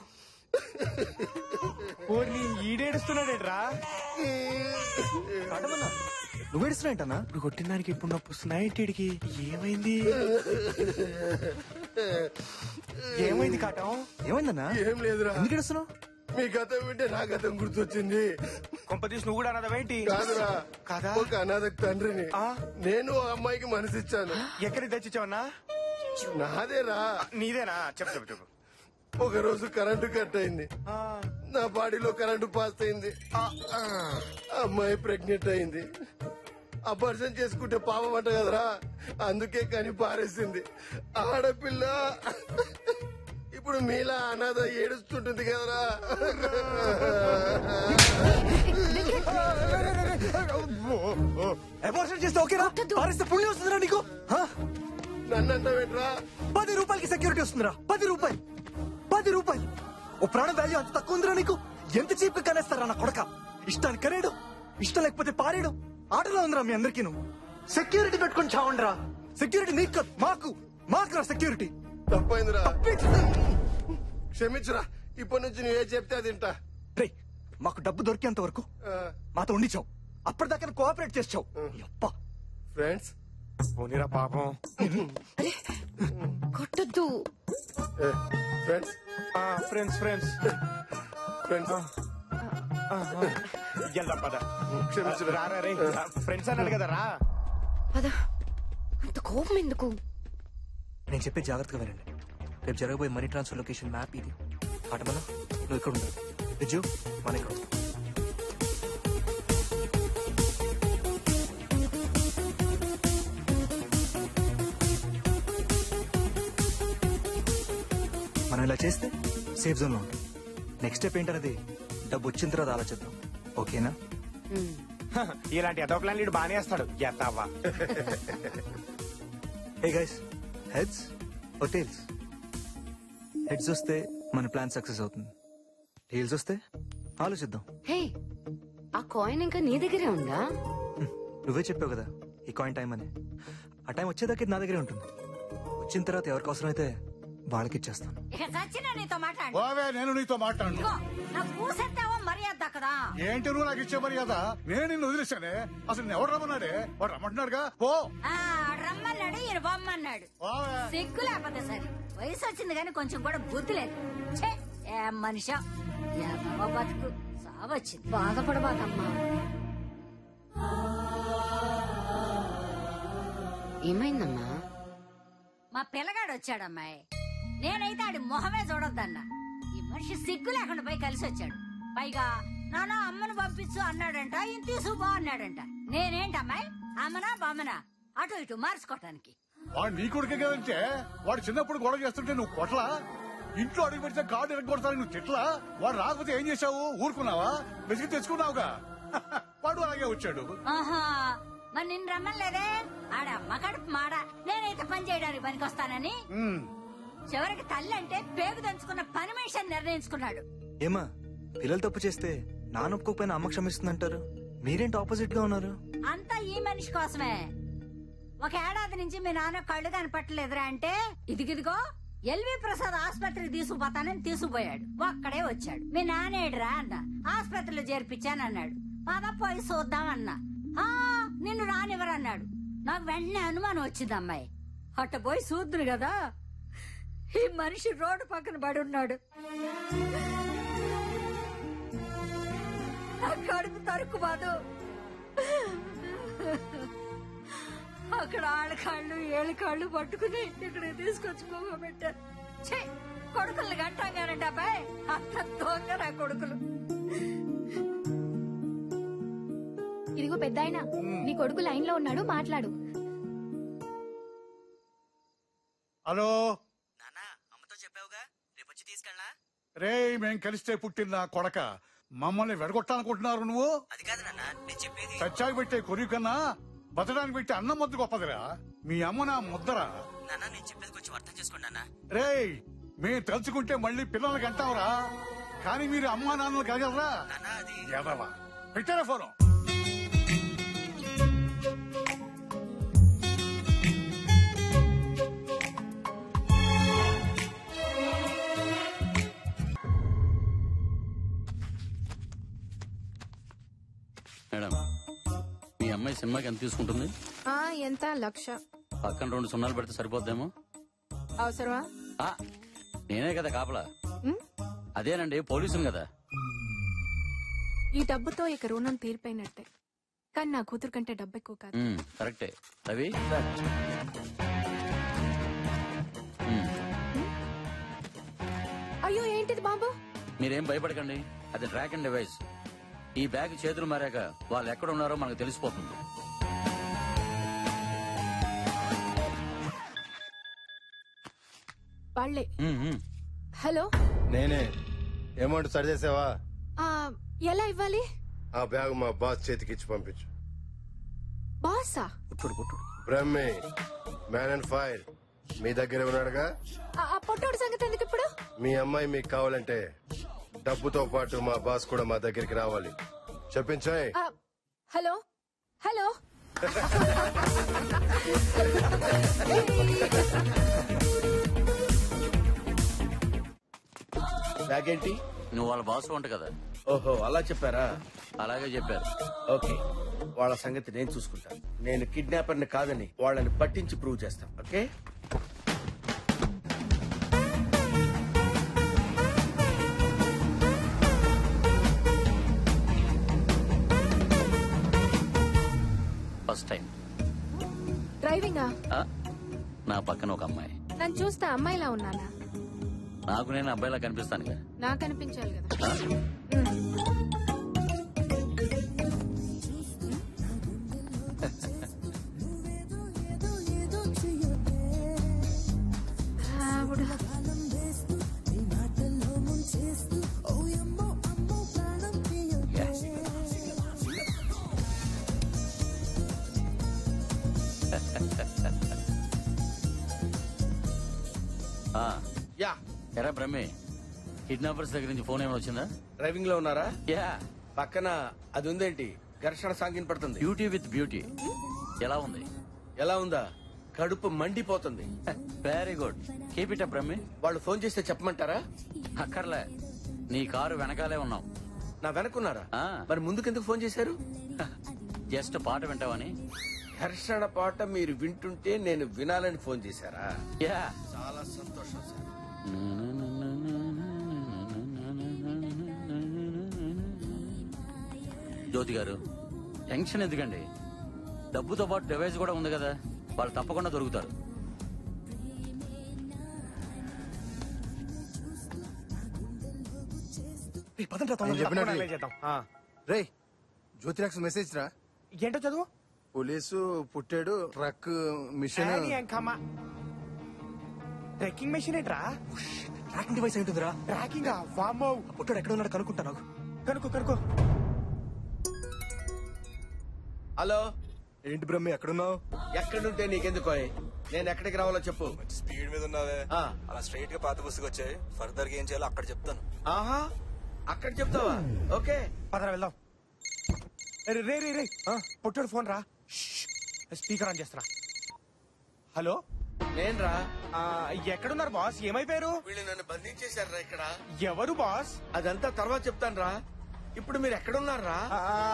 ఈడేడుస్తున్నాడేట్రా? నువ్వు ఏడుస్తున్నా ఇప్పుడు కొట్టిన దానికి ఇప్పుడు నొప్పి వస్తున్నాయి. ఇంటికి ఏమైంది? ఏమైంది కాటం? ఏమైందన్నా? ఏం లేదురా. ఎందుకు ఏడుస్తున్నావు? మీ గతం వింటే నా గతం గుర్తొచ్చింది. కొంపతీసి నువ్వు కూడా అన్నదేంటి? కాదురా, కాదా? ఒక అనాథకు తండ్రిని నేను ఆ అమ్మాయికి మనసిచ్చాను. ఎక్కడికి తెచ్చిచ్చావన్నా? నాదేరా. నీదేనా? చెప్పు చెప్పు చెప్పు. ఒక రోజు కరెంటు కట్ అయింది. నా బాడీలో కరెంటు పాస్ అయింది. అమ్మాయి ప్రెగ్నెంట్ అయింది. అబార్షన్ చేసుకుంటే పాపం అంట కదరా, అందుకే కని పారేసింది. ఆడపిల్ల ఇప్పుడు మీలా అనాథ ఏడుస్తుంటుంది కదరా. అబార్షన్ చేస్తే ఓకేరా? పారేస్తే పుణ్యం వస్తుందిరా నీకు? నన్ను అంటావేంట్రా? 10 రూపాయలకి సెక్యూరిటీ వస్తుందిరా. 10 రూపాయలు, 10 రూపాయలు. ఓ ప్రాణం వాల్యూ అంత తక్కువ ఉందిరా నీకు? ఎంత చీప్ గా కనేస్తారా నా కొడక? ఇష్టానికి కనేడు, ఇష్టం లేకపోతే పారేడు. ఆటలో ఉందిరా మీ అందరికీ. నువ్వు సెక్యూరిటీ పెట్టుకుని చావండిరా. సెక్యూరిటీ నీకు కాదు, మాకురా సెక్యూరిటీ. తప్పైందిరా, క్షమించురా. ఇప్పటి నుంచి నువ్వే చెప్తే అది తింటా. రే, మాకు డబ్బు దొరికేంత వరకు మాతో ఉండిచావు. అప్పటిదాకా కోఆపరేట్ చేసావు. ఫ్రెండ్స్ పోనీరా పాపం. కొట్టద్దు. ఫ్రెండ్స్ ఫ్రెండ్స్ ఫ్రెండ్స్ ఫ్రెండ్స్ ఎలా పద. రారా రే, ఫ్రెండ్స్ అన్నాడు కదా రా. పద. అంత కోపం ఎందుకు? నేను చెప్పే జాగ్రత్తగా వినండి. రేపు జరగబోయే మనీ ట్రాన్స్ఫర్ లొకేషన్ మ్యాప్ ఇది. ఆటమన నువ్వు ఇక్కడ ఉండాలి. విజు మన ఇక్కడ ఉంటాం. మనం ఇలా చేస్తే సేఫ్ జోన్ లో ఉంటాం. నెక్స్ట్ స్టెప్ ఏంటనేది డబ్బు వచ్చిన తర్వాత ఆలోచిద్దాం. ఓకేనా? ఇలాంటి ఎదో ప్లాన్ లీడు బానే వేస్తాడు. ఎత్తావా? Hey guys, heads or tails? Heads వస్తే మన ప్లాన్ సక్సెస్ అవుతుంది. టైల్స్ వస్తే ఆలోచిద్దాం. హే, ఆ కాయిన్ ఇంకా నీ దగ్గరే ఉందా? నువ్వే చెప్పావు కదా ఈ కాయిన్ టైం అని. ఆ టైం వచ్చేదాకా ఇది నా దగ్గరే ఉంటుంది. వచ్చిన తర్వాత ఎవరికి అవసరమైతే వాళ్ళకి ఇచ్చేస్తాను. ఇక చచ్చినా నీతో మాట్లాడు. బావే, నేను నీతో మాట్లాడు. ఇదిగో, నా పూసెత్తావో మర్యాద కదా. ఏంటి నువ్వు నాకు ఇచ్చే మర్యాద? నేను నిన్ను వదిలేశానే. అసలు నేను ఎవరు రమ్మన్నాడే? వాడు రమ్మంటున్నాడుగా. పో. రమ్మన్నాడు, ఈయన బొమ్మన్నాడు. సిగ్గు లేకపోతే సరే. వయసు వచ్చింది కానీ కొంచెం కూడా బుద్ధి లేదు. ఛే, ఏం మనిషా, ఏమో బతుకు సావచ్చింది. బాధపడబాకమ్మా. ఏమైందమ్మా? మా పిల్లగాడు వచ్చాడమ్మాయి. నేనైతే ఆడి మొహమే చూడొద్దన్నా. ఈ మనిషి సిగ్గు లేకుండా పోయి కలిసి వచ్చాడు. పైగా నాన్న అమ్మను పంపించు అన్నాడంట, ఈయన తీసుకుపో అన్నాడంట. నేనేంటమ్మాయి, అమ్మనా బామ్మనా అటు ఇటు మార్చుకోవటానికి? వాడు నీ కొడుకే కదంటే వాడు చిన్నప్పుడు గొడవ చేస్తుంటే నువ్వు కొట్లా? ఇంట్లో అడుగు పెడితే కార్డు ఎరగొడతాను నువ్వు తిట్లా? వాడు రాకపోతే ఏం చేశావు? ఊరుకున్నావా? వెతికి తెచ్చుకున్నావుగా. వాడు అలాగే వచ్చాడు. ఆహా, మరి నిన్ను రమ్మలేదే? ఆడమ్మ కడుపు మాడ. నేనైతే పని చేయడానికి పనికొస్తానని చివరికి తల్లి అంటే పేగు దంచుకున్న పని మనిషి నిర్ణయించుకున్నాడు. ఏమా, పిల్లలు తప్పు చేస్తే నాన్న ఒప్పుకోకపోయినా అమ్మ క్షమిస్తుందంటారు. మీరేంటి ఆపోజిట్ గా ఉన్నారు? అంతా ఈ మనిషి కోసమే. ఒక ఏడాది నుంచి మీ నాన్న కళ్ళు కనపట్టలేదురా అంటే ఇదిగిదిగో ఎల్వి ప్రసాద్ ఆసుపత్రికి తీసుకుపోతానని తీసుకుపోయాడు. ఒక్కడే వచ్చాడు. మీ నానేడురా అన్న. ఆసుపత్రిలో చేర్పించానన్నాడు. పద పోయి చూద్దామన్నా. నిన్ను రానివ్వరన్నాడు. నాకు వెంటనే అనుమానం వచ్చింది అమ్మాయి. అట్ట పోయి చూద్దురు కదా, ఈ మనిషి రోడ్డు పక్కన పడి ఉన్నాడు. కడుపు తరుకు బాదు. అక్కడ ఆడకాళ్ళు ఏళ్ళకాళ్ళు పట్టుకుని ఇక్కడికి తీసుకొచ్చి పెట్టారు. కొడుకుల్ని గంటాగానండి అబ్బాయి. అంత దొంగ నా కొడుకులు. ఇదిగో పెద్దాయన, నీ కొడుకు లైన్ లో ఉన్నాడు, మాట్లాడు. హలో అమ్మతో చెప్పావుగా, రేపొచ్చి తీసుకెళ్ళా? రే, మేం కలిస్తే పుట్టిన కొడక, మమ్మల్ని వెడగొట్టాలనుకుంటున్నారు నువ్వు? అది కాదు నాన్న, నేను చెప్పేది. చచ్చాకి పెట్టే కొరియు కన్నా బతడానికి పెట్టి అన్నం ముద్ద గొప్పదిరా. మీ అమ్మ నా ముద్దరా. నాన్న నేను చెప్పేది కొంచెం అర్థం చేసుకోండి నాన్న. రేయ్, మేము తలుచుకుంటే మళ్ళీ పిల్లలకి అంటావురా, కానీ మీరు అమ్మా నాన్నలు కలగలరా? ఎదవా, పెట్టారా ఫోను? మేడం, మీ అమ్మాయి సినిమాకి ఎంత తీసుకుంటుంది? ఎంత? 1,00,000. పక్కన 2 సున్నాలు పెడితే సరిపోద్దేమో. అవసరమా? నేనే కదా కాపలా. అదేనండి, పోలీసులు కదా. ఈ డబ్బుతో ఇక రుణం తీరిపోయినట్టే, కానీ నా కూతురు కంటే డబ్బు ఎక్కువ కాదు. కరెక్టే రవి. అయ్యో, ఏంటిది బాబు? మీరేం భయపడకండి, అది ట్రాక్ అండ్ డివైస్. ఈ బ్యాగ్ చేతులు మారాక వాళ్ళు ఎక్కడ ఉన్నారో మనకు తెలిసిపోతుంది. వాళ్ళే. హలో, నేనే. అమౌంట్ సరి చేసావా? ఎలా ఇవ్వాలి? ఆ బ్యాగ్ మా బాస్ చేతికి ఇచ్చి పంపించు. బాసా? బ్రహ్మే, మ్యాన్ అండ్ ఫైర్ మీ దగ్గర ఉన్నాడుగా. ఆ పొట్టోడు సంగతి ఎందుకు ఇప్పుడు? మీ అమ్మాయి మీకు కావాలంటే డబ్బుతో పాటు మా బాస్ కూడా మా దగ్గరికి రావాలి. చెప్పించాయి. Hello hello. బ్యాగ్ ఏంటి? నువ్వు వాళ్ళ బాస్ వంట కదా. ఓహో, అలా చెప్పారా? అలాగే చెప్పారు. ఓకే, వాళ్ళ సంగతి నేను చూసుకుంటాను. నేను కిడ్నాపర్ని కాదని వాళ్ళని పట్టించి ప్రూవ్ చేస్తాను. ఓకే. ఫస్ట్ టైం డ్రైవింగా? నా పక్కన ఒక అమ్మాయి. నన్ను చూస్తే అమ్మాయిలా ఉన్నానా? నాకు నేను అబ్బాయిలా కనిపిస్తాను. నాకు అనిపించాలి కదా. ఎరా బ్రహ్మే, కిడ్నాపర్స్ దగ్గర నుంచి ఫోన్ ఏమైనా వచ్చిందా? డ్రైవింగ్ లో ఉన్నారా? యా. పక్కన అది ఉందేంటి? ఘర్షణ సాగిన పడుతుంది. Beauty with beauty. ఎలా ఉంది? ఎలా ఉందా? కడుపు మండిపోతుంది. Very good, keep it up బ్రహ్మే. వాళ్ళు ఫోన్ చేస్తే చెప్పమంటారా? అక్కర్లే, నీ కారు వెనకాలే ఉన్నాం. నా వెనకున్నారా? మరి ముందుకెందుకు ఫోన్ చేశారు? జస్ట్ పాట వింటావని. ఘర్షణ పాట మీరు వింటుంటే నేను వినాలని ఫోన్ చేశారా? యా. చాలా సంతోషం సార్. జ్యోతి గారు, టెన్షన్ ఎందుకండి? డబ్బుతో పాటు డివైస్ కూడా ఉంది కదా, వాళ్ళు తప్పకుండా దొరుకుతారు. రే, జ్యోతిరాక్స్ మెసేజ్ రా. ఏంటో చదువు. పోలీసు పుట్టాడు, ట్రక్ మిషన్. ట్రెక్కింగ్ మెషిన్ ఏంట్రా? ట్రాకింగ్ డివైస్ ఏంటుందిరా? ట్రాకింగ్ వామ్మో. పుట్టాడు ఎక్కడ ఉన్నాడు కనుక్కుంటా. నాకు కనుక్కో. హలో, ఏంటి బ్రహ్మి, ఎక్కడున్నావు? ఎక్కడుంటే నీకెందుకో? నేను ఎక్కడికి రావాలో చెప్పు. స్పీడ్ మీద ఉన్నావే, అలా స్ట్రైట్ గా పాత బస్సుకి వచ్చాయి. ఫర్దర్ గా ఏం చేయాలో అక్కడ చెప్తాను. ఆహా, అక్కడ చెప్తావా? ఓకే, పదరా వెళ్దాం. రే రే రే, పొట్టాడు ఫోన్ రా. స్పీకర్ ఆన్ చేస్తారా. హలో, నేనురా. ఎక్కడున్నారు బాస్? ఏమైపోయారు? వీళ్ళు నన్ను బంధించేశారా ఇక్కడ. ఎవరు బాస్? అదంతా తర్వాత చెప్తాను రా. ఇప్పుడు మీరు ఎక్కడున్నారా?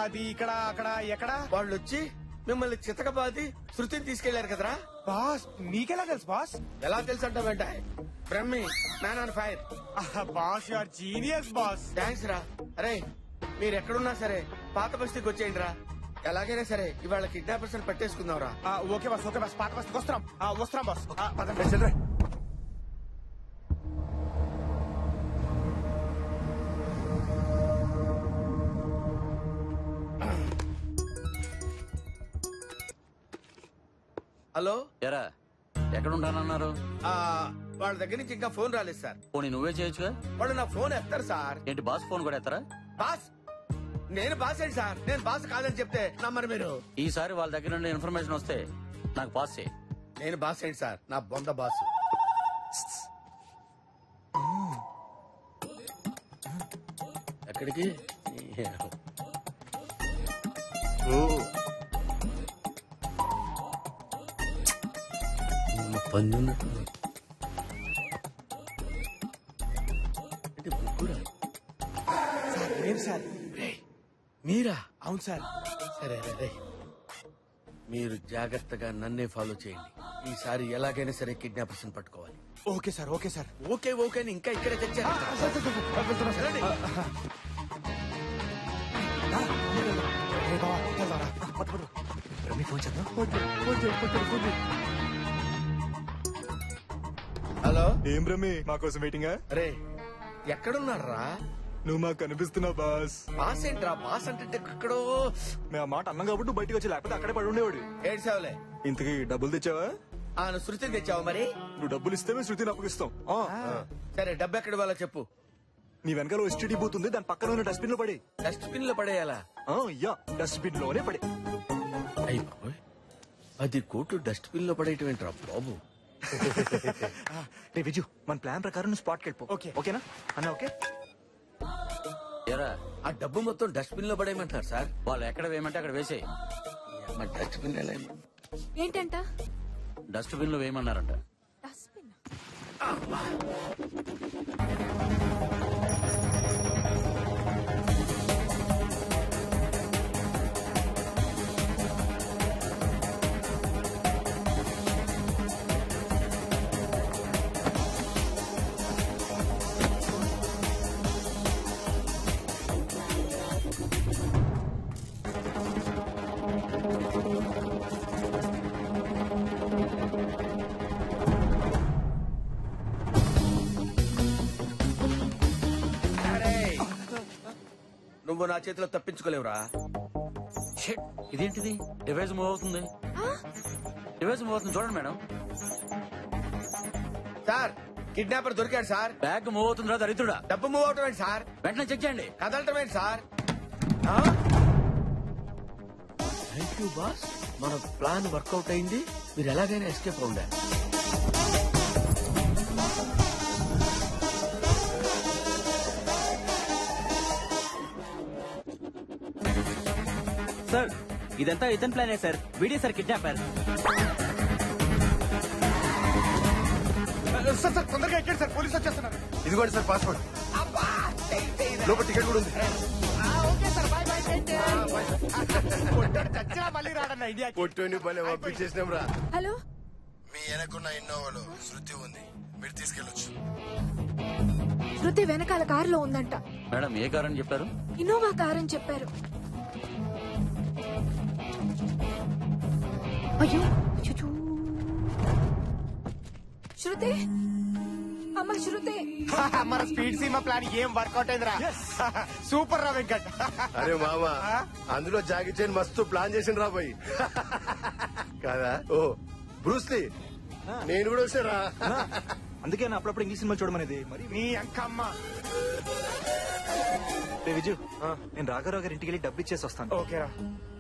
అది ఇక్కడ, అక్కడ, ఎక్కడ? వాళ్ళు వచ్చి మిమ్మల్ని చితకబాది శృతిని తీసుకెళ్లారు కదరా. బాస్ మీకెలా తెలుసు బాస్? ఎలా తెలుసు అంటావేంట? Brahmi, man on fire. Boss you are genius boss. Thanks రా. అరే, మీరు ఎక్కడున్నా సరే పాత బస్తీకి వచ్చేయండి రా. ఎలాగైనా సరే ఇవాళ కిడ్నాపర్స్ పట్టేసుకుందాం రా. Okay boss, okay boss. పాత బస్తీకి వస్తున్నాం బాస్. హలో. ఎరా, ఎక్కడ ఉంటానన్నారు? వాళ్ళ దగ్గర నుంచి ఇంకా ఫోన్ రాలేదు సార్. పోనీ నువ్వే చేయొచ్చుగా. వాళ్ళు నా ఫోన్ ఎత్తారు సార్. ఏంటి బాస్ ఫోన్ కూడా ఎత్తారా? బాస్ నేను బాస్ ఏంటి సార్? నేను బాస్ కాదని చెప్తే నమ్మరు మీరు. ఈసారి వాళ్ళ దగ్గర నుండి ఇన్ఫర్మేషన్ వస్తే నాకు పాస్ చేయి. నేను బాస్ ఏంటి సార్? నా బొంద బాస్. ఎక్కడికి? పందున్నట్టు సార్ మీరా? అవును సార్. సరే రే, మీరు జాగ్రత్తగా నన్నే ఫాలో చేయండి. ఈసారి ఎలాగైనా సరే కిడ్నాపర్స్ పట్టుకోవాలి. Okay sir. Okay sir. Okay okay అని ఇంకా ఇక్కడే తెచ్చారు. హలో, ఏం రమి మా కోసం వెయిటింగా? రే ఎక్కడున్నారా? నువ్వు మాకు కనిపిస్తున్నావు బాస్. బాస్ ఏంట్రా? బాస్ అంటే ఎక్కడో. మేము ఆ మాట అన్నాం కాబట్టి నువ్వు బయటకు వచ్చి, లేకపోతే అక్కడే పడి ఉండేవాడు. ఏడ్చావులే. ఇంతకీ డబ్బులు తెచ్చావా? నువ్వు శృతిని తెచ్చావు మరి? నువ్వు డబ్బులు ఇస్తే మేము శృతిని అప్పగిస్తాం. సరే, డబ్బు ఎక్కడ వాళ్ళ చెప్పు. నీ వెనకాల ఎస్టీడీ బూత్ ఉంది, దాని పక్కన ఉన్న డస్ట్బిన్ లో పడి. డస్ట్బిన్ లో పడేయాలా? యా, డస్ట్బిన్ లోనే పడి. అయ్యి బాబోయ్, 10 కోట్లు డస్ట్బిన్ లో పడేయటం ఏంట్రా బాబు? రే విజు, మన ప్లాన్ ప్రకారం నువ్వు స్పాట్కి వెళ్ళిపో. ఓకేనా అన్న? ఓకే. ఆ డబ్బు మొత్తం డస్ట్బిన్ లో పడేయమంటారు సార్. వాళ్ళు ఎక్కడ వేయమంటే అక్కడ వేసేయి. డస్ట్బిన్ ఏంటంట? డస్ట్బిన్ లో వేయమన్నారంట. డస్ట్బిన్? నువ్వు నా చేతిలో తప్పించుకోలేవురా. ఇదేంటిది? డివైస్ మూవ్ అవుతుంది. డివైస్ మూవ్ అవుతుంది చూడండి మేడం. సార్, కిడ్నాపర్ దొరికాడు సార్. బ్యాగ్ మూవ్ అవుతుందిరా దరిద్రుడా. డబ్బు మూవ్ అవటం ఏంటి సార్? వెంటనే చెక్ చేయండి. కదలటం ఏంటి సార్? థ్యాంక్ యూ బాస్, మన ప్లాన్ వర్కౌట్ అయింది. మీరు ఎలాగైనా ఎస్కేప్ అవుండారు. సార్, ఇదంతా ఇతని ప్లానే sir. Video sir kidnapper. Sir తొందరగా ఎక్కండి సార్, పోలీసు వచ్చేస్తున్నారు. ఇదిగోండి సార్ పాస్పోర్ట్. లోపల టికెట్ కూడా ఉంది. మళ్ళీ రాడన్న ఇండియా. పొట్టుని భలే పంపించేసినాం రా. హలో, మీ వెనకున్న ఇన్నోవాలో శృతి ఉంది, మీరు తీసుకెళ్ళొచ్చు. శృతి వెనకాల కారులో ఉందంట. మేడం ఏ కార్ అని చెప్పారు? ఇన్నోవా కార్ అని చెప్పారు. అయ్యో, శృతి, అమ్మ శృతి. మన స్పీడ్ సీమా ప్లాన్ ఏం వర్కౌట్ అయిందిరా. సూపర్ రా వెంకట్. అరే మామా, అందులో జాగి చైన్ మస్తు ప్లాన్ చేసిన రా పోయి కాదా? ఓ బ్రూస్లీ, నేను కూడా వచ్చారా? అందుకే నా అప్పుడప్పుడు ఇంగ్లీష్ సినిమా చూడమనేది. మరి నీ అంకమ్మ. రే విజు, నేను రాఘరావు గారి ఇంటికి వెళ్ళి డబ్బు ఇచ్చేసి వస్తాను. ఓకేరా,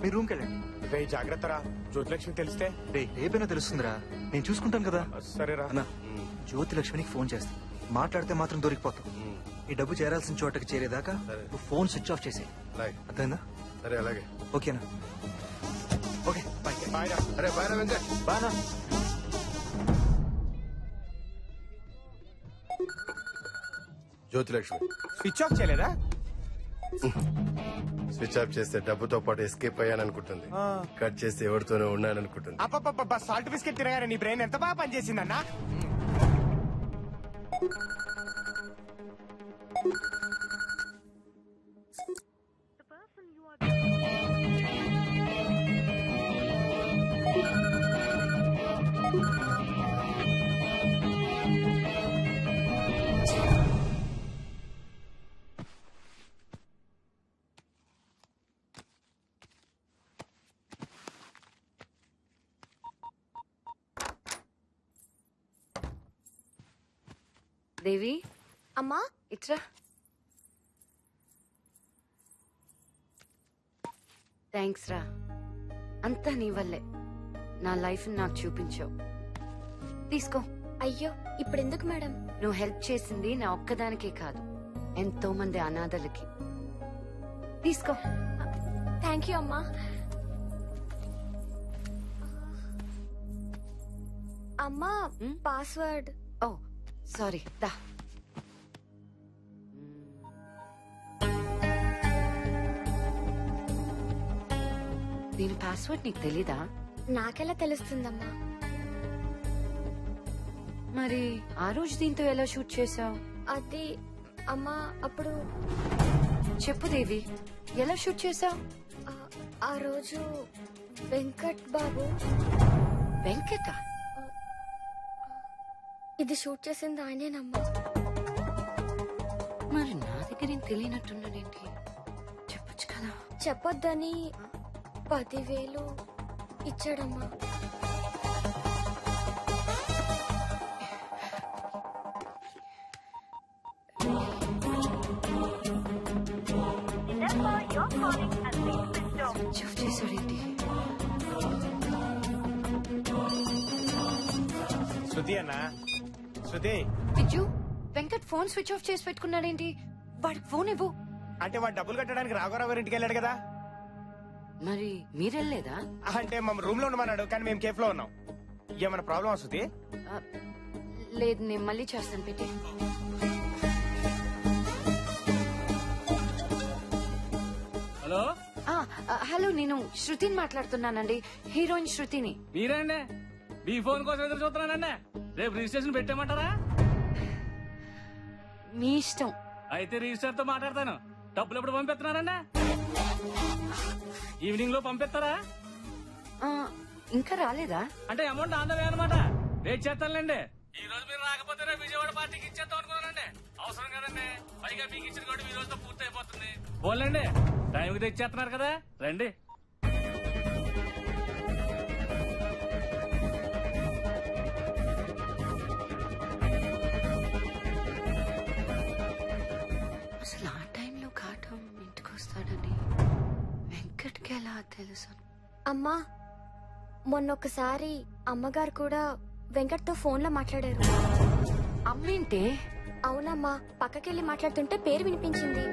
మీ రూమ్కి వెళ్ళండి. రే జాగ్రత్త రా, జ్యోతిలక్ష్మి తెలిస్తే. రే రేపైనా తెలుస్తుందిరా, నేను చూసుకుంటాను కదా. సరేరా అన్నా, జ్యోతిలక్ష్మికి ఫోన్ చేస్తా. మాట్లాడితే మాత్రం దొరికిపోతావు. ఈ డబ్బు చేరాల్సిన చోటకి చేరేదాకా నువ్వు ఫోన్ స్విచ్ ఆఫ్ చేసేయి. అర్థమైందా? సరే అలాగే. ఓకేనా? Okay bye. బాయ్ రా. అరే బాయ్ రా వెంకట్. బానా. జ్యోతిలక్ష్మి స్విచ్ ఆఫ్ చేయలేదా? స్విచ్ ఆఫ్ చేస్తే డబ్బుతో పాటు ఎస్కేప్ అయ్యాననుకుంటుంది. కట్ చేస్తే ఎవరితోనే ఉన్నాననుకుంటుంది. అప్ప సాల్ట్ బిస్కెట్ తినగానే నీ బ్రెయిన్ ఎంత బాగా పనిచేసిందన్నా. దేవి, అమ్మా ఇట్రా. థ్యాంక్స్ రా, అంతా నీ వల్లే. నా లైఫ్ నాకు చూపించావు. తీసుకో. అయ్యో ఇప్పుడు ఎందుకు మేడం? నువ్వు హెల్ప్ చేసింది నా ఒక్కదానికే కాదు, ఎంతో మంది అనాథలకి. తీసుకో. థ్యాంక్ యూ అమ్మా. అమ్మా పాస్వర్డ్. ఓ సారీ, దా. దీని పాస్వర్డ్ నీకు తెలీదా? నాకెలా తెలుస్తుందమ్మా? మరి ఆ రోజు దీంతో ఎలా షూట్ చేసావు? అది అమ్మా అప్పుడు. చెప్పు దేవి, ఎలా షూట్ చేసావు? ఆ రోజు వెంకట్ బాబు. వెంకట? ఇది షూట్ చేసింది ఆయనేనమ్మా. మరి నా దగ్గర ఏం తెలియనట్టున్నాడేంటి? చెప్పొచ్చు కదా. చెప్పొద్దని 10,000 ఇచ్చాడమ్మా. చేశాడేంటి? శృతి అన్నా, Shruti. Viju, Venkat phone switch off చేసి పెట్టుకున్నాడేంటి? వాడికి ఫోన్ ఇవ్వు. అంటే వాడు డబ్బులు కట్టడానికి రాఘవరావు గారి ఇంటికి వెళ్ళాడు కదా. మరి మీరెళ్ళలేదా? అంటే మా రూమ్ లో ఉండమన్నాడు, కానీ మేము కేఫ్ లో ఉన్నాం. ఏమైనా ప్రాబ్లం వస్తుంది? లేదు, నేను మళ్ళీ చేస్తాను. పెట్టి. హలో. హలో, నేను శృతిని మాట్లాడుతున్నానండి, హీరోయిన్ శృతిని. మీరండి? మీ ఫోన్ కోసం ఎదురు చూస్తున్నానండి. రేపు రిజిస్ట్రేషన్ పెట్టేమంటారా? మీ ఇష్టం. అయితే రిజిస్టర్ తో మాట్లాడతాను. డబ్బులు ఎప్పుడు పంపిస్తున్నారండి? ఈవినింగ్ లో పంపిస్తారా? ఇంకా రాలేదా? అంటే అమౌంట్ ఆందవే అనమాట. వెయిట్ చేస్తానులేండి. ఈ రోజు మీరు రాకపోతే రేపు విజయవాడ పార్టీకి ఇచ్చేద్దాం అనుకున్నానండి. అవసరం కదండి, పైగా మీకు ఇచ్చిన కూడా ఈ రోజుతో పూర్తి అయిపోతుంది. పోలేండి, టైంకి తెచ్చేస్తున్నారు కదా, రండి. అసలు ఆ టైంలో కాటం ఇంటికి వస్తాడని వెంకట్కి ఎలా తెలుసు? అమ్మా మొన్నొకసారి అమ్మగారు కూడా వెంకట్తో ఫోన్ లో మాట్లాడారు. అమ్మేంటే? అవునమ్మా, పక్కకెళ్ళి మాట్లాడుతుంటే పేరు వినిపించింది.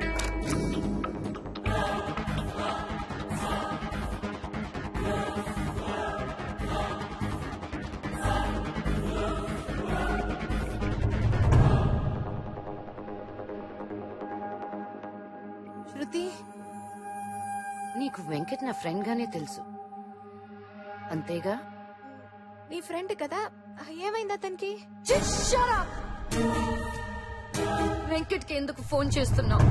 శృతి, నీకు వెంకట్ నా ఫ్రెండ్ గానే తెలుసు అంతేగా? నీ ఫ్రెండ్ కదా, ఏమైంది అతనికి? వెంకట్ కి ఎందుకు ఫోన్ చేస్తున్నావు?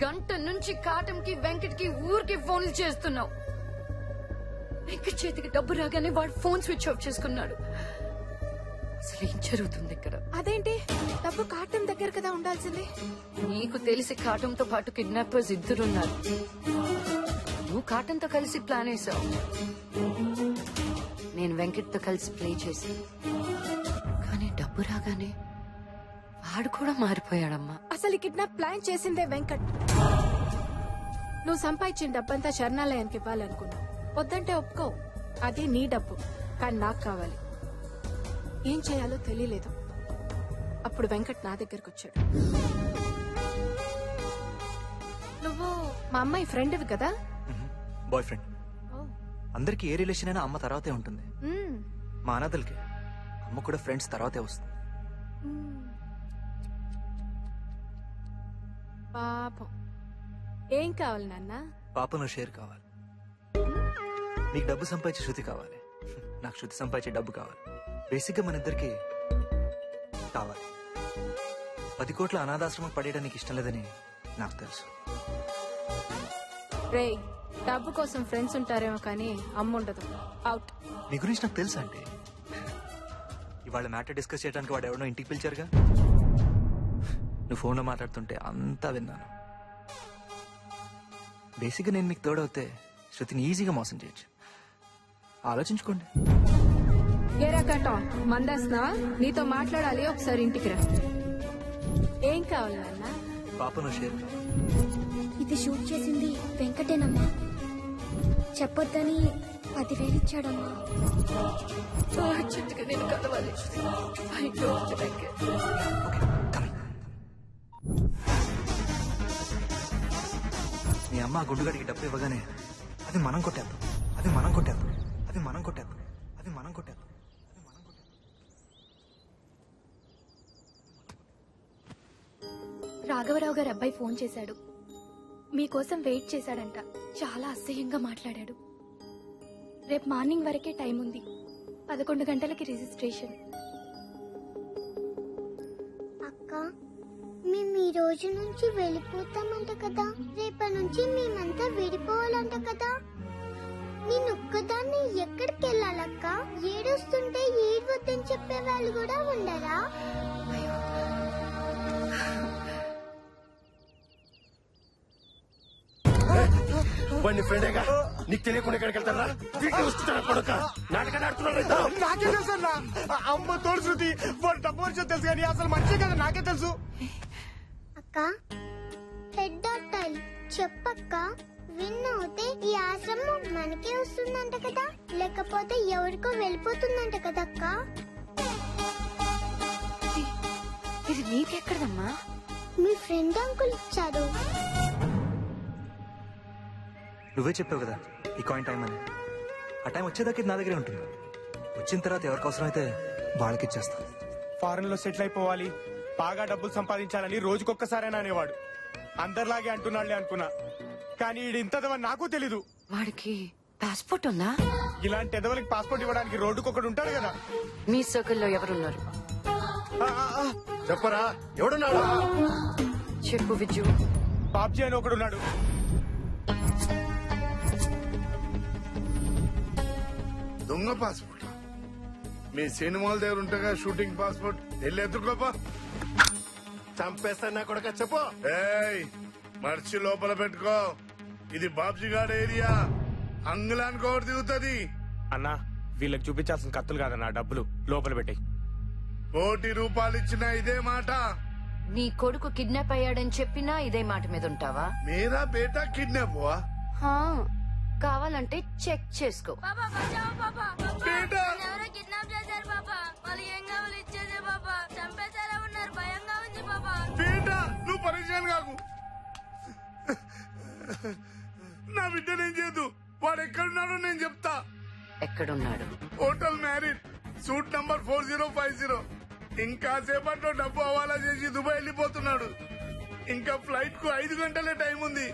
గంట నుంచి కాటంకి వెంకట్ కి ఊరికి ఫోన్లు చేస్తున్నావు. వెంకట్ చేతికి డబ్బు రాగానే వాడు ఫోన్ స్విచ్ ఆఫ్ చేసుకున్నాడు. అసలు ఏం జరుగుతుంది ఇక్కడ? అదేంటి, డబ్బు కాటం దగ్గర కదా ఉండాల్సింది. నీకు తెలిసి కాటంతో పాటు కిడ్నాపర్స్ ఇద్దరున్నారు. నువ్వు కాటంతో కలిసి ప్లాన్ వేసావు, నేను వెంకట్ తో కలిసి ప్లే చేసి. కానీ డబ్బు రాగానే వాడు కూడా మారిపోయాడమ్మా. అసలు ఈ కిడ్నాప్ ప్లాన్ చేసిందే వెంకట్. నువ్వు సంపాదించిన డబ్బంతా శరణాలయానికి ఇవ్వాలనుకున్నావు. వద్దంటే ఒప్పుకో, అది నీ డబ్బు, కానీ నాకు కావాలి. ఏం చేయాలో తెలియలేదు. అప్పుడు వెంకట్ నా దగ్గరకు వచ్చాడు. నువ్వు మా అమ్మాయి ఫ్రెండ్వి కదా? Boy friend. అందరికి ఏ రిలేషన్ అయినా అమ్మ తర్వాతే ఉంటుంది. మా అనాథలకి అమ్మ కూడా ఫ్రెండ్స్ తర్వాతే వస్తుంది. పాపం. ఏం కావాలి నాన్న? పాపను షేర్ కావాలి. నీకు డబ్బు సంపాదించే శృతి కావాలి, నాకు శృతి సంపాదించే డబ్బు కావాలి. బేసిక్ గా మన ఇద్దరికి కావాలి. 10 కోట్ల అనాథాశ్రమం పడేయడానికి ఇష్టం లేదని నాకు తెలుసు. రేయ్, డబ్బు కోసం ఫ్రెండ్స్ ఉంటారేమో కానీ అమ్మ ఉండదు. అవుట్. నీ గురించి నాకు తెలుసు అంటే. ఇవాళ మ్యాటర్ డిస్కస్ చేయడానికి వాడు ఎవడో ఇంటికి పిలిచారుగా. నువ్వు ఫోన్లో మాట్లాడుతుంటే అంతా విన్నాను. బేసిక్గా నేను మీకు తోడవుతే శృతిని ఈజీగా మోసం చేయొచ్చు. ఆలోచించుకోండి. ఏ రకటం మందేస్తున్నావా? నీతో మాట్లాడాలి, ఒకసారి ఇంటికి రా. ఏం కావాలి నాన్న? పాపను షేర్. ఇది షూట్ చేసింది వెంకటేనమ్మా. చెప్పొద్దని 10,000 ఇచ్చాడమ్మా. చిట్టుగా నేను కలవాలి. మీ అమ్మ గుండుగాడికి డబ్బు ఇవ్వగానే అది మనం కొట్టేద్దాం, అది మనం కొట్టేద్దాం, అది మనం కొట్టేద్దాం, అది మనం కొట్టేద్దాం. రాఘవరావు గారి అబ్బాయి ఫోన్ చేశాడు. మీకోసం వెయిట్ చేశాడంట. చాలా అసహ్యంగా మాట్లాడాడు. రేపు మార్నింగ్ వరకే టైం ఉంది. 11 గంటలకి రిజిస్ట్రేషన్. అక్క మేము ఈ రోజు నుంచి వెళ్ళిపోతామంట కదా, రేపటి నుంచి మేమంతా విడిపోవాలంట కదా. నేను ఒక్కదాన్ని ఎక్కడికి వెళ్ళాలక్క? ఏడుస్తుంటే ఏడవద్దని చెప్పే వాళ్ళు కూడా ఉండరా? వాడిని ఫ్రెండేగా నీకు తెలియకుండా ఎక్కడికి వెళ్తారా? వీటిని వస్తున్నారా కొడుక? నాటకాన్ని ఆడుతున్నారా? నాకే తెలుసు అన్న. అమ్మ తోడు శృతి వాడు డబ్బు వచ్చి తెలుసు కానీ అసలు మంచి కదా నాకే తెలుసు. అక్క హెడ్ డాక్టర్ చెప్పక్క, విన్ అవుతే ఈ ఆశ్రమం మనకే వస్తుందంట కదా, లేకపోతే ఎవరికో వెళ్ళిపోతుందంట కదక్క. ఇది నీకెక్కడమ్మా? మీ ఫ్రెండ్ అంకుల్ ఇచ్చారు. నువ్వే చెప్పావు కదా ఈ కాయిన్ టైం అని. ఆ టైం వచ్చేదాకా ఇది నా దగ్గరే ఉంటుంది. వచ్చిన తర్వాత ఎవరికి అవసరమైతే వాళ్ళకి ఇచ్చేస్తాను. ఫారెన్ లో సెటిల్ అయిపోవాలి, బాగా డబ్బులు సంపాదించాలని రోజుకొక్కసారైనా అనేవాడు. అందరిలాగే అంటున్నాడులే అనుకున్నా, కానీ ఈడు ఇంతదవని నాకు తెలీదు. వాడికి పాస్పోర్ట్ ఉందా? ఇలాంటి ఎదవలకి పాస్పోర్ట్ ఇవ్వడానికి రోడ్డుకొకడు ఉంటాడు కదా. మీ సర్కిల్లో ఎవరున్నారు? చెప్పరా ఎవడున్నాడు? చెప్పు విజు. బాబ్జీ అని ఒకడున్నాడు. దొంగ పాస్పోర్ట్ మీ సినిమాల దగ్గర ఉంటగా షూటింగ్ పాస్పోర్ట్ వెళ్ళి ఎత్తుకోపా. చంపేస్తా కొడుక చెప్పు. ఏయ్ మర్చి లోపల పెట్టుకో. ఇది బాబ్జీగాడ్ ఏరియా, అంగుళానికి ఒకటి దిగుతుంది. అన్నా వీళ్ళకి చూపించాల్సిన కత్తులు కాదన్నా, డబ్బులు లోపల పెట్టాయి. ₹1,00,000 ఇచ్చినా ఇదే మాట. నీ కొడుకు కిడ్నాప్ అయ్యాడని చెప్పినా ఇదే మాట మీద ఉంటావా? మీరా బేటా కిడ్నాప్ హువా? హా, కావాలంటే చెక్ చేసుకో. ఎవరో కిడ్నాప్ చేశారు పాపా. వాళ్ళు ఏం కావాలి ఇచ్చేసే పాపా. చంపేసారా ఉన్నారు, భయంగా ఉంది పాపా. బేటా నువ్వు పరిచయం కాకు. నా బిడ్డ నేను చేయదు. వాడు ఎక్కడున్నాడో నేను చెప్తా. ఎక్కడున్నాడు? Hotel married, suit number 4050. ఇంకా సేపట్లో డబ్బు హవాలా చేసి దుబాయ్ వెళ్ళిపోతున్నాడు. ఇంకా ఫ్లైట్ కు 5 గంటలే టైం ఉంది.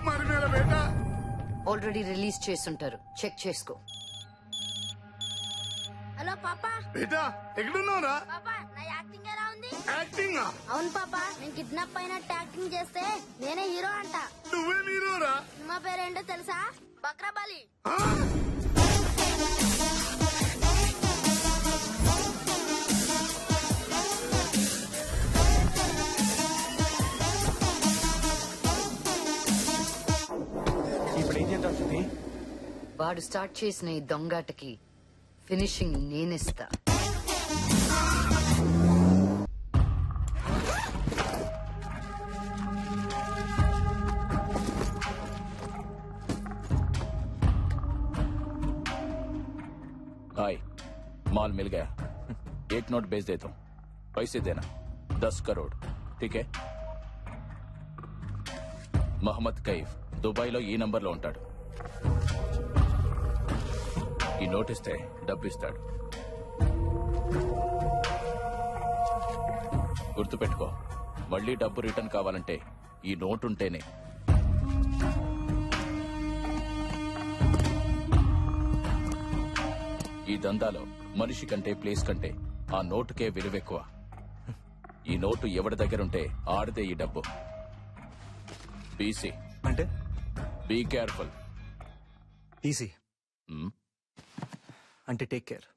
మరి మేర బేటా ఆల్రెడీ రిలీజ్ చేసుంటారు, చెక్ చేసుకో. హలో పాపా. బేటా ఎక్కడున్నావురా? పాపా నా యాక్టింగ్ ఎలా ఉంది? యాక్టింగ్? అవును పాపా, నేను కిడ్నాప్ అయినట్టు యాక్టింగ్ చేస్తే నేనే హీరో అంట. నువ్వేం హీరోరా? మా పేరేంటో తెలుసా? బక్రాబాలి. ఇప్పుడు ఏం చేద్దాం శృతి? వాడు స్టార్ట్ చేసిన ఈ దొంగాటకి ఫినిషింగ్ నేనిస్తా. हाय माल मिल गया. 1 नोट भेज देता हूँ, पैसे देना 10 करोड़. ठीक है? మహమ్మద్ కైఫ్ దుబాయ్లో ఈ నంబర్లో ఉంటాడు. ఈ నోట్ ఇస్తే డబ్బు ఇస్తాడు. గుర్తుపెట్టుకో, మళ్ళీ డబ్బు రిటర్న్ కావాలంటే ఈ నోట్ ఉంటేనే. ఈ దందాలో మనిషి కంటే ప్లేస్ కంటే ఆ నోటుకే విలువెక్కువ. ఈ నోటు ఎవరి దగ్గరుంటే ఆడితే ఈ డబ్బు. బీసీ అంటే బీ కేర్ఫుల్. టీసీ అంటే టేక్ కేర్.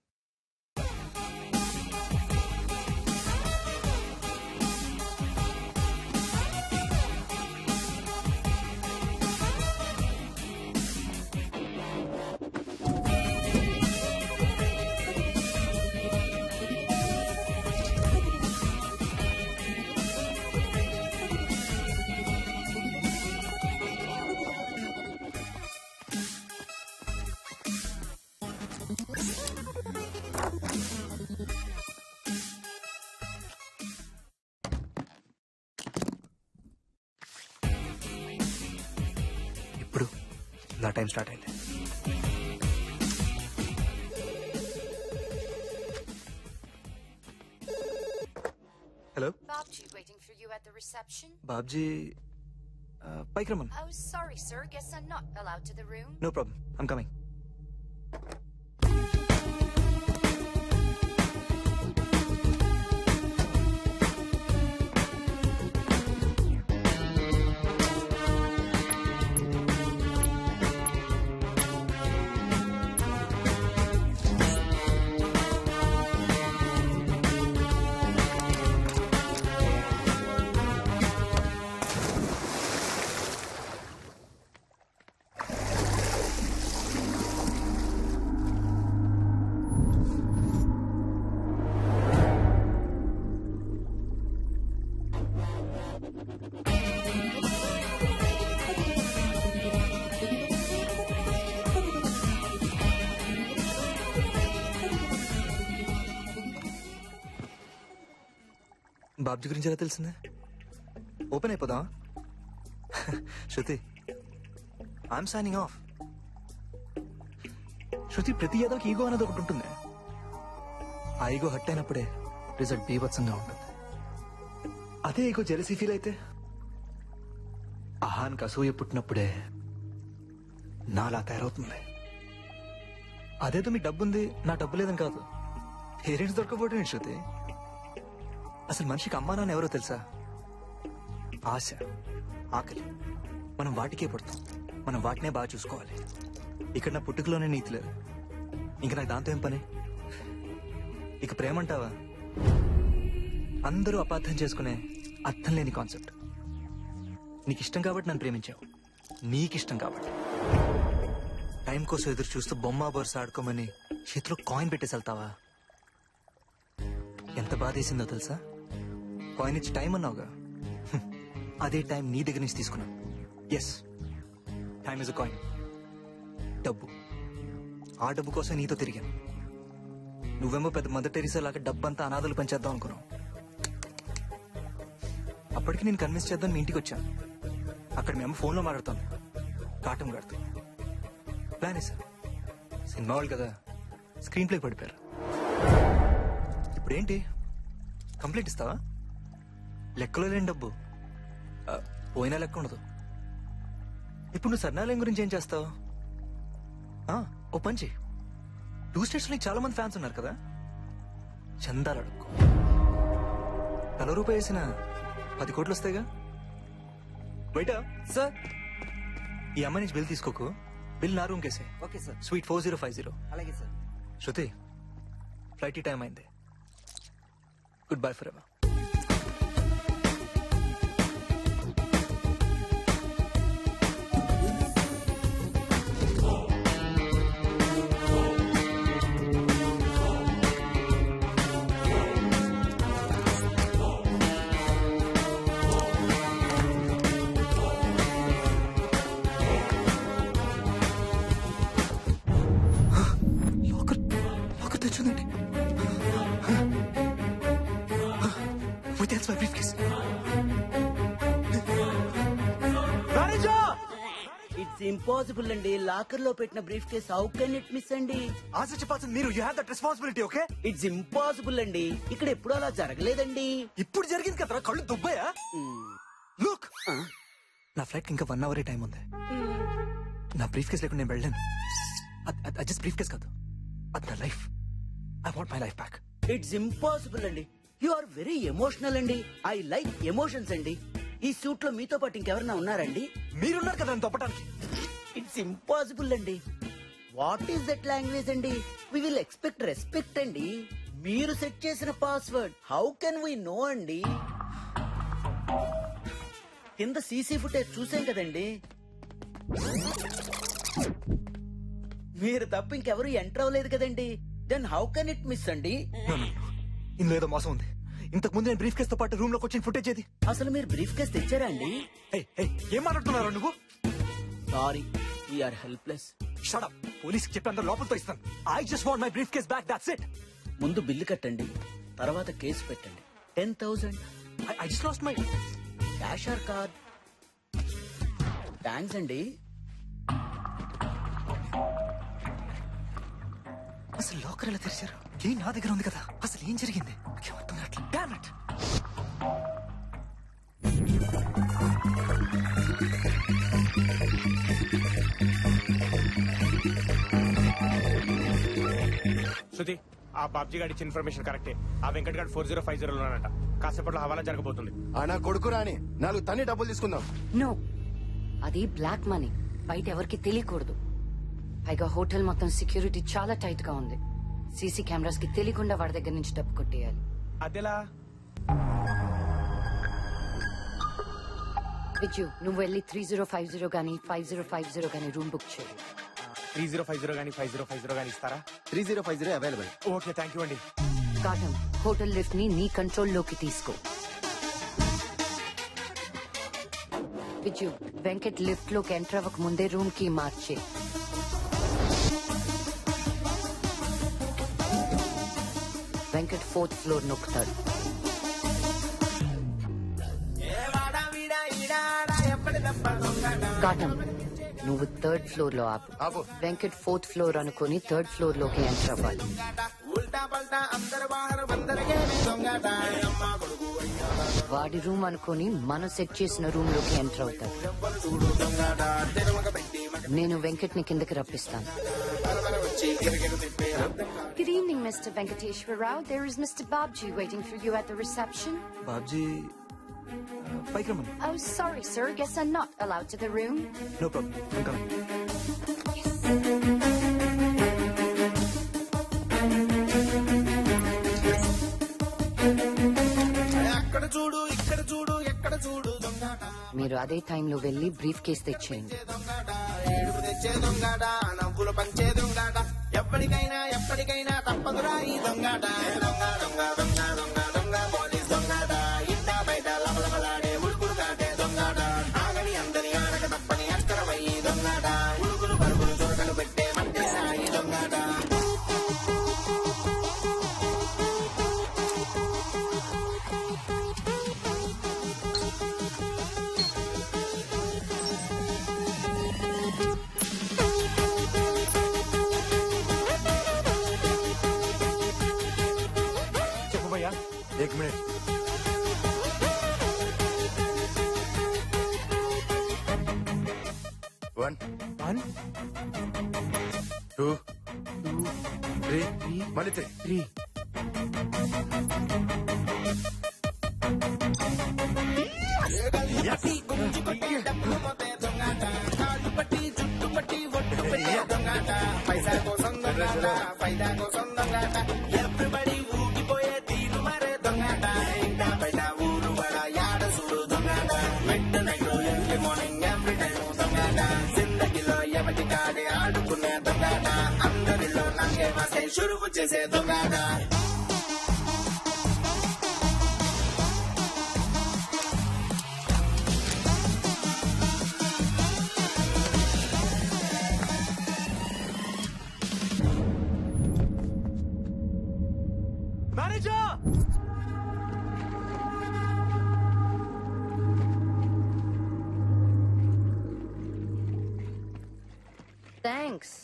ఇప్పుడు నా టైం స్టార్ట్ అయింది. Hello Babji waiting for you at the reception. Babji పైకి రమ్మను. Oh, sorry, sir. Guess I'm not allowed to the room. No problem, I'm coming. Babji గురించి ఎలా తెలిసిందే? ఓపెన్ అయిపోదా? Shruti, I'm signing off. Shruti, ప్రతి యాదవ్కి ఈగో అనేది ఒకటి ఉంటుంది. ఆ ఈగో హట్ అయినప్పుడే రిజల్ట్ బీభత్సంగా ఉంటుంది. అదే ఈగో జెలసీ ఫీల్ అయితే, అహానికి అసూయ పుట్టినప్పుడే నాలా తయారవుతుంది. అదేదో మీ డబ్బుంది, నా డబ్బు లేదని కాదు. పేరెంట్స్ దొరకపోవడం శృతి. అసలు మనిషికి అమ్మా నాన్న ఎవరో తెలుసా? ఆశ, ఆకలి. మనం వాటికే పడతాం. మనం వాటినే బాగా చూసుకోవాలి. ఇక్కడ నా పుట్టుకలోనే నీతి లేదు. ఇంక నాకు దాంతో ఏం పని? ఇక ప్రేమ అంటావా? అందరూ అపార్థం చేసుకునే అర్థం లేని కాన్సెప్ట్. నీకు ఇష్టం కాబట్టి నన్ను ప్రేమించావు. నీకిష్టం కాబట్టి. టైం కోసం ఎదురు చూస్తూ బొమ్మ బొరుస ఆడుకోమని చేతిలో కాయిన్ పెట్టేసి వెళ్తావా? ఎంత బాధేసిందో తెలుసా? కాయిన్ ఇచ్చి టైం అన్నావుగా, అదే టైం నీ దగ్గర నుంచి తీసుకున్నాను. Yes, time is a coin. డబ్బు. ఆ డబ్బు కోసం నీతో తిరిగాను. నువ్వేమో పెద్ద మదర్ టెరిసా లాగా డబ్బంతా అనాథలు పంచేద్దాం అనుకున్నావు. అప్పటికి నేను కన్విన్స్ చేద్దాం మీ ఇంటికి వచ్చాను. అక్కడ మేము ఫోన్లో మాట్లాడుతాను. కాటం కడుతూ ప్లాన్ వేసాను. సినిమా వాళ్ళు కదా, స్క్రీన్ ప్లే పడిపోయారు. ఇప్పుడేంటి? కంప్లైంట్ ఇస్తావా? లెక్కలో లేని డబ్బు పోయినా లెక్క ఉండదు. ఇప్పుడు నువ్వు సర్నాలయం గురించి ఏం చేస్తావు? ఓ పంచి. 2 స్టేట్స్ లో చాలా మంది ఫ్యాన్స్ ఉన్నారు కదా, చందాలు అడుక్కో. తల రూపాయి వేసిన 10 కోట్లు వస్తాయిగా. బయట సార్, ఈ అమ్మాయి నుంచి బిల్ తీసుకోకు. బిల్ నా రూమ్ కేసే. Okay sir. స్వీట్ 4050. అలాగే సార్. శృతి, ఫ్లైట్ టైం అయింది. Goodbye forever. తెచ్చుందండి. My briefcase. It's impossible అండి. లాకర్ లో పెట్టిన briefcase how can it miss అండి? ఆన్సర్ చెప్పాల్సింది మీరు. You have that responsibility. Okay, it's impossible అండి. ఇక్కడ ఎప్పుడు అలా జరగలేదండి. ఇప్పుడు జరిగింది కదా, కళ్ళు దుబ్బాయా? లుక్, నా ఫ్లైట్ ఇంకా 1 అవర్ టైం ఉంది. నా బ్రీఫ్ కేస్ లేకుండా నేను వెళ్ళాను. అది జస్ట్ బ్రీఫ్ కేస్ కాదు, అది నా life. I want my life back. It's impossible అండి. యు ఆర్ వెరీ ఎమోషనల్ అండి. ఐ లైక్ ఎమోషన్స్ అండి. ఈ సూట్ లో మీతో పాటు ఇంకెవరన్నా ఉన్నారండి? మీరున్నారు కదా తప్పడానికి. ఇట్స్ ఇంపాసిబుల్ అండి. వాట్ ఈస్ దట్ లాంగ్వేజ్ అండి? వి విల్ ఎక్స్పెక్ట్ రెస్పెక్ట్ అండి. మీరు సెట్ చేసిన password how can we know అండి? కింద సీసీ ఫుటేజ్ చూసాం కదండి. మీరు తప్ప ఇంకెవరు ఎంటర్ అవ్వలేదు కదండి. Then how can it miss అండి? ఇందులో ఏదో మోసం ఉంది. ఇంతకు ముందు నేను బ్రీఫ్ కేస్ తో పాటు రూమ్ లోకి వచ్చిన ఫుటేజ్ ఏది? అసలు మీరు బ్రీఫ్ కేస్ తెచ్చారా అండి? ఏం మాట్లాడుతున్నారు నువ్వు? Sorry, we're helpless. Shut up. Police కి చెప్పి అందరూ లోపలతో ఇస్తాను. I just want my briefcase back. That's it. ముందు బిల్లు కట్టండి, తర్వాత కేసు పెట్టండి. 10,000. I just lost my cash or card? Thanks అండి. అసలు లాకర్ ఎలా తెరిచారు? ఏం నా దగ్గర ఉంది కదా, అసలు ఏం జరిగింది? నాకేం అర్థం కావట్లేదు. Damn it! శృతి, ఆ బాబ్జీ గారి ఇచ్చిన ఇన్ఫర్మేషన్ కరెక్టే. ఆ వెంకట్ గారు 4050 లోనంట. కాసేపట్లో హవాలా జరగబోతుంది. నా కొడుకు రాని 4 తన్ని డబ్బులు తీసుకుందాం. నో, అది బ్లాక్ మనీ, బయట ఎవరికి తెలియకూడదు. పైగా హోటల్ మొత్తం సెక్యూరిటీ చాలా టైట్ గా ఉంది. సీసీ కెమెరాస్ కి తెలియకుండా వాడి దగ్గర నుంచి డబ్బు కొట్టేయాలి. అదెలా? విజు, నువ్వు వెళ్ళి 3050 గానీ 5050 గానీ రూమ్ బుక్ చేయి. 3050 గానీ 5050 గానీ ఇస్తారా? 3050 అవైలబుల్. ఓకే, థ్యాంక్ యూ అండి. కాటన్, హోటల్ లిఫ్ట్ ని నీ కంట్రోల్లోకి తీసుకో. విజు, వెంకట్ లిఫ్ట్ లోకి ఎంటర్ అవ్వక ముందే రూమ్ కి మార్చే. Venkat 4th floor నొక్కుతాడు. కాటన్, నువ్వు 3rd ఫ్లోర్ లో ఆపు. వెంకట్ 4th ఫ్లోర్ అనుకుని 3rd ఫ్లోర్ లోకి ఎంటర్ అవ్వాలి. వాడి రూమ్ అనుకుని మనం సెట్ చేసిన రూమ్ లోకి ఎంటర్ అవుతాడు. నేను వెంకట్ ని కిందకి రప్పిస్తాను. Good evening, Mr. Venkateshwar Rao. There is Mr. Babji waiting for you at the reception. Babji పైకి రమ్మని. Oh, sorry, sir. Guess I'm not allowed to the room. No problem. I'm coming. మీరు అదే టైంలో వెళ్ళి బ్రీఫ్ కేస్ తెచ్చేయండి. నవ్వులు పంచే దొంగాట, ఎప్పటికైనా తప్పదురా ఈ దొంగాట. దొంగ దొంగ దొంగ దొంగ దొంగ పోలీస్ దొంగాట, ఇంట బయట లబలబలాడే ఉడుకులు కాటే దొంగాట. ఆగని అందరి ఆనక తప్పని అక్కరమయ్యి దొంగాట, ఉడుకులు పరుగులు చోటలు పెట్టే మంటే సాయి దొంగాట. एक मिनट. One, 2, 3, మళ్ళీ 3. పైసా కోసం దొంగాట, ఫైదా కోసం దొంగాట, ఎవ్రీబడి ఊగిపోయే తీరు మరే దొంగాట. ఇంట బయట ఊరు బడ యాడ చూడు దొంగాట, midnight early morning every time దొంగాట. జిందగీలో ఎవటి కాడే ఆడుకునే దొంగాట, అందరిలో నాకే వస్తే షురువు చేసే దొంగాట. థ్యాంక్స్.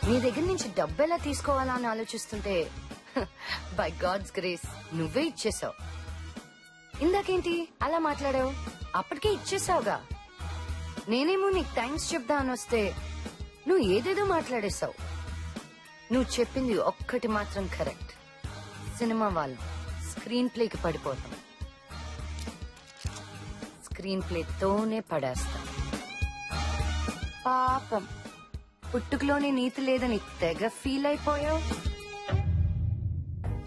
నీ దగ్గర నుంచి డబ్బు ఎలా తీసుకోవాలా అని ఆలోచిస్తుంటే బై గాడ్స్ గ్రేస్ నువ్వే ఇచ్చేసావు. ఇందాకేంటి అలా మాట్లాడావు? అప్పటికే ఇచ్చేసావుగా. నేనేమో నీకు థ్యాంక్స్ చెప్దా అని వస్తే నువ్వు ఏదేదో మాట్లాడేశావు. నువ్వు చెప్పింది ఒక్కటి మాత్రం కరెక్ట్. సినిమా వాళ్ళు స్క్రీన్ ప్లేకి పడిపోతాం, స్క్రీన్ ప్లేతోనే పడేస్తాం. పాపం పుట్టుకలోనే నీతి లేదని తెగ ఫీల్ అయిపోయావు.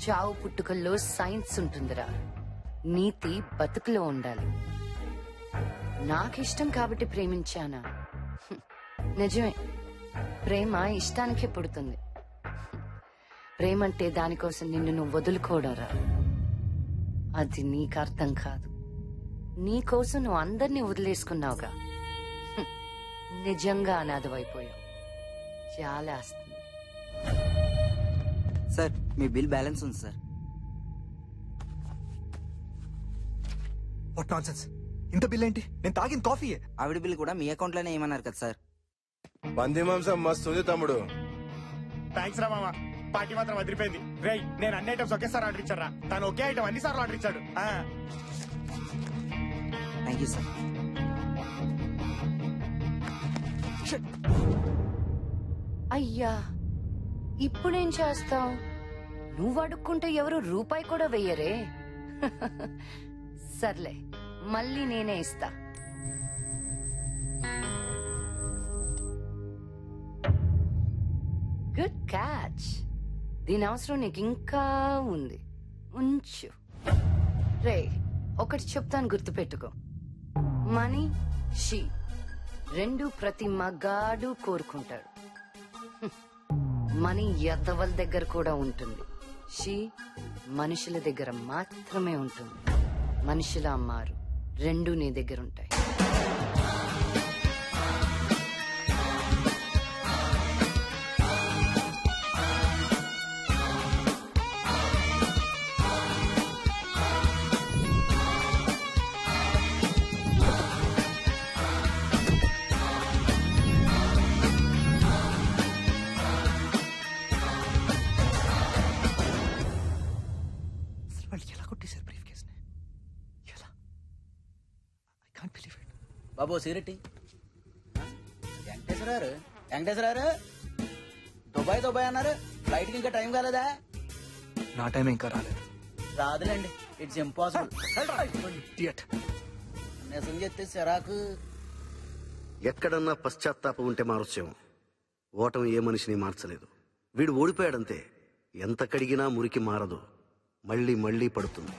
చావు పుట్టుకల్లో సైన్స్ ఉంటుందిరా, నీతి బతుకులో ఉండాలి. నాకిష్టం కాబట్టి ప్రేమించానా? నిజమే, ప్రేమ ఇష్టానికే పుడుతుంది. ప్రేమంటే దానికోసం నిన్ను నువ్వు వదులుకోవడరా, అది నీకు అర్థం కాదు. నీకోసం నువ్వు అందరినీ వదిలేసుకున్నావుగా. హ్మ్. నిజంగా అనాథమైపోయావు. చాలా వస్తుంది. సార్ మీ బిల్ బ్యాలెన్స్ ఉంది సార్. వాట్ నాన్సెన్స్, ఇంత బిల్ ఏంటి? నేను తాగిన కాఫీయే. ఆవిడ బిల్ కూడా మీ అకౌంట్ లోనే ఏమన్నారు కదా సార్. పంది మాంసం మస్తు ఉంది తమ్ముడు. థ్యాంక్స్ రా మామ, పార్టీ మాత్రం వదిలిపోయింది. రేయ్, నేను అన్ని ఐటమ్స్ ఒకేసారి ఆర్డర్ ఇచ్చారా? తను ఒకే ఐటమ్ అన్ని సార్లు ఆర్డర్ ఇచ్చాడు. Thank you sir. అయ్యా, ఇప్పుడేం చేస్తావు? నువ్వు అడుక్కుంటే ఎవరు రూపాయి కూడా వెయ్యరే. సర్లే, మళ్ళీ నేనే ఇస్తా. Good catch. దీని అవసరం నీకు ఇంకా ఉంది. ఉంచు. రే, ఒకటి చెప్తాను, గుర్తుపెట్టుకో. మనీ, షీ రెండు ప్రతి మగాడు కోరుకుంటాడు. మనీ ఎద్దవల దగ్గర కూడా ఉంటుంది. షీ మనుషుల దగ్గర మాత్రమే ఉంటుంది. మనుషుల అమ్మారు రెండు నీ దగ్గర ఉంటాయి. వాళ్ళు ఎలా కొట్టేశారు బ్రీఫ్ కేస్ ని? ఎలా? I can't believe it. బాబు సిగరెట్ వెంకటేశ్వరారు దుబాయ్ దుబాయ్ అన్నారు. ఫ్లైట్ కి ఇంకా టైం కాలేదా? నా టైం ఇంకా రాలేదు. రాదులేండి, ఇట్స్ ఇంపాసిబుల్. నిజం చెప్తే సిరాకు. ఎక్కడన్నా పశ్చాత్తాపం ఉంటే మారొచ్చేమో. ఓటమి ఏ మనిషిని మార్చలేదు. వీడు ఓడిపోయాడంతే. ఎంత కడిగినా మురికి మారదు, మళ్ళీ మళ్ళీ పడుతుంది.